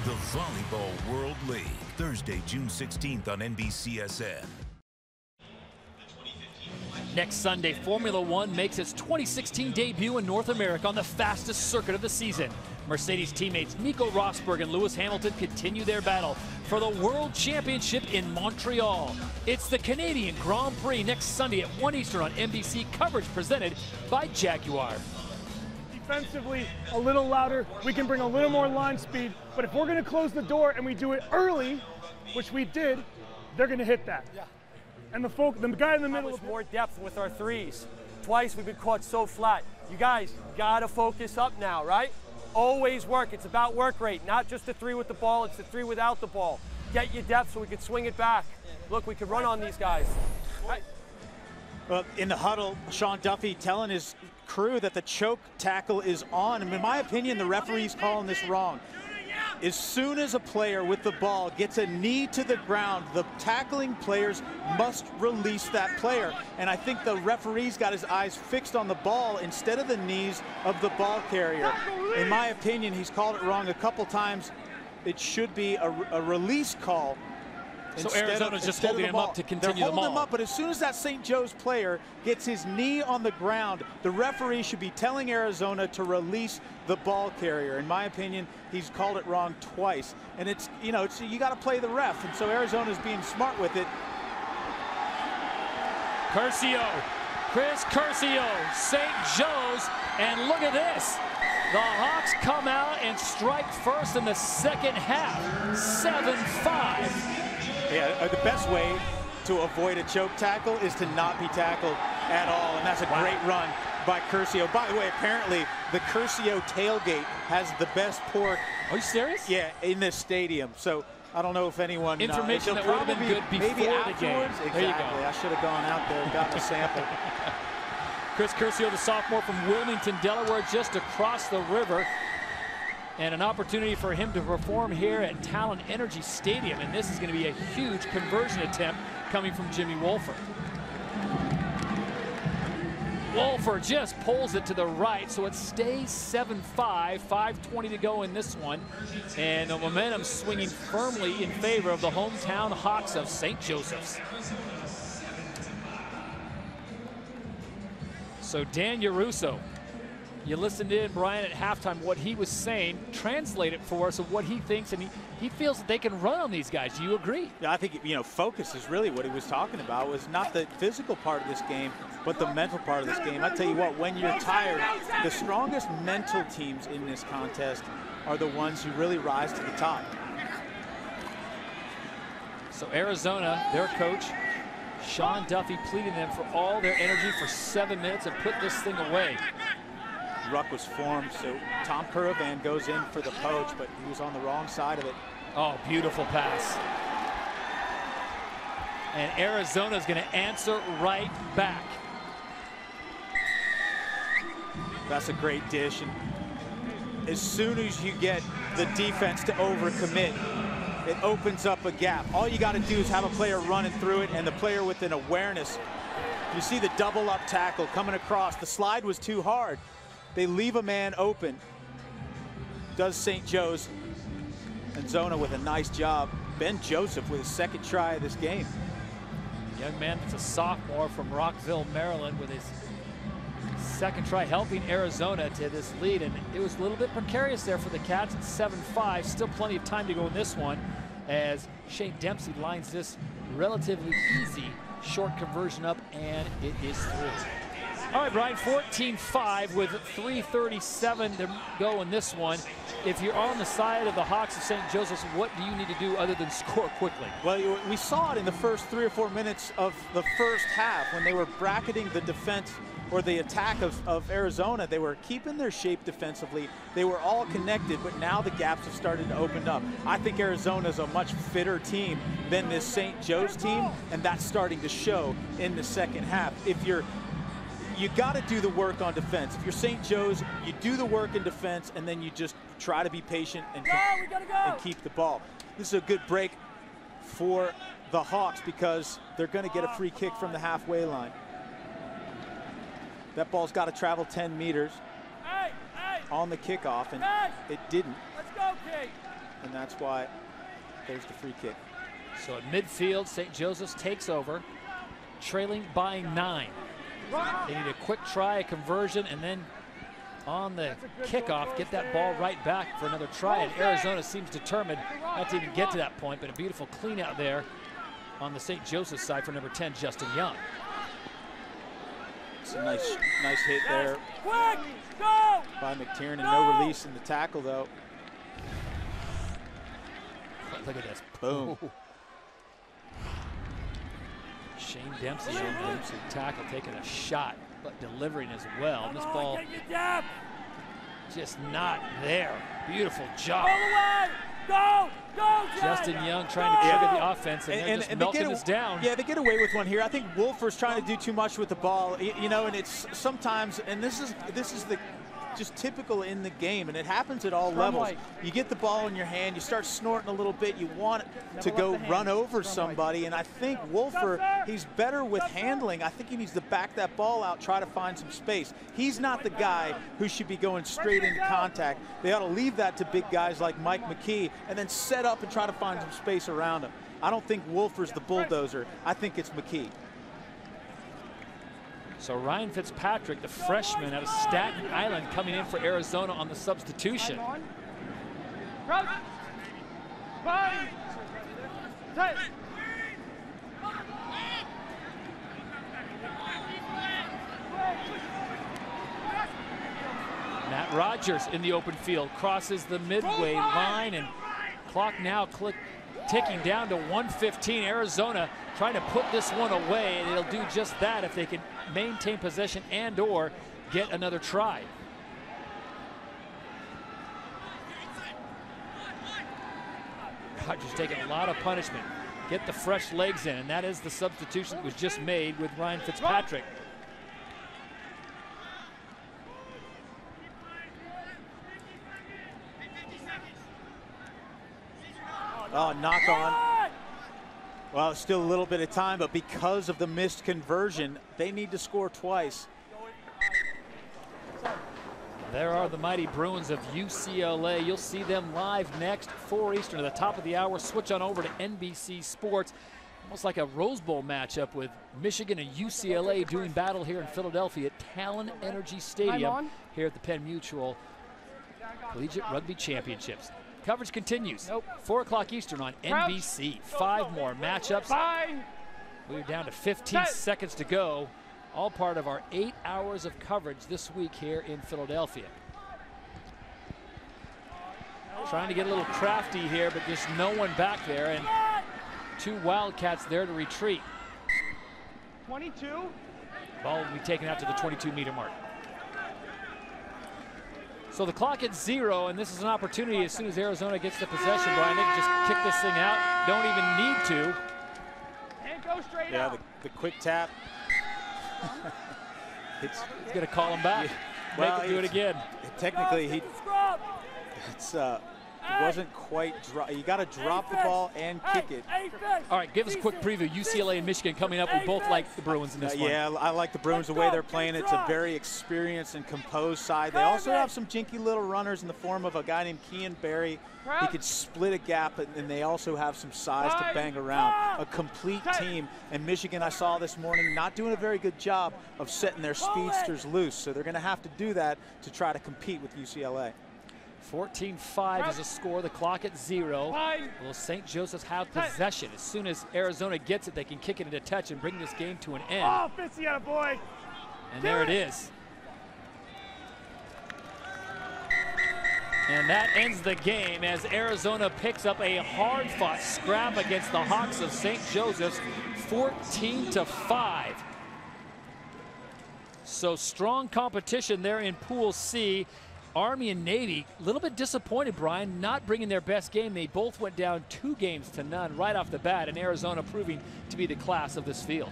Speaker 11: The Volleyball World League, Thursday, June 16th on NBCSN.
Speaker 1: Next Sunday, Formula One makes its 2016 debut in North America on the fastest circuit of the season. Mercedes teammates Nico Rosberg and Lewis Hamilton continue their battle for the World Championship in Montreal. It's the Canadian Grand Prix next Sunday at 1 Eastern on NBC, coverage presented by Jaguar.
Speaker 25: Defensively, a little louder, we can bring a little more line speed, but if we're going to close the door and we do it early, which we did, they're going to hit that. Yeah. And the guy in the middle
Speaker 10: with more depth with our threes. Twice we've been caught so flat. You guys gotta focus up now, right? Always work. It's about work rate, not just the three with the ball, it's the three without the ball. Get your depth so we can swing it back. Look, we can run on these guys. Right.
Speaker 8: Well, in the huddle, Sean Duffy telling his crew that the choke tackle is on. And in my opinion, the referee's calling this wrong. As soon as a player with the ball gets a knee to the ground, the tackling players must release that player. And I think the referee's got his eyes fixed on the ball instead of the knees of the ball carrier. In my opinion, he's called it wrong a couple times. It should be a release call.
Speaker 1: So Arizona's just holding him up to continue the maul.
Speaker 8: They're holding him up, but as soon as that St. Joe's player gets his knee on the ground, the referee should be telling Arizona to release the ball carrier. In my opinion, he's called it wrong twice. And it's, you know, you got to play the ref, and so Arizona's being smart with it.
Speaker 1: Curcio, Chris Curcio, St. Joe's, and look at this. The Hawks come out and strike first in the second half, 7-5.
Speaker 8: Yeah, the best way to avoid a choke tackle is to not be tackled. at all, and that's a great run by Curcio. By the way, apparently the Curcio tailgate has the best pork.
Speaker 1: Are you serious?
Speaker 8: Yeah, in this stadium. So I don't know if anyone
Speaker 1: information that would have been good before
Speaker 8: maybe
Speaker 1: the game.
Speaker 8: Exactly.
Speaker 1: There you go.
Speaker 8: I should have gone out there and gotten a sample.
Speaker 1: Chris Curcio, the sophomore from Wilmington, Delaware, just across the river. And an opportunity for him to perform here at Talon Energy Stadium. And this is going to be a huge conversion attempt coming from Jimmy Wolford. Wolford just pulls it to the right, so it stays 7-5, 5:20 to go in this one. And the momentum swinging firmly in favor of the hometown Hawks of St. Joseph's. So Dan Yarusso, you listened in, Brian, at halftime, what he was saying. Translate it for us of what he thinks, and he feels that they can run on these guys. Do you agree?
Speaker 8: Yeah, I think, focus is really what he was talking about, was not the physical part of this game, but the mental part of this game. I tell you what, when you're tired, the strongest mental teams in this contest are the ones who really rise to the top.
Speaker 1: So Arizona, their coach, Sean Duffy, pleading them for all their energy for 7 minutes and put this thing away.
Speaker 8: Ruck was formed, so Tom Curavan goes in for the poach, but he was on the wrong side of it.
Speaker 1: Oh, beautiful pass. And Arizona's going to answer right back.
Speaker 8: That's a great dish. And as soon as you get the defense to overcommit, it opens up a gap. All you got to do is have a player running through it and the player with an awareness. You see the double up tackle coming across. The slide was too hard. They leave a man open. Does St. Joe's. And Zona with a nice job. Ben Joseph with his second try of this game.
Speaker 1: Young man that's a sophomore from Rockville, Maryland, with his second try, helping Arizona to this lead. And it was a little bit precarious there for the Cats at 7-5. Still plenty of time to go in this one as Shane Dempsey lines this relatively easy short conversion up, and it is through. All right, Brian, 14-5 with 3:37 to go in this one. If you're on the side of the Hawks of St. Joseph's, what do you need to do other than score quickly?
Speaker 8: Well, we saw it in the first 3 or 4 minutes of the first half when they were bracketing the defense or the attack of Arizona. They were keeping their shape defensively. They were all connected, but now the gaps have started to open up. I think Arizona's a much fitter team than this St. Joe's team, and that's starting to show in the second half. You got to do the work on defense. If you're St. Joe's, you do the work in defense, and then you just try to be patient and keep the ball. This is a good break for the Hawks because they're going to get a free kick from the halfway line. That ball's got to travel 10 meters on the kickoff, and it didn't.
Speaker 22: Let's go, Kate.
Speaker 8: And that's why there's the free kick.
Speaker 1: So at midfield, St. Joseph's takes over, trailing by 9. They need a quick try, a conversion, and then on the kickoff, get that ball right back for another try. And Arizona seems determined not to even get to that point, but a beautiful clean out there on the St. Joseph side for number 10, Justin Young.
Speaker 8: It's a nice hit there by McTiernan. No release in the tackle, though.
Speaker 1: Look at this.
Speaker 8: Boom.
Speaker 1: Shane Dempsey on the tackle, taking a shot, but delivering as well. This ball just not there. Beautiful job.
Speaker 22: Go,
Speaker 1: Justin Young trying to trigger the offense, and they're just melting this down.
Speaker 8: Yeah, they get away with one here. I think Wolfer's trying to do too much with the ball, and it's sometimes, and this is the just typical in the game, and it happens at all levels. You get the ball in your hand, you start snorting a little bit, you want to go run over somebody, and I think Wolfer, he's better with handling. I think he needs to back that ball out, try to find some space. He's not the guy who should be going straight into contact. They ought to leave that to big guys like Mike McKee and then set up and try to find some space around him. I don't think Wolfer's the bulldozer. I think it's McKee.
Speaker 1: So Ryan Fitzpatrick, the freshman out of Staten Island, coming in for Arizona on the substitution. Matt Rogers in the open field, crosses the midway line, and clock now ticking down to 1:15. Arizona trying to put this one away, and it'll do just that if they can maintain possession and or get another try. Rogers taking a lot of punishment. Get the fresh legs in, and that is the substitution that was just made with Ryan Fitzpatrick.
Speaker 8: Oh, knock on. Well, still a little bit of time, but because of the missed conversion, they need to score twice.
Speaker 1: There are the mighty Bruins of UCLA. You'll see them live next, 4 Eastern, at the top of the hour. Switch on over to NBC Sports. Almost like a Rose Bowl matchup with Michigan and UCLA doing battle here in Philadelphia at Talon Energy Stadium here at the Penn Mutual Collegiate Rugby Championships. Coverage continues. 4 o'clock Eastern on NBC. 5 more matchups. We're down to 15 seconds to go. All part of our 8 hours of coverage this week here in Philadelphia. Trying to get a little crafty here, but just no one back there, and 2 Wildcats there to retreat.
Speaker 10: 22.
Speaker 1: Ball will be taken out to the 22-meter mark. So the clock at 0, and this is an opportunity as soon as Arizona gets the possession, Brian. They can just kick this thing out. Don't even need to.
Speaker 10: And go straight
Speaker 8: Yeah,
Speaker 10: out.
Speaker 8: the quick tap.
Speaker 1: He's going to call him back. Make him do it again.
Speaker 8: Technically, it wasn't quite you got to drop the ball and kick it.
Speaker 1: All right, give us a quick preview. UCLA and Michigan coming up. We both like the Bruins in this one.
Speaker 8: Yeah, I like the Bruins the way they're playing. It's a very experienced and composed side. They also have some jinky little runners in the form of a guy named Kean Barry. He could split a gap, and they also have some size to bang around. A complete team. And Michigan, I saw this morning, not doing a very good job of setting their speedsters loose. So they're going to have to do that to try to compete with UCLA.
Speaker 1: 14-5 is a score, the clock at 0. Will St. Joseph's have possession? As soon as Arizona gets it, they can kick it into touch and bring this game to an end.
Speaker 10: Oh, Fitzy, boy.
Speaker 1: And there it is. And that ends the game as Arizona picks up a hard-fought scrap against the Hawks of St. Joseph's, 14-5. So strong competition there in Pool C. Army and Navy, a little bit disappointed, Brian, not bringing their best game. They both went down 2 games to none right off the bat, and Arizona proving to be the class of this field.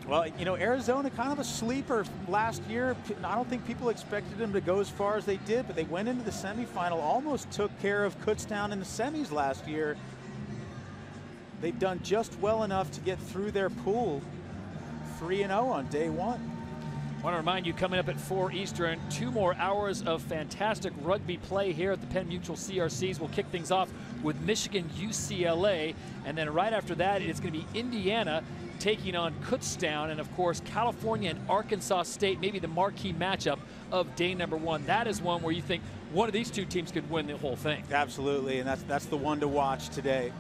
Speaker 8: Well, you know, Arizona kind of a sleeper last year. I don't think people expected them to go as far as they did, but they went into the semifinal, almost took care of Kutztown in the semis last year. They've done just well enough to get through their pool, 3-0 on day 1.
Speaker 1: I want to remind you, coming up at 4 Eastern, 2 more hours of fantastic rugby play here at the Penn Mutual CRCs. We'll kick things off with Michigan UCLA, and then right after that, it's going to be Indiana taking on Kutztown, and of course, California and Arkansas State, maybe the marquee matchup of day number 1. That is one where you think one of these 2 teams could win the whole thing.
Speaker 8: Absolutely, and that's the one to watch today.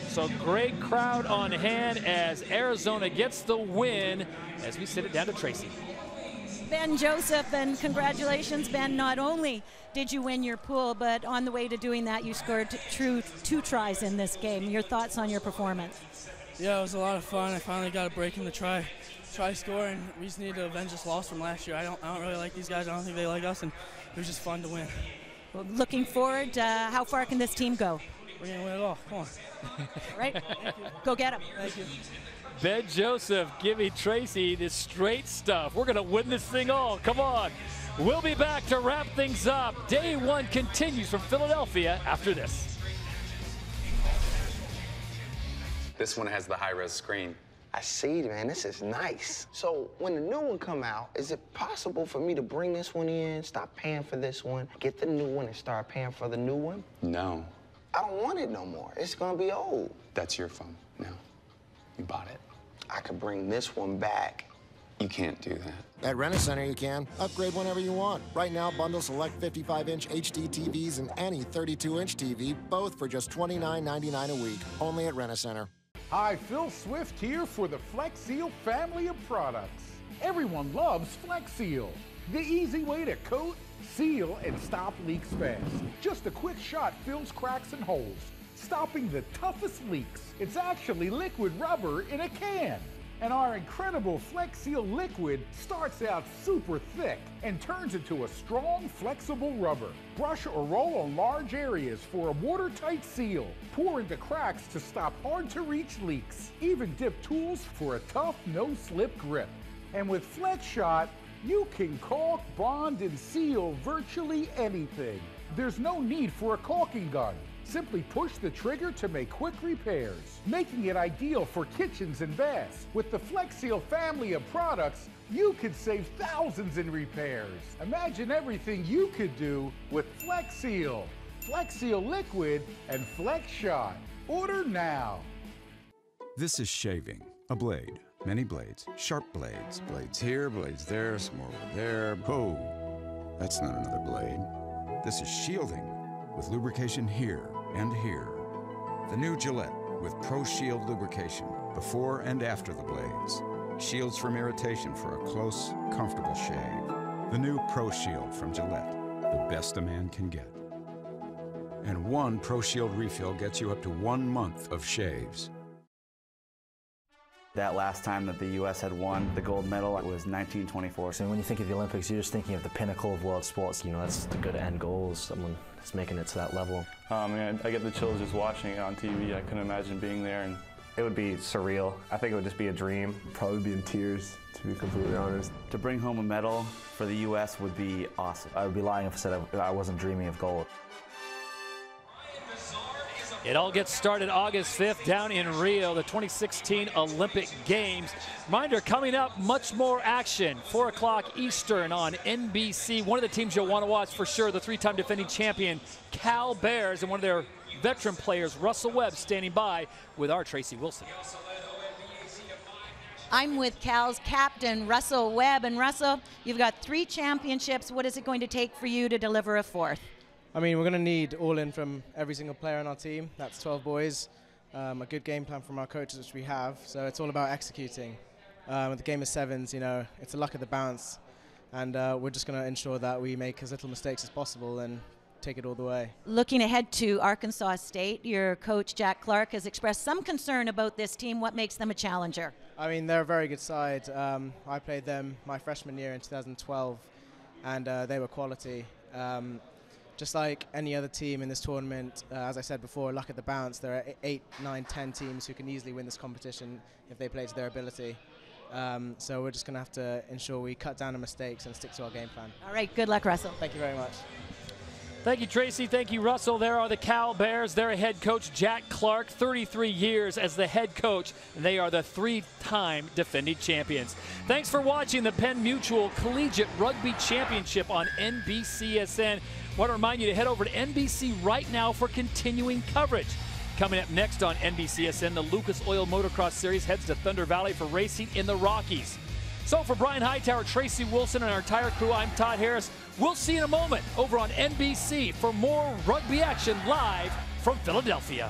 Speaker 1: So great crowd on hand as Arizona gets the win as we sit it down to Tracy.
Speaker 9: Ben Joseph, and congratulations, Ben. Not only did you win your pool, but on the way to doing that, you scored 2 tries in this game. Your thoughts on your performance?
Speaker 2: Yeah, it was a lot of fun. I finally got a break in the try score, and we just need to avenge this loss from last year. I don't really like these guys. I don't think they like us, and it was just fun to win.
Speaker 9: Well, looking forward, how far can this team go?
Speaker 2: We're going to win it all. Come on.
Speaker 9: Right? Go get them.
Speaker 2: Thank you.
Speaker 1: Ben Joseph giving Tracy the straight stuff. We're going to win this thing all. Come on. We'll be back to wrap things up. Day 1 continues from Philadelphia after this.
Speaker 3: This one has the high-res screen.
Speaker 14: I see, man. This is nice. So when the new one come out, is it possible for me to bring this one in, stop paying for this one, get the new one, and start paying for the new one?
Speaker 3: No.
Speaker 14: I don't want it no more. It's gonna be old.
Speaker 3: That's your phone now. You bought it.
Speaker 14: I could bring this one back.
Speaker 3: You can't do that.
Speaker 16: At Rent-A-Center, you can. Upgrade whenever you want. Right now, bundle select 55-inch HD TVs and any 32-inch TV, both for just $29.99 a week. Only at Rent-A-Center.
Speaker 21: Hi, Phil Swift here for the Flex Seal family of products. Everyone loves Flex Seal.
Speaker 13: the easy way to coat, seal, and stop leaks fast. Just a quick shot fills cracks and holes, stopping the toughest leaks. It's actually liquid rubber in a can. And our incredible Flex Seal liquid starts out super thick and turns into a strong, flexible rubber. Brush or roll on large areas for a watertight seal. Pour into cracks to stop hard-to-reach leaks. Even dip tools for a tough, no-slip grip. And with Flex Shot, you can caulk, bond, and seal virtually anything. There's no need for a caulking gun. Simply push the trigger to make quick repairs, making it ideal for kitchens and baths. With the Flex Seal family of products, you could save thousands in repairs. Imagine everything you could do with Flex Seal Liquid, and Flex Shot. Order now.
Speaker 15: This is shaving. A blade. Many blades. Sharp blades. Blades here, blades there, some more over there. Whoa. That's not another blade. This is shielding with lubrication here and here. The new Gillette with Pro Shield lubrication before and after the blades. Shields from irritation for a close, comfortable shave. The new Pro Shield from Gillette, the best a man can get. And one Pro Shield refill gets you up to 1 month of shaves.
Speaker 21: That last time that the U.S. had won the gold medal was 1924.
Speaker 23: So when you think of the Olympics, you're just thinking of the pinnacle of world sports. You know, that's the good end goal, someone that's making it to that level.
Speaker 24: I get the chills just watching it on TV. I couldn't imagine being there. And
Speaker 21: it would be surreal. I think it would just be a dream.
Speaker 26: Probably be in tears, to be completely honest.
Speaker 21: To bring home a medal for the U.S. would be awesome.
Speaker 23: I would be lying if I said I wasn't dreaming of gold.
Speaker 1: It all gets started August 5th down in Rio, the 2016 Olympic Games. Reminder, coming up, much more action. 4 o'clock Eastern on NBC. One of the teams you'll want to watch for sure, the 3-time defending champion Cal Bears, and one of their veteran players, Russell Webb, standing by with our Tracy Wilson.
Speaker 9: I'm with Cal's captain, Russell Webb. And Russell, you've got 3 championships. What is it going to take for you to deliver a 4th?
Speaker 2: I mean, we're going to need all in from every single player on our team. That's 12 boys. A good game plan from our coaches, which we have. So it's all about executing. With the game of sevens, you know, it's a luck of the bounce. And we're just going to ensure that we make as little mistakes as possible and take it all the way.
Speaker 9: Looking ahead to Arkansas State, your coach, Jack Clark, has expressed some concern about this team. What makes them a challenger?
Speaker 2: I mean, they're a very good side. I played them my freshman year in 2012, and they were quality. Just like any other team in this tournament, as I said before, luck at the bounce. There are 8, 9, 10 teams who can easily win this competition if they play to their ability. So we're just going to have to ensure we cut down on mistakes and stick to our game plan.
Speaker 9: All right, good luck, Russell.
Speaker 2: Thank you very much.
Speaker 1: Thank you, Tracy. Thank you, Russell. There are the Cal Bears. Their head coach, Jack Clark, 33 years as the head coach. They are the 3-time defending champions. Thanks for watching the Penn Mutual Collegiate Rugby Championship on NBCSN. I want to remind you to head over to NBC right now for continuing coverage. Coming up next on NBCSN, the Lucas Oil Motocross Series heads to Thunder Valley for racing in the Rockies. So for Brian Hightower, Tracy Wilson, and our entire crew, I'm Todd Harris. We'll see you in a moment over on NBC for more rugby action live from Philadelphia.